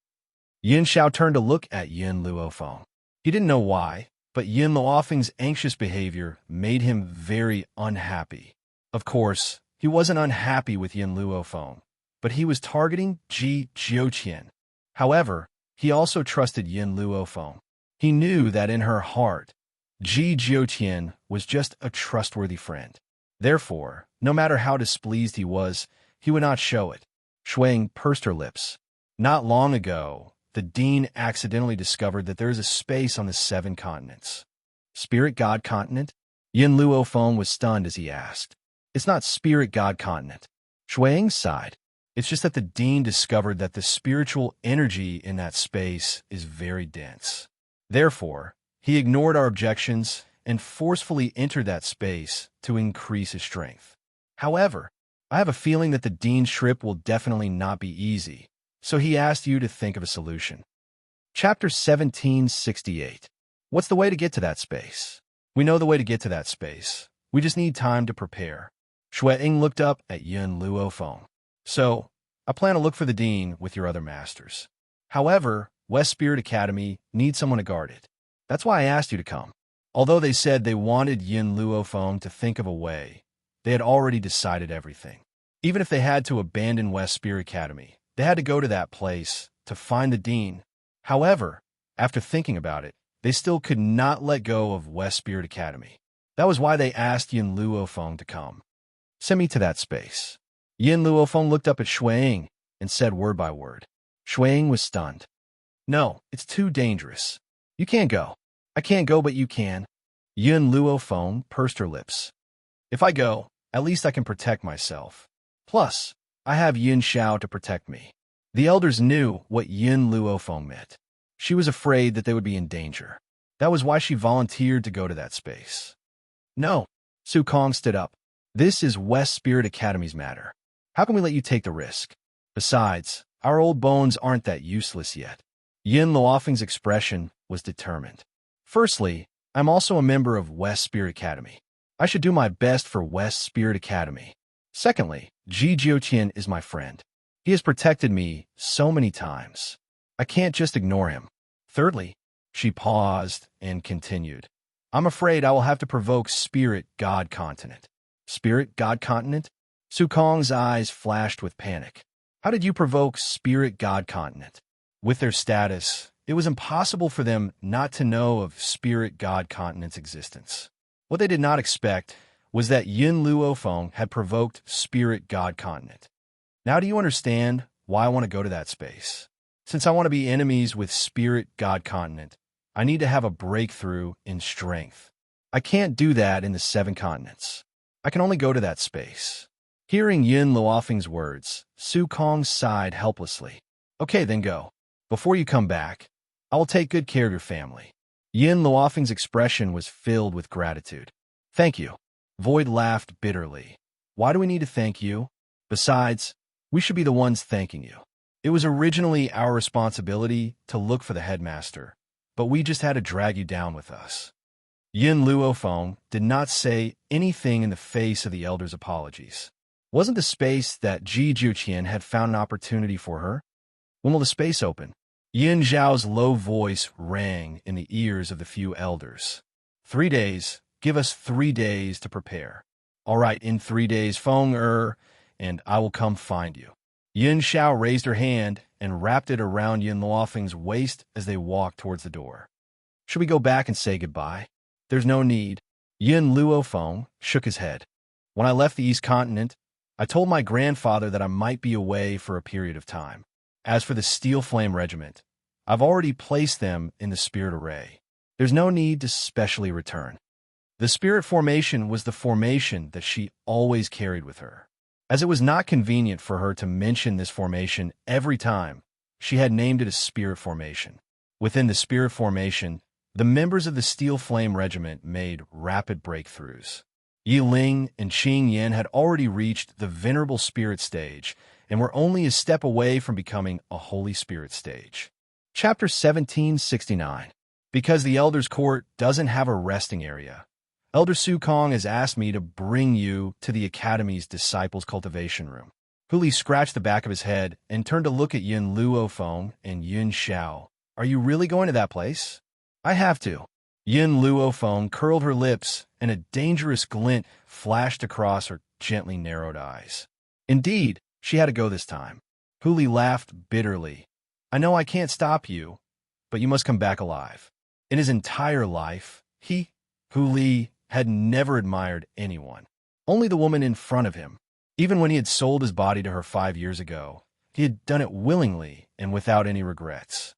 Yin Xiao turned to look at Yin Luofeng. He didn't know why, but Yin Luofeng's anxious behavior made him very unhappy. Of course, he wasn't unhappy with Yin Luofeng, but he was targeting Ji Jiuqian. However, he also trusted Yin Luofeng. He knew that in her heart, Ji Jiuqian was just a trustworthy friend. Therefore, no matter how displeased he would not show it. Shuang pursed her lips. Not long ago, the Dean accidentally discovered that there is a space on the 7 continents. Spirit God Continent? Yin Luofeng was stunned as he asked. It's not Spirit God Continent. Shuang sighed. It's just that the Dean discovered that the spiritual energy in that space is very dense. Therefore, he ignored our objections and forcefully entered that space to increase his strength. However, I have a feeling that the Dean's trip will definitely not be easy, so he asked you to think of a solution. Chapter 1768. What's the way to get to that space? We know the way to get to that space. We just need time to prepare. Shuang looked up at Yun Luofeng. So, I plan to look for the Dean with your other masters. However, West Spirit Academy needs someone to guard it. That's why I asked you to come. Although they said they wanted Yin Luofeng to think of a way, they had already decided everything. Even if they had to abandon West Spirit Academy, they had to go to that place to find the Dean. However, after thinking about it, they still could not let go of West Spirit Academy. That was why they asked Yin Luofeng to come. Send me to that space. Yin Luofeng looked up at Shuang and said word by word. Shuang was stunned. No, it's too dangerous. You can't go. I can't go, but you can. Yin Luofeng pursed her lips. If I go, at least I can protect myself. Plus, I have Yin Xiao to protect me. The elders knew what Yin Luofeng meant. She was afraid that they would be in danger. That was why she volunteered to go to that space. No. Su Kong stood up. This is West Spirit Academy's matter. How can we let you take the risk? Besides, our old bones aren't that useless yet. Yin Luofeng's expression was determined. Firstly, I'm also a member of West Spirit Academy. I should do my best for West Spirit Academy. Secondly, Ji Jiuqian is my friend. He has protected me so many times. I can't just ignore him. Thirdly, she paused and continued. I'm afraid I will have to provoke Spirit God Continent. Spirit God Continent? Su Kong's eyes flashed with panic. How did you provoke Spirit God Continent? With their status, it was impossible for them not to know of Spirit God Continent's existence. What they did not expect was that Yin Luofeng had provoked Spirit God Continent. Now do you understand why I want to go to that space? Since I want to be enemies with Spirit God Continent, I need to have a breakthrough in strength. I can't do that in the 7 continents. I can only go to that space. Hearing Yin Luofeng's words, Su Kong sighed helplessly. Okay, then go. Before you come back, I will take good care of your family. Yin Luofeng's expression was filled with gratitude. Thank you. Void laughed bitterly. Why do we need to thank you? Besides, we should be the ones thanking you. It was originally our responsibility to look for the headmaster, but we just had to drag you down with us. Yin Luofeng did not say anything in the face of the elder's apologies. Wasn't the space that Ji Jiuqian had found an opportunity for her? When will the space open? Yin Zhao's low voice rang in the ears of the few elders. 3 days. Give us 3 days to prepare. All right, in 3 days, Feng and I will come find you. Yin Zhao raised her hand and wrapped it around Yin Luofeng's waist as they walked towards the door. Should we go back and say goodbye? There's no need. Yin Luofeng shook his head. When I left the East Continent, I told my grandfather that I might be away for a period of time. As for the Steel Flame Regiment, I've already placed them in the Spirit Array. There's no need to specially return. The Spirit Formation was the formation that she always carried with her. As it was not convenient for her to mention this formation every time, she had named it a Spirit Formation. Within the Spirit Formation, the members of the Steel Flame Regiment made rapid breakthroughs. Yi Ling and Qing Yan had already reached the Venerable Spirit stage and were only a step away from becoming a Holy Spirit stage. Chapter 1769. Because the Elder's Court doesn't have a resting area, Elder Su Kong has asked me to bring you to the Academy's Disciples Cultivation Room. Huli scratched the back of his head and turned to look at Yin Luofeng and Yin Xiao. Are you really going to that place? I have to. Yin Luofeng curled her lips, and a dangerous glint flashed across her gently narrowed eyes. Indeed, she had to go this time. Huli laughed bitterly. I know I can't stop you, but you must come back alive. In his entire life, Huli, had never admired anyone. Only the woman in front of him. Even when he had sold his body to her 5 years ago, he had done it willingly and without any regrets.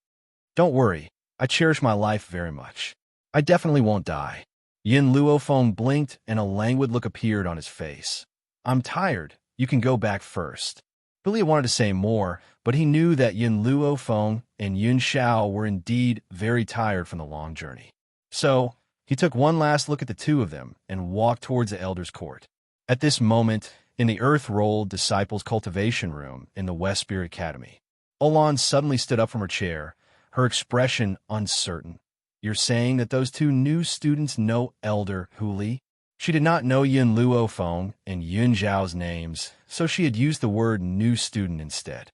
Don't worry, I cherish my life very much. I definitely won't die. Yin Luofeng blinked and a languid look appeared on his face. I'm tired. You can go back first. Billy wanted to say more, but he knew that Yin Luofeng and Yun Xiao were indeed very tired from the long journey. So, he took one last look at the two of them and walked towards the Elder's Court. At this moment, in the earth-rolled Disciples' Cultivation Room in the West Spirit Academy, Olan suddenly stood up from her chair, her expression uncertain. You're saying that those 2 new students know Elder Huli? She did not know Yin Luofeng and Yun Zhao's names, so she had used the word new student instead.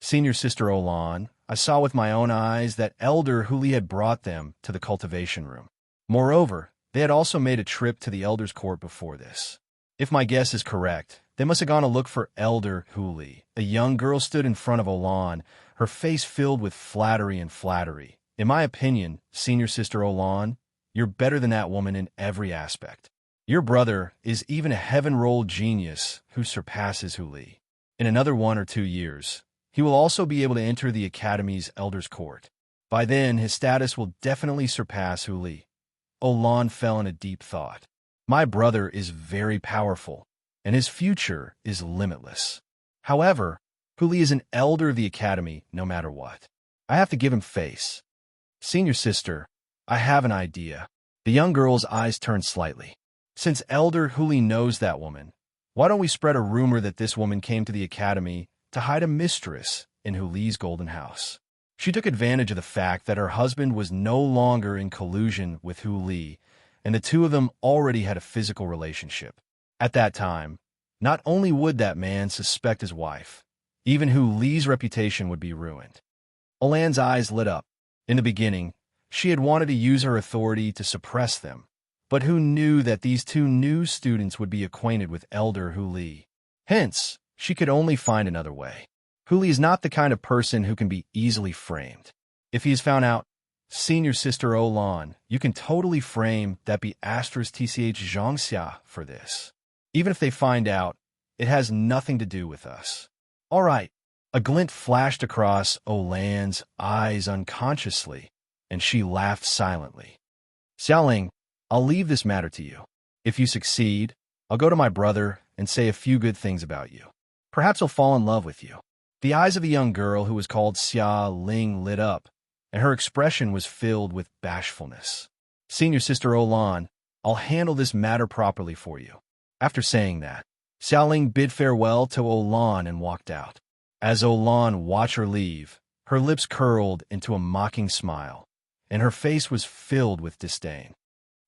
Senior Sister Olan, I saw with my own eyes that Elder Huli had brought them to the cultivation room. Moreover, they had also made a trip to the Elder's Court before this. If my guess is correct, they must have gone to look for Elder Huli. A young girl stood in front of Olan, her face filled with flattery and flattery. In my opinion, Senior Sister Olan, you're better than that woman in every aspect. Your brother is even a heaven-rolled genius who surpasses Huli. In another 1 or 2 years, he will also be able to enter the Academy's Elder's Court. By then, his status will definitely surpass Huli. Olan fell in a deep thought. My brother is very powerful, and his future is limitless. However, Huli is an elder of the Academy no matter what. I have to give him face. Senior Sister, I have an idea. The young girl's eyes turned slightly. Since Elder Huli knows that woman, why don't we spread a rumor that this woman came to the academy to hide a mistress in Huli's golden house? She took advantage of the fact that her husband was no longer in collusion with Huli, and the two of them already had a physical relationship. At that time, not only would that man suspect his wife, even Huli's reputation would be ruined. Olan's eyes lit up. In the beginning, she had wanted to use her authority to suppress them, but who knew that these two new students would be acquainted with Elder Huli? Hence, she could only find another way. Huli is not the kind of person who can be easily framed. If he is found out, Senior Sister Olan, you can totally frame that be asterisk tch Zhangxia for this. Even if they find out, it has nothing to do with us. All right. A glint flashed across Olan's eyes unconsciously, and she laughed silently. Xiaoling, I'll leave this matter to you. If you succeed, I'll go to my brother and say a few good things about you. Perhaps he'll fall in love with you. The eyes of the young girl who was called Xia Ling lit up, and her expression was filled with bashfulness. Senior Sister Olan, I'll handle this matter properly for you. After saying that, Xiaoling bid farewell to Olan and walked out. As Olan watched her leave, her lips curled into a mocking smile, and her face was filled with disdain.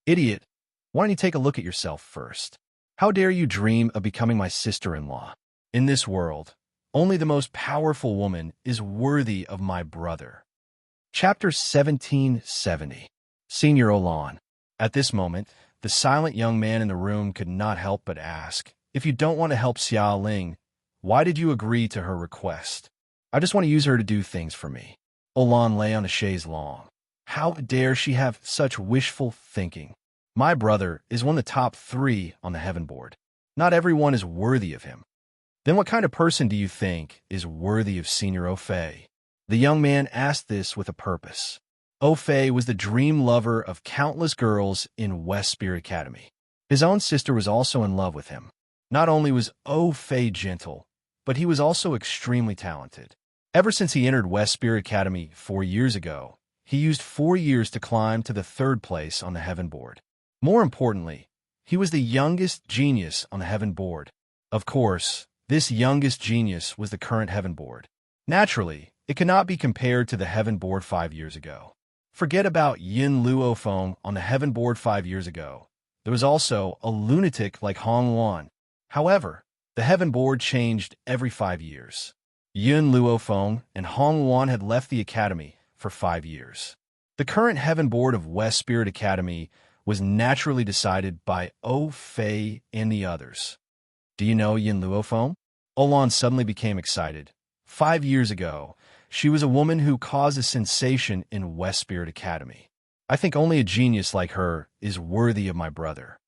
Idiot, why don't you take a look at yourself first? How dare you dream of becoming my sister-in-law? In this world, only the most powerful woman is worthy of my brother. Chapter 1770. Senior Olan. At this moment, the silent young man in the room could not help but ask, if you don't want to help Xia Ling, why did you agree to her request? I just want to use her to do things for me. Olan lay on a chaise longue. How dare she have such wishful thinking? My brother is one of the top 3 on the heaven board. Not everyone is worthy of him. Then what kind of person do you think is worthy of Senior Ofei? The young man asked this with a purpose. Ofei was the dream lover of countless girls in West Spirit Academy. His own sister was also in love with him. Not only was Ofei gentle, but he was also extremely talented. Ever since he entered West Spirit Academy 4 years ago, he used 4 years to climb to the 3rd place on the heaven board. More importantly, he was the youngest genius on the heaven board. Of course, this youngest genius was the current heaven board. Naturally, it cannot be compared to the heaven board 5 years ago. Forget about Yin Luofeng on the heaven board 5 years ago. There was also a lunatic like Hong Wan. However, the heaven board changed every 5 years. Yin Luofeng and Hong Wan had left the academy for 5 years. The current heaven board of West Spirit Academy was naturally decided by Ofei and the others. Do you know Yin Luofeng? Olan suddenly became excited. 5 years ago, she was a woman who caused a sensation in West Spirit Academy. I think only a genius like her is worthy of my brother.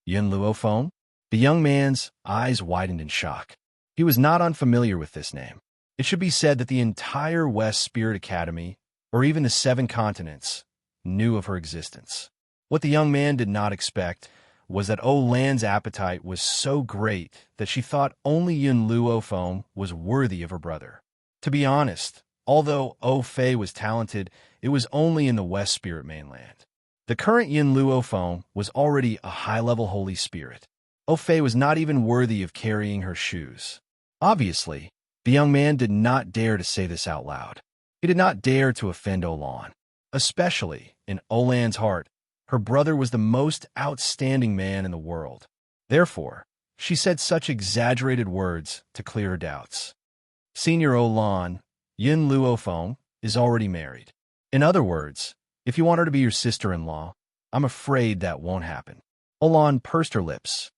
Yin Luofeng? The young man's eyes widened in shock. He was not unfamiliar with this name. It should be said that the entire West Spirit Academy, or even the 7 continents, knew of her existence. What the young man did not expect was that Olan's appetite was so great that she thought only Yin Luofeng was worthy of her brother. To be honest, although Ofei was talented, it was only in the West Spirit mainland. The current Yin Luofeng was already a high-level holy spirit. Ofei was not even worthy of carrying her shoes. Obviously, the young man did not dare to say this out loud. He did not dare to offend Olan. Especially, in Olan's heart, her brother was the most outstanding man in the world. Therefore, she said such exaggerated words to clear her doubts. Senior Olan, Yin Luofeng, is already married. In other words, if you want her to be your sister-in-law, I'm afraid that won't happen. Olan pursed her lips.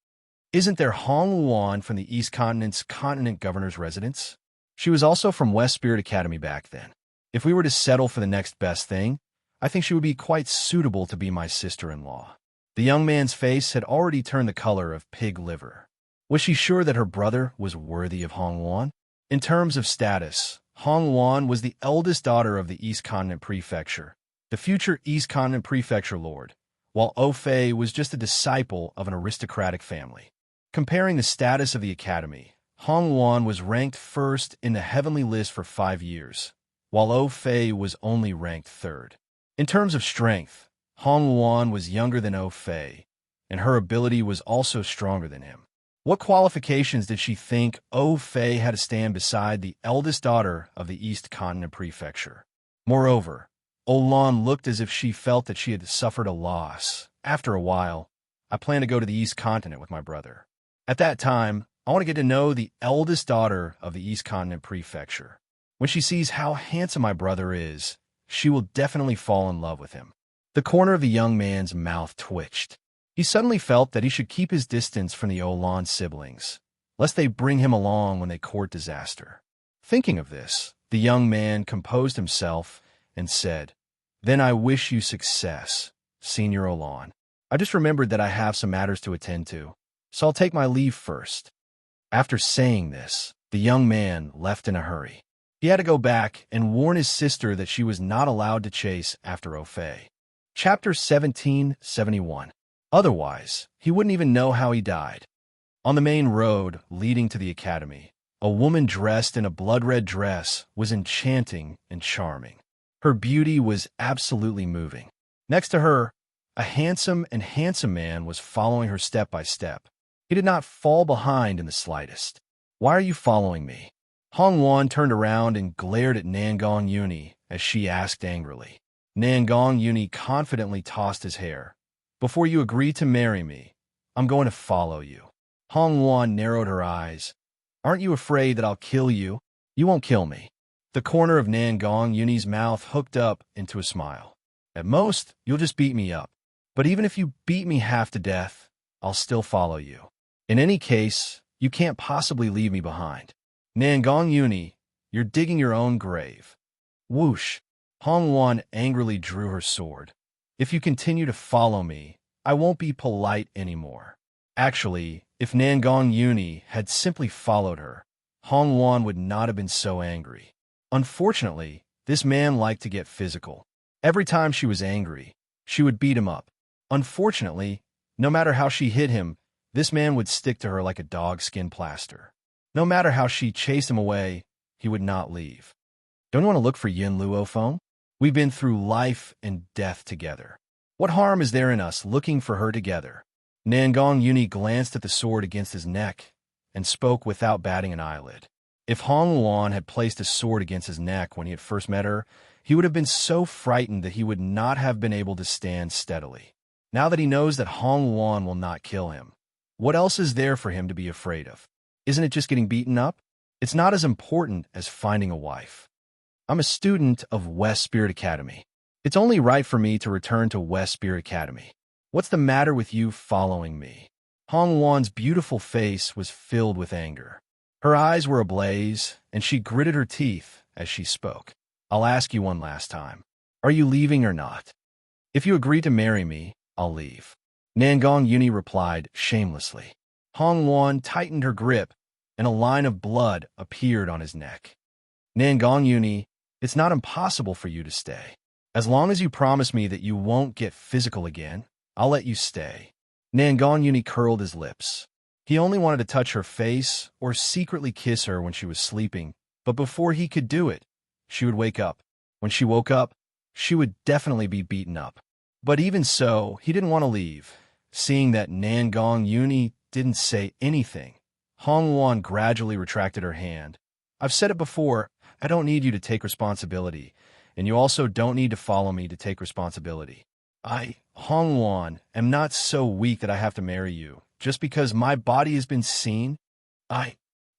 Isn't there Hong Luan from the East Continent's continent governor's residence? She was also from West Spirit Academy back then. If we were to settle for the next best thing, I think she would be quite suitable to be my sister-in-law. The young man's face had already turned the color of pig liver. Was she sure that her brother was worthy of Hong Luan? In terms of status, Hong Luan was the eldest daughter of the East Continent Prefecture, the future East Continent Prefecture Lord, while Ofei was just a disciple of an aristocratic family. Comparing the status of the academy, Hong Luan was ranked first in the heavenly list for 5 years, while Ofei was only ranked 3rd. In terms of strength, Hong Luan was younger than Ofei, and her ability was also stronger than him. What qualifications did she think Fei had to stand beside the eldest daughter of the East Continent Prefecture? Moreover, Olan looked as if she felt that she had suffered a loss. After a while, I plan to go to the East Continent with my brother. At that time, I want to get to know the eldest daughter of the East Continent Prefecture. When she sees how handsome my brother is, she will definitely fall in love with him. The corner of the young man's mouth twitched. He suddenly felt that he should keep his distance from the Olan siblings, lest they bring him along when they court disaster. Thinking of this, the young man composed himself and said, "Then I wish you success, Senior Olan. I just remembered that I have some matters to attend to, so I'll take my leave first." After saying this, the young man left in a hurry. He had to go back and warn his sister that she was not allowed to chase after Fei. Chapter 1771. Otherwise, he wouldn't even know how he died. On the main road leading to the academy, a woman dressed in a blood-red dress was enchanting and charming. Her beauty was absolutely moving. Next to her, a handsome man was following her step by step. He did not fall behind in the slightest. "Why are you following me?" Hong Wan turned around and glared at Nangong Yuni as she asked angrily. Nangong Yuni confidently tossed his hair. "Before you agree to marry me, I'm going to follow you." Hong Wan narrowed her eyes. "Aren't you afraid that I'll kill you?" "You won't kill me." The corner of Nangong Yuni's mouth hooked up into a smile. "At most, you'll just beat me up. But even if you beat me half to death, I'll still follow you. In any case, you can't possibly leave me behind. Nangong Yuni, you're digging your own grave." Whoosh! Hong Wan angrily drew her sword. "If you continue to follow me, I won't be polite anymore." Actually, if Nangong Yuni had simply followed her, Hong Wan would not have been so angry. Unfortunately, this man liked to get physical. Every time she was angry, she would beat him up. Unfortunately, no matter how she hit him, this man would stick to her like a dog-skin plaster. No matter how she chased him away, he would not leave. "Don't you want to look for Yin Luofeng? We've been through life and death together. What harm is there in us looking for her together?" Nangong Yuni glanced at the sword against his neck and spoke without batting an eyelid. If Hong Wan had placed a sword against his neck when he had first met her, he would have been so frightened that he would not have been able to stand steadily. Now that he knows that Hong Wan will not kill him, what else is there for him to be afraid of? Isn't it just getting beaten up? It's not as important as finding a wife. I'm a student of West Spirit Academy. It's only right for me to return to West Spirit Academy. What's the matter with you following me? Hong Wan's beautiful face was filled with anger. Her eyes were ablaze, and she gritted her teeth as she spoke. "I'll ask you one last time. Are you leaving or not? If you agree to marry me, I'll leave." Nangong Yuni replied shamelessly. Hong Wan tightened her grip, and a line of blood appeared on his neck. "Nangong Yuni, it's not impossible for you to stay. As long as you promise me that you won't get physical again, I'll let you stay." Nangong Yuni curled his lips. He only wanted to touch her face or secretly kiss her when she was sleeping, but before he could do it, she would wake up. When she woke up, she would definitely be beaten up. But even so, he didn't want to leave. Seeing that Nangong Yuni didn't say anything, Hong Wan gradually retracted her hand. "I've said it before, I don't need you to take responsibility, and you also don't need to follow me to take responsibility. I, Hong Wan, am not so weak that I have to marry you, just because my body has been seen.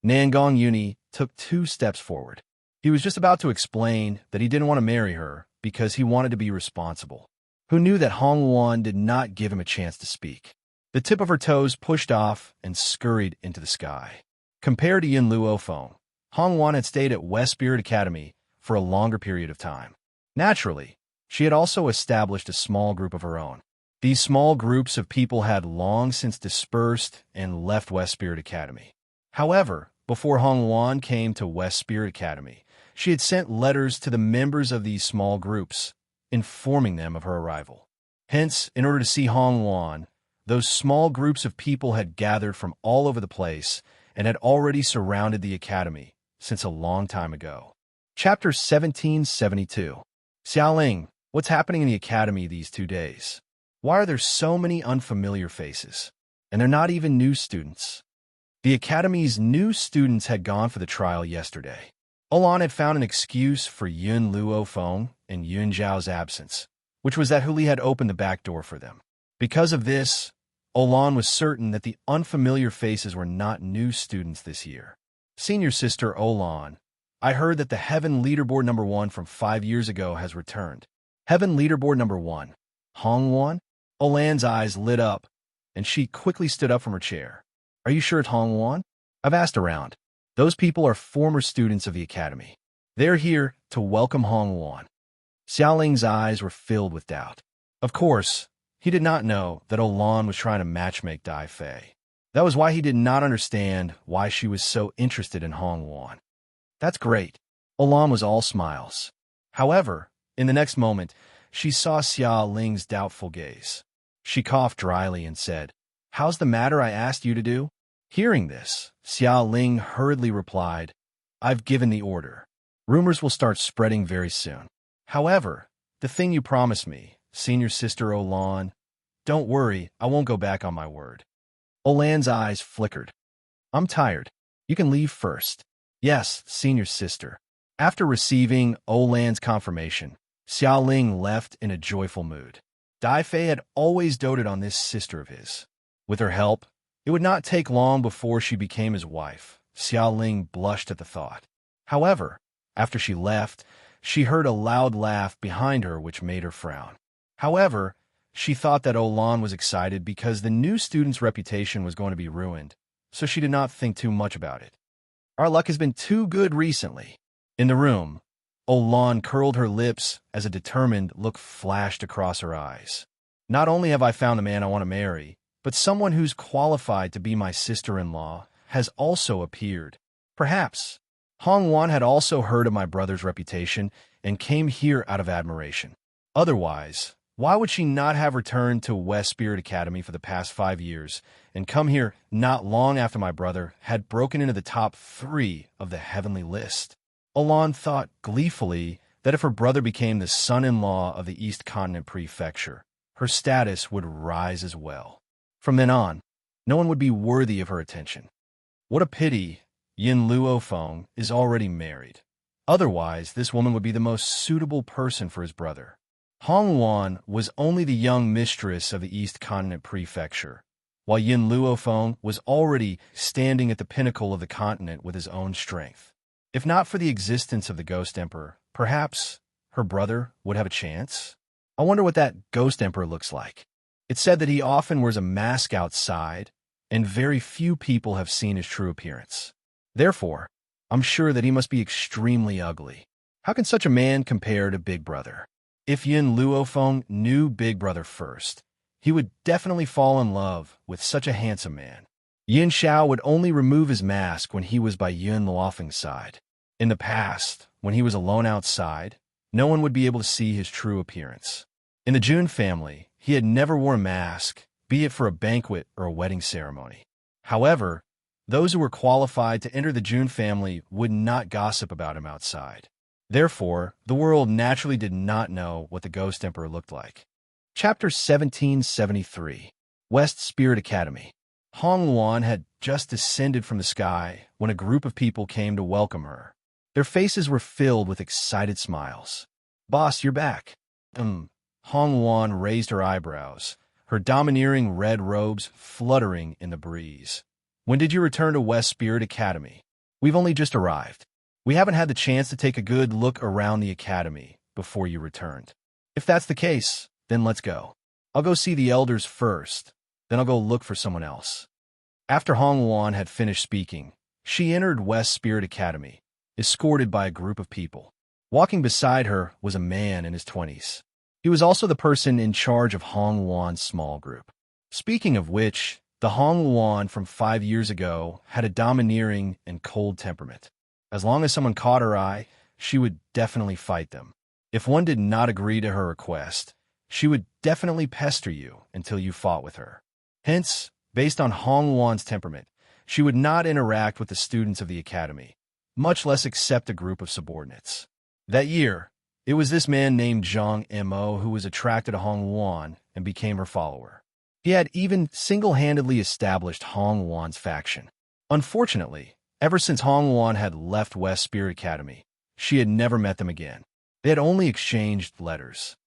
Nangong Yuni took 2 steps forward. He was just about to explain that he didn't want to marry her because he wanted to be responsible. Who knew that Hong Wan did not give him a chance to speak? The tip of her toes pushed off and scurried into the sky. Compared to Yin Luofeng, Hong Wan had stayed at West Spirit Academy for a longer period of time. Naturally, she had also established a small group of her own. These small groups of people had long since dispersed and left West Spirit Academy. However, before Hong Wan came to West Spirit Academy, she had sent letters to the members of these small groups, informing them of her arrival. Hence, in order to see Hong Wan, those small groups of people had gathered from all over the place and had already surrounded the academy since a long time ago. Chapter 1772. Xiaoling, what's happening in the academy these 2 days? Why are there so many unfamiliar faces? And they're not even new students. The academy's new students had gone for the trial yesterday. Olan had found an excuse for Yun Luo Feng and Yun Zhao's absence, which was that Huli had opened the back door for them. Because of this, Olan was certain that the unfamiliar faces were not new students this year. Senior sister Olan, I heard that the Heaven Leaderboard number 1 from 5 years ago has returned. Heaven Leaderboard number 1? Hongwan? Olan's eyes lit up, and she quickly stood up from her chair. Are you sure it's Hongwan? I've asked around. Those people are former students of the academy. They're here to welcome Hongwan. Xiaoling's eyes were filled with doubt. Of course, he did not know that Olan was trying to matchmake Dai Fei. That was why he did not understand why she was so interested in Hongwan. That's great. Olan was all smiles. However, in the next moment, she saw Xiaoling's doubtful gaze. She coughed dryly and said, "How's the matter I asked you to do?" Hearing this, Xiaoling hurriedly replied, "I've given the order. Rumors will start spreading very soon. However, the thing you promised me, senior sister Olan, don't worry, I won't go back on my word." Olan's eyes flickered. "I'm tired. You can leave first." "Yes, senior sister." After receiving Olan's confirmation, Xiaoling left in a joyful mood. Dai Fei had always doted on this sister of his. With her help, it would not take long before she became his wife. Xiaoling blushed at the thought. However, after she left, she heard a loud laugh behind her which made her frown. However, she thought that Olan was excited because the new student's reputation was going to be ruined, so she did not think too much about it. Our luck has been too good recently. In the room, Olan curled her lips as a determined look flashed across her eyes. Not only have I found the man I want to marry, but someone who's qualified to be my sister-in-law has also appeared. Perhaps Hongwan had also heard of my brother's reputation and came here out of admiration. Otherwise, why would she not have returned to West Spirit Academy for the past 5 years and come here not long after my brother had broken into the top 3 of the heavenly list? Olan thought gleefully that if her brother became the son-in-law of the East Continent Prefecture, her status would rise as well. From then on, no one would be worthy of her attention. What a pity Yin Luo Feng is already married. Otherwise, this woman would be the most suitable person for his brother. Hongwan was only the young mistress of the East Continent Prefecture, while Yin Luo Feng was already standing at the pinnacle of the continent with his own strength. If not for the existence of the Ghost Emperor, perhaps her brother would have a chance? I wonder what that Ghost Emperor looks like. It's said that he often wears a mask outside, and very few people have seen his true appearance. Therefore, I'm sure that he must be extremely ugly. How can such a man compare to Big Brother? If Yin Luo Feng knew Big Brother first, he would definitely fall in love with such a handsome man. Yin Xiao would only remove his mask when he was by Yun Luofeng's side. In the past, when he was alone outside, no one would be able to see his true appearance. In the Jun family, he had never worn a mask, be it for a banquet or a wedding ceremony. However, those who were qualified to enter the Jun family would not gossip about him outside. Therefore, the world naturally did not know what the Ghost Emperor looked like. Chapter 1773, West Spirit Academy. Hongwan had just descended from the sky when a group of people came to welcome her. Their faces were filled with excited smiles. "Boss, you're back." Hongwan raised her eyebrows, her domineering red robes fluttering in the breeze. "When did you return to West Spirit Academy?" "We've only just arrived. We haven't had the chance to take a good look around the academy before you returned." "If that's the case, then let's go. I'll go see the elders first, then I'll go look for someone else." After Hongwan had finished speaking, she entered West Spirit Academy, escorted by a group of people. Walking beside her was a man in his 20s. He was also the person in charge of Hongwan's small group. Speaking of which, the Hongwan from 5 years ago had a domineering and cold temperament. As long as someone caught her eye, she would definitely fight them. If one did not agree to her request, she would definitely pester you until you fought with her. Hence, based on Hongwan's temperament, she would not interact with the students of the academy, much less accept a group of subordinates. That year, it was this man named Zhang Mo who was attracted to Hongwan and became her follower. He had even single-handedly established Hong Wan's faction. Unfortunately, ever since Hong Wan had left West Spirit Academy, she had never met them again. They had only exchanged letters.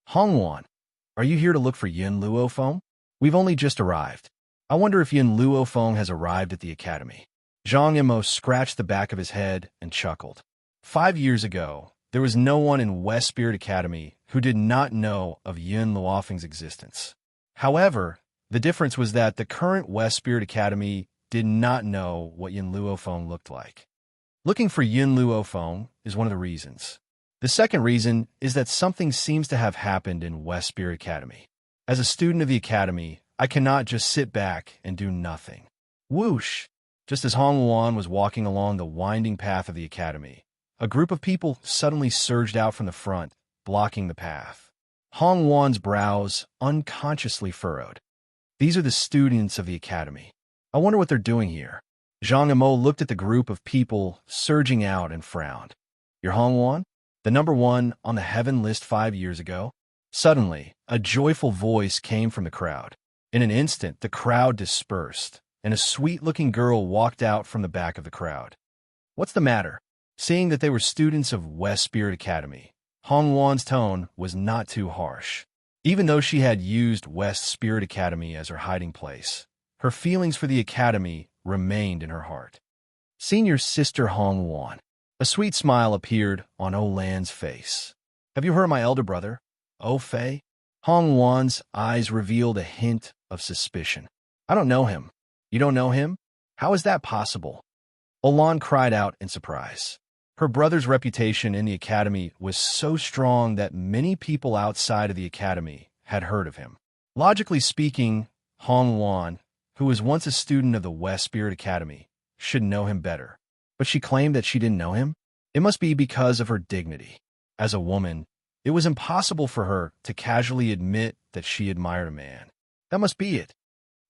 Hong Wan, are you here to look for Yin Luofeng? We've only just arrived. I wonder if Yin Luofeng has arrived at the academy. Zhang Yimou scratched the back of his head and chuckled. 5 years ago, there was no one in West Spirit Academy who did not know of Yin Luofeng's existence. However, the difference was that the current West Spirit Academy did not know what Yin Luofeng looked like. Looking for Yin Luofeng is one of the reasons. The second reason is that something seems to have happened in West Spirit Academy. As a student of the academy, I cannot just sit back and do nothing. Whoosh! Just as Hong Wan was walking along the winding path of the academy, a group of people suddenly surged out from the front, blocking the path. Hong Wan's brows unconsciously furrowed. These are the students of the academy. I wonder what they're doing here. Zhang Yimou looked at the group of people surging out and frowned. You're Hong Wan? The number one on the heaven list 5 years ago? Suddenly, a joyful voice came from the crowd. In an instant, the crowd dispersed, and a sweet-looking girl walked out from the back of the crowd. What's the matter? Seeing that they were students of West Spirit Academy, Hong Wan's tone was not too harsh. Even though she had used West Spirit Academy as her hiding place, her feelings for the academy remained in her heart. Senior Sister Hong Wan. A sweet smile appeared on Olan's face. Have you heard of my elder brother, O Fei? Hong Wan's eyes revealed a hint of suspicion. I don't know him. You don't know him? How is that possible? Olan cried out in surprise. Her brother's reputation in the academy was so strong that many people outside of the academy had heard of him. Logically speaking, Hong Wan, who was once a student of the West Spirit Academy, should know him better. But she claimed that she didn't know him? It must be because of her dignity. As a woman, it was impossible for her to casually admit that she admired a man. That must be it.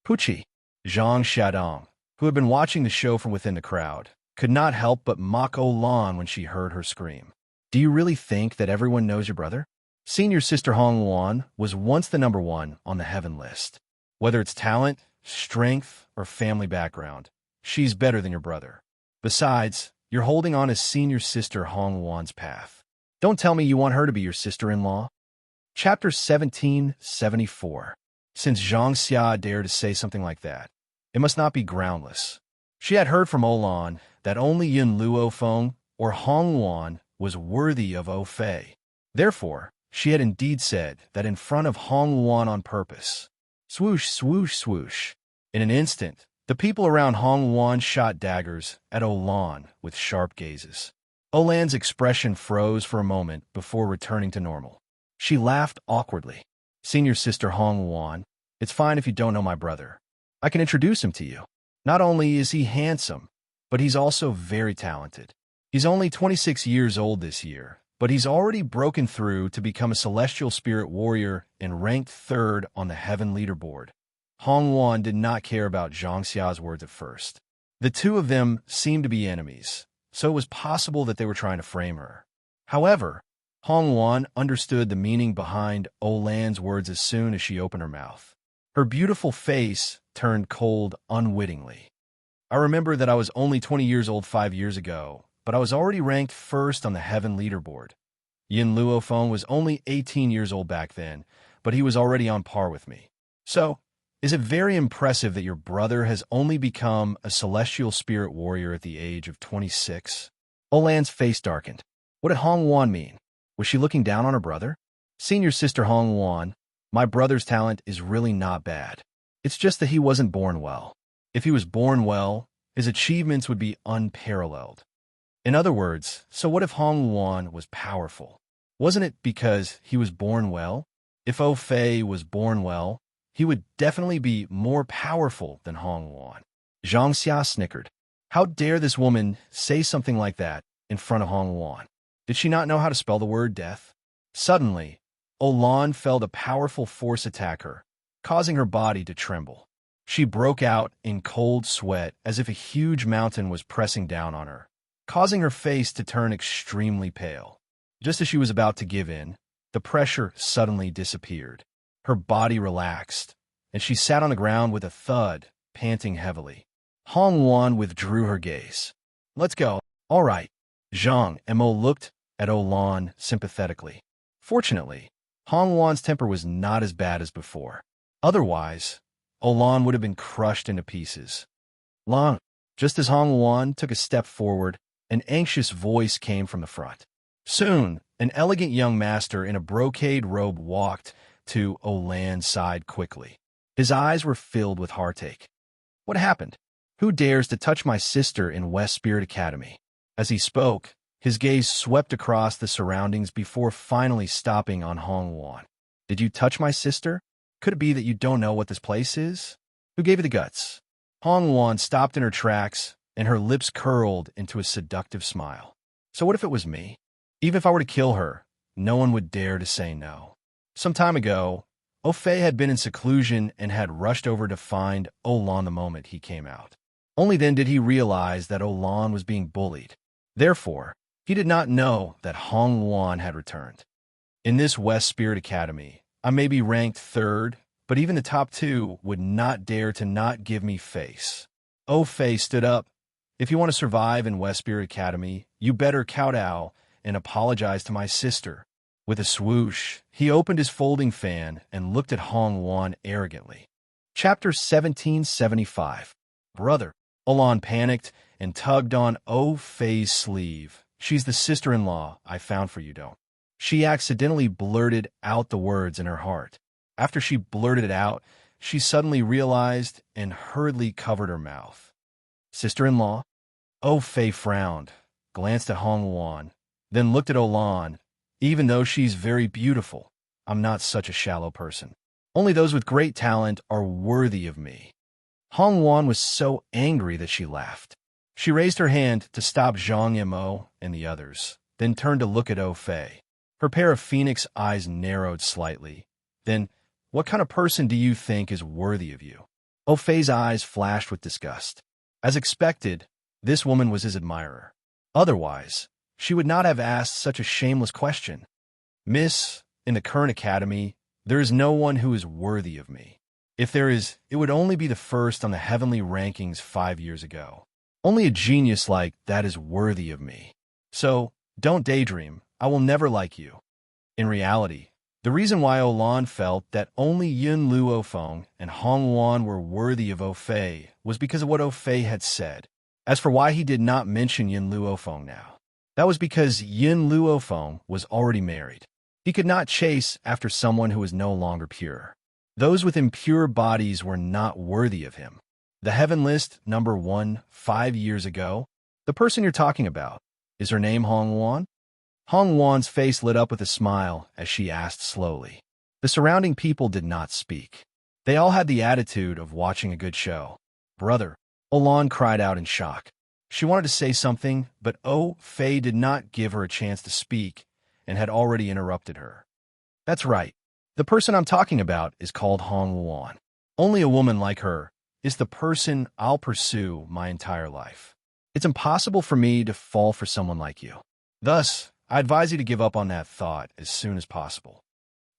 Puchi, Zhang Xiaodong, who had been watching the show from within the crowd, could not help but mock Olan when she heard her scream. Do you really think that everyone knows your brother? Senior Sister Hong Wan was once the number one on the heaven list. Whether it's talent, strength, or family background, she's better than your brother. Besides, you're holding on to Senior Sister Hong Wan's path. Don't tell me you want her to be your sister-in-law. Chapter 1774. Since Zhang Xia dared to say something like that, it must not be groundless. She had heard from Olan that only Yin Luofeng or Hong Wan was worthy of O Fei. Therefore, she had indeed said that in front of Hong Wan on purpose. Swoosh, swoosh, swoosh. In an instant, the people around Hong Wan shot daggers at Olan with sharp gazes. Olan's expression froze for a moment before returning to normal. She laughed awkwardly. Senior Sister Hong Wan, it's fine if you don't know my brother. I can introduce him to you. Not only is he handsome, but he's also very talented. He's only 26 years old this year, but he's already broken through to become a celestial spirit warrior and ranked 3rd on the heaven leaderboard. Hong Wan did not care about Zhang Xia's words at first. The two of them seemed to be enemies, so it was possible that they were trying to frame her. However, Hong Wan understood the meaning behind Olan's words as soon as she opened her mouth. Her beautiful face turned cold unwittingly. I remember that I was only 20 years old 5 years ago, but I was already ranked 1st on the heaven leaderboard. Yin Luofeng was only 18 years old back then, but he was already on par with me. So, is it very impressive that your brother has only become a celestial spirit warrior at the age of 26? Olan's face darkened. What did Hong Wan mean? Was she looking down on her brother? Senior Sister Hong Wan, my brother's talent is really not bad. It's just that he wasn't born well. If he was born well, his achievements would be unparalleled. In other words, so what if Hong Wan was powerful? Wasn't it because he was born well? If O Fei was born well, he would definitely be more powerful than Hong Wan. Zhang Xia snickered. How dare this woman say something like that in front of Hong Wan? Did she not know how to spell the word death? Suddenly, Olan felt a powerful force attack her, causing her body to tremble. She broke out in cold sweat as if a huge mountain was pressing down on her, causing her face to turn extremely pale. Just as she was about to give in, the pressure suddenly disappeared. Her body relaxed, and she sat on the ground with a thud, panting heavily. Hong Wan withdrew her gaze. Let's go. All right. Zhang Mo looked at Olan sympathetically. Fortunately, Hong Wan's temper was not as bad as before. Otherwise, Olan would have been crushed into pieces. Long. Just as Hong Wan took a step forward, an anxious voice came from the front. Soon, an elegant young master in a brocade robe walked to Olan's side quickly. His eyes were filled with heartache. What happened? Who dares to touch my sister in West Spirit Academy? As he spoke, his gaze swept across the surroundings before finally stopping on Hong Wan. Did you touch my sister? Could it be that you don't know what this place is? Who gave you the guts? Hong Wan stopped in her tracks, and her lips curled into a seductive smile. So what if it was me? Even if I were to kill her, no one would dare to say no. Some time ago, Fei had been in seclusion and had rushed over to find Olan the moment he came out. Only then did he realize that Olan was being bullied. Therefore, he did not know that Hong Wan had returned. In this West Spirit Academy, I may be ranked third, but even the top two would not dare to not give me face. Fei stood up. If you want to survive in West Spirit Academy, you better kowtow and apologize to my sister. With a swoosh, he opened his folding fan and looked at Hong Wan arrogantly. Chapter 1775. Brother. Olan panicked and tugged on Fei's sleeve. She's the sister-in-law I found for you, don't. She accidentally blurted out the words in her heart. After she blurted it out, she suddenly realized and hurriedly covered her mouth. Sister-in-law? Fei frowned, glanced at Hong Wan, then looked at Olan. Even though she's very beautiful, I'm not such a shallow person. Only those with great talent are worthy of me. Hong Wan was so angry that she laughed. She raised her hand to stop Zhang Mo and the others, then turned to look at Fei. Her pair of phoenix eyes narrowed slightly. Then, what kind of person do you think is worthy of you? Fei's eyes flashed with disgust. As expected, this woman was his admirer. Otherwise, she would not have asked such a shameless question. Miss, in the current academy, there is no one who is worthy of me. If there is, it would only be the first on the heavenly rankings 5 years ago. Only a genius like that is worthy of me. So, don't daydream. I will never like you. In reality, the reason why Olan felt that only Yun Luofeng and Hong Wan were worthy of Fei was because of what Fei had said. As for why he did not mention Yun Luofeng now, that was because Yun Luofeng was already married. He could not chase after someone who was no longer pure. Those with impure bodies were not worthy of him. The Heaven List number 1 5 years ago, the person you're talking about, is her name Hong Wan? Hong Wan's face lit up with a smile as she asked slowly. The surrounding people did not speak. They all had the attitude of watching a good show. Brother, Olan cried out in shock. She wanted to say something, but Fei did not give her a chance to speak and had already interrupted her. That's right. The person I'm talking about is called Hong Wan. Only a woman like her is the person I'll pursue my entire life. It's impossible for me to fall for someone like you. Thus, I advise you to give up on that thought as soon as possible.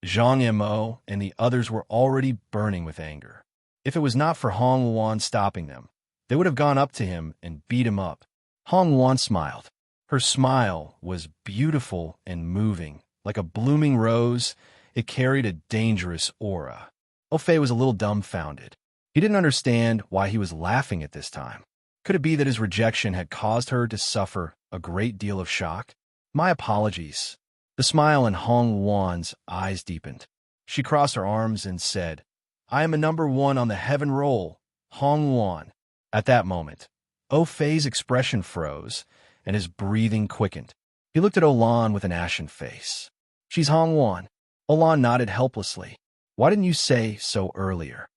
Zhang Mo and the others were already burning with anger. If it was not for Hong Wan stopping them, they would have gone up to him and beat him up. Hong Wan smiled. Her smile was beautiful and moving. Like a blooming rose, it carried a dangerous aura. Fei was a little dumbfounded. He didn't understand why he was laughing at this time. Could it be that his rejection had caused her to suffer a great deal of shock? My apologies. The smile in Hong Wan's eyes deepened. She crossed her arms and said, I am a number 1 on the heaven roll, Hong Wan. At that moment, Fei's expression froze and his breathing quickened. He looked at Olan with an ashen face. She's Hong Wan. Olan nodded helplessly. Why didn't you say so earlier?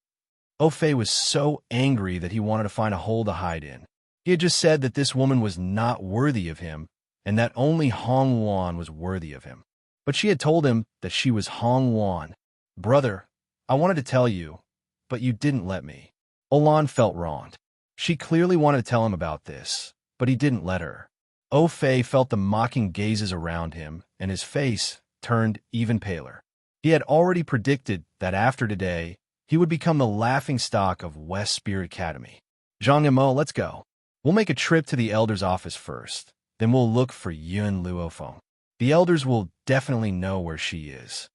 Fei was so angry that he wanted to find a hole to hide in. He had just said that this woman was not worthy of him and that only Hong Wan was worthy of him. But she had told him that she was Hong Wan. Brother, I wanted to tell you, but you didn't let me. Olan felt wronged. She clearly wanted to tell him about this, but he didn't let her. Fei felt the mocking gazes around him, and his face turned even paler. He had already predicted that after today, he would become the laughingstock of West Spirit Academy. Zhang and Mo, let's go. We'll make a trip to the Elder's office first. Then we'll look for Yun Luofeng. The Elders will definitely know where she is.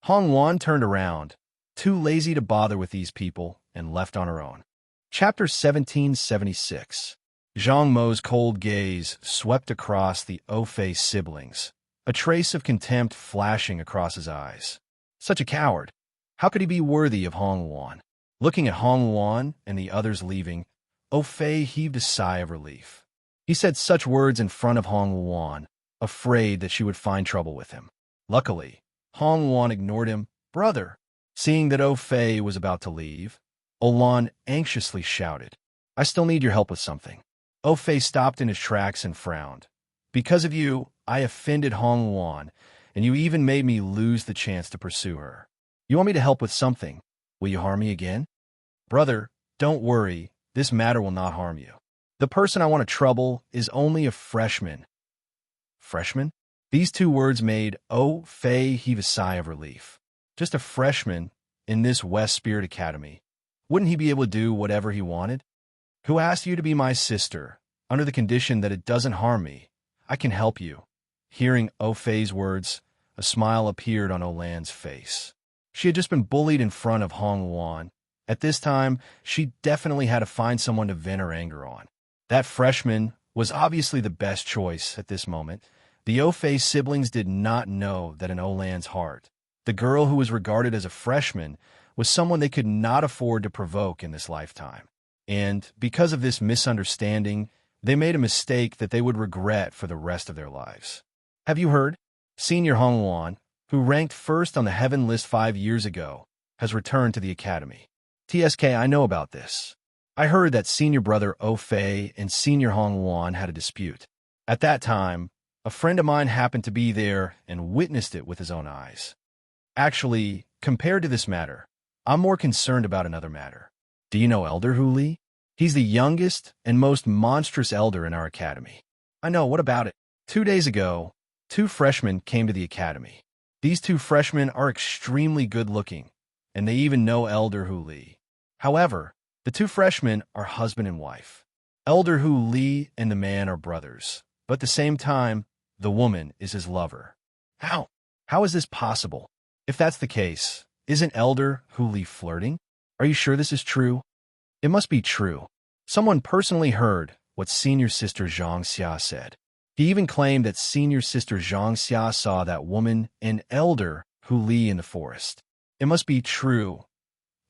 Hong Wan turned around, too lazy to bother with these people, and left on her own. Chapter 1776. Zhang Mo's cold gaze swept across the Ofei siblings, a trace of contempt flashing across his eyes. Such a coward. How could he be worthy of Hong Wan? Looking at Hong Wan and the others leaving, Ofei heaved a sigh of relief. He said such words in front of Hong Wan, afraid that she would find trouble with him. Luckily, Hong Wan ignored him. Brother. Seeing that Ofei was about to leave, Olan anxiously shouted, I still need your help with something. Ofei stopped in his tracks and frowned. Because of you, I offended Hong Wan, and you even made me lose the chance to pursue her. You want me to help with something? Will you harm me again? Brother, don't worry. This matter will not harm you. The person I want to trouble is only a freshman. Freshman? These two words made Ofei heave a sigh of relief. Just a freshman in this West Spirit Academy. Wouldn't he be able to do whatever he wanted? Who asked you to be my sister, under the condition that it doesn't harm me? I can help you. Hearing Ofei's words, a smile appeared on Olan's face. She had just been bullied in front of Hong Wan. At this time, she definitely had to find someone to vent her anger on. That freshman was obviously the best choice at this moment. The Ofei siblings did not know that in Olan's heart, the girl who was regarded as a freshman was someone they could not afford to provoke in this lifetime. And because of this misunderstanding, they made a mistake that they would regret for the rest of their lives. Have you heard? Senior Hong Wan, who ranked first on the Heaven list 5 years ago, has returned to the Academy. TSK, I know about this. I heard that senior brother Ofei and senior Hong Wan had a dispute. At that time, a friend of mine happened to be there and witnessed it with his own eyes. Actually, compared to this matter, I'm more concerned about another matter. Do you know Elder Hu Li? He's the youngest and most monstrous elder in our academy. I know, what about it? 2 days ago, 2 freshmen came to the academy. These 2 freshmen are extremely good-looking, and they even know Elder Hu Li. However, the 2 freshmen are husband and wife. Elder Hu Li and the man are brothers, but at the same time, the woman is his lover. How? How is this possible? If that's the case, isn't Elder Hu Li flirting? Are you sure this is true? It must be true. Someone personally heard what senior sister Zhang Xia said. He even claimed that senior sister Zhang Xia saw that woman and Elder Hu Li in the forest. It must be true.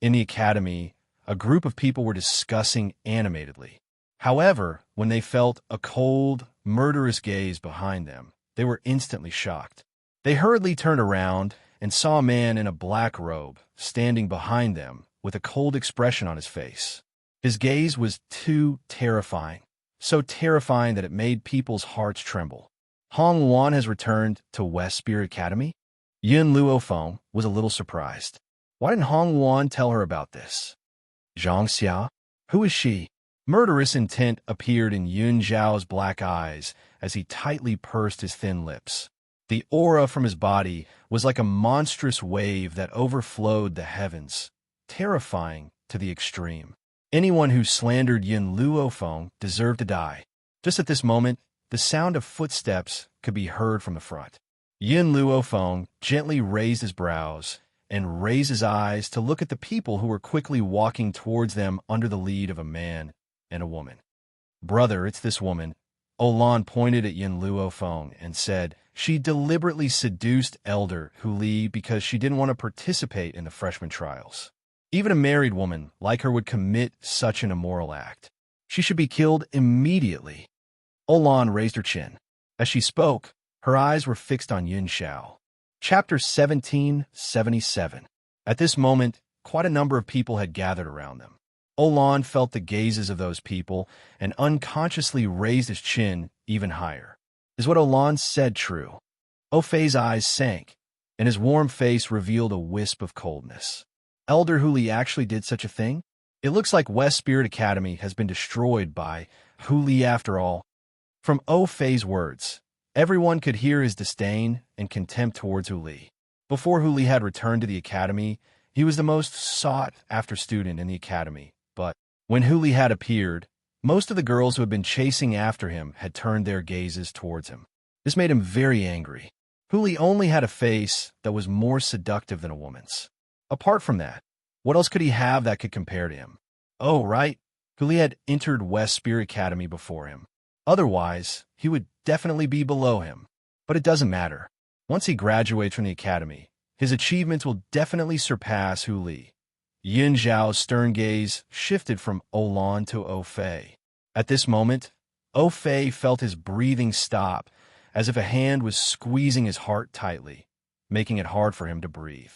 In the academy, a group of people were discussing animatedly. However, when they felt a cold, murderous gaze behind them, they were instantly shocked. They hurriedly turned around and saw a man in a black robe standing behind them with a cold expression on his face. His gaze was too terrifying, so terrifying that it made people's hearts tremble. Hong Wan has returned to West Spirit Academy? Yun Luofeng was a little surprised. Why didn't Hong Wan tell her about this? Zhang Xia? Who is she? Murderous intent appeared in Yun Zhao's black eyes as he tightly pursed his thin lips. The aura from his body was like a monstrous wave that overflowed the heavens, terrifying to the extreme. Anyone who slandered Yun Luofeng deserved to die. Just at this moment, the sound of footsteps could be heard from the front. Yun Luofeng gently raised his brows and raised his eyes to look at the people who were quickly walking towards them under the lead of a man and a woman. Brother, it's this woman. Olan pointed at Yun Luofeng and said she deliberately seduced Elder Hu Li because she didn't want to participate in the freshman trials. Even a married woman like her would commit such an immoral act. She should be killed immediately. Olan raised her chin. As she spoke, her eyes were fixed on Yun Xiao. Chapter 1777. At this moment, quite a number of people had gathered around them. Olan felt the gazes of those people and unconsciously raised his chin even higher. Is what Olan said true? Ofei's eyes sank, and his warm face revealed a wisp of coldness. Elder Hu Li actually did such a thing? It looks like West Spirit Academy has been destroyed by Hu Li after all. From Ofei's words, everyone could hear his disdain and contempt towards Hu Li. Before Huli had returned to the academy, he was the most sought-after student in the academy. But when Huli had appeared, most of the girls who had been chasing after him had turned their gazes towards him. This made him very angry. Huli only had a face that was more seductive than a woman's. Apart from that, what else could he have that could compare to him? Oh, right, Huli had entered West Spirit Academy before him. Otherwise, he would definitely be below him. But it doesn't matter. Once he graduates from the academy, his achievements will definitely surpass Huli. Yun Zhao's stern gaze shifted from Olan to Au Fei. At this moment, Au Fei felt his breathing stop, as if a hand was squeezing his heart tightly, making it hard for him to breathe.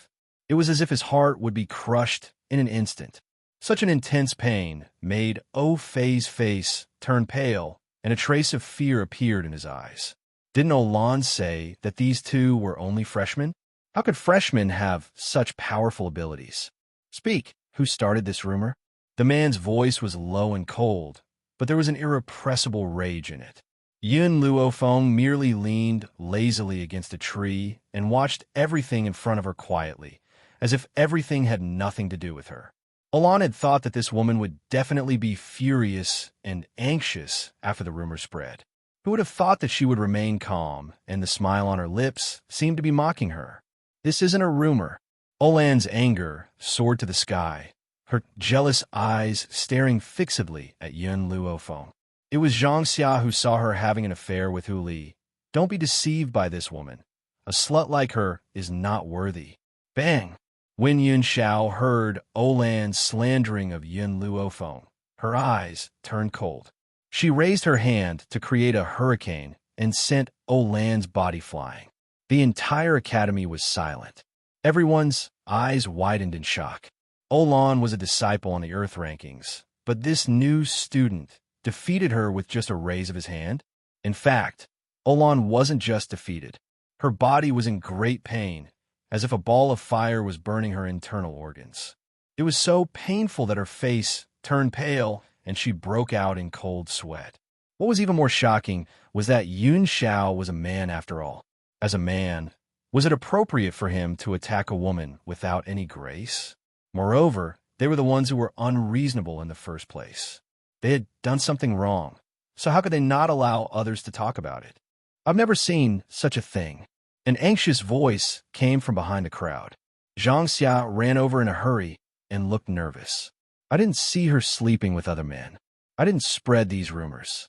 It was as if his heart would be crushed in an instant. Such an intense pain made Au Fei's face turn pale, and a trace of fear appeared in his eyes. Didn't Olan say that these two were only freshmen? How could freshmen have such powerful abilities? Speak, who started this rumor? The man's voice was low and cold, but there was an irrepressible rage in it. Yun Luofeng merely leaned lazily against a tree and watched everything in front of her quietly, as if everything had nothing to do with her. Olan had thought that this woman would definitely be furious and anxious after the rumor spread. Who would have thought that she would remain calm, and the smile on her lips seemed to be mocking her? This isn't a rumor. Olan's anger soared to the sky, her jealous eyes staring fixedly at Yun Luofeng. It was Zhang Xia who saw her having an affair with Huli. Don't be deceived by this woman. A slut like her is not worthy. Bang! When Yun Xiao heard Olan's slandering of Yun Luofeng, her eyes turned cold. She raised her hand to create a hurricane and sent Olan's body flying. The entire academy was silent. Everyone's eyes widened in shock. Olan was a disciple on the Earth rankings, but this new student defeated her with just a raise of his hand? In fact, Olan wasn't just defeated. Her body was in great pain, as if a ball of fire was burning her internal organs. It was so painful that her face turned pale and she broke out in cold sweat. What was even more shocking was that Yun Xiao was a man after all. As a man, was it appropriate for him to attack a woman without any grace? Moreover, they were the ones who were unreasonable in the first place. They had done something wrong, so how could they not allow others to talk about it? I've never seen such a thing. An anxious voice came from behind the crowd. Zhang Xia ran over in a hurry and looked nervous. I didn't see her sleeping with other men. I didn't spread these rumors.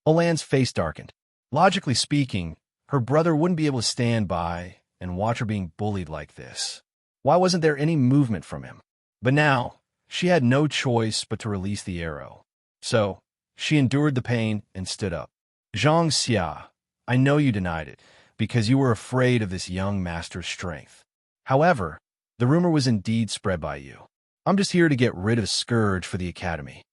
Olan's face darkened. Logically speaking, her brother wouldn't be able to stand by and watch her being bullied like this. Why wasn't there any movement from him? But now, she had no choice but to release the arrow. So, she endured the pain and stood up. Zhang Xia, I know you denied it, because you were afraid of this young master's strength. However, the rumor was indeed spread by you. I'm just here to get rid of Scourge for the academy.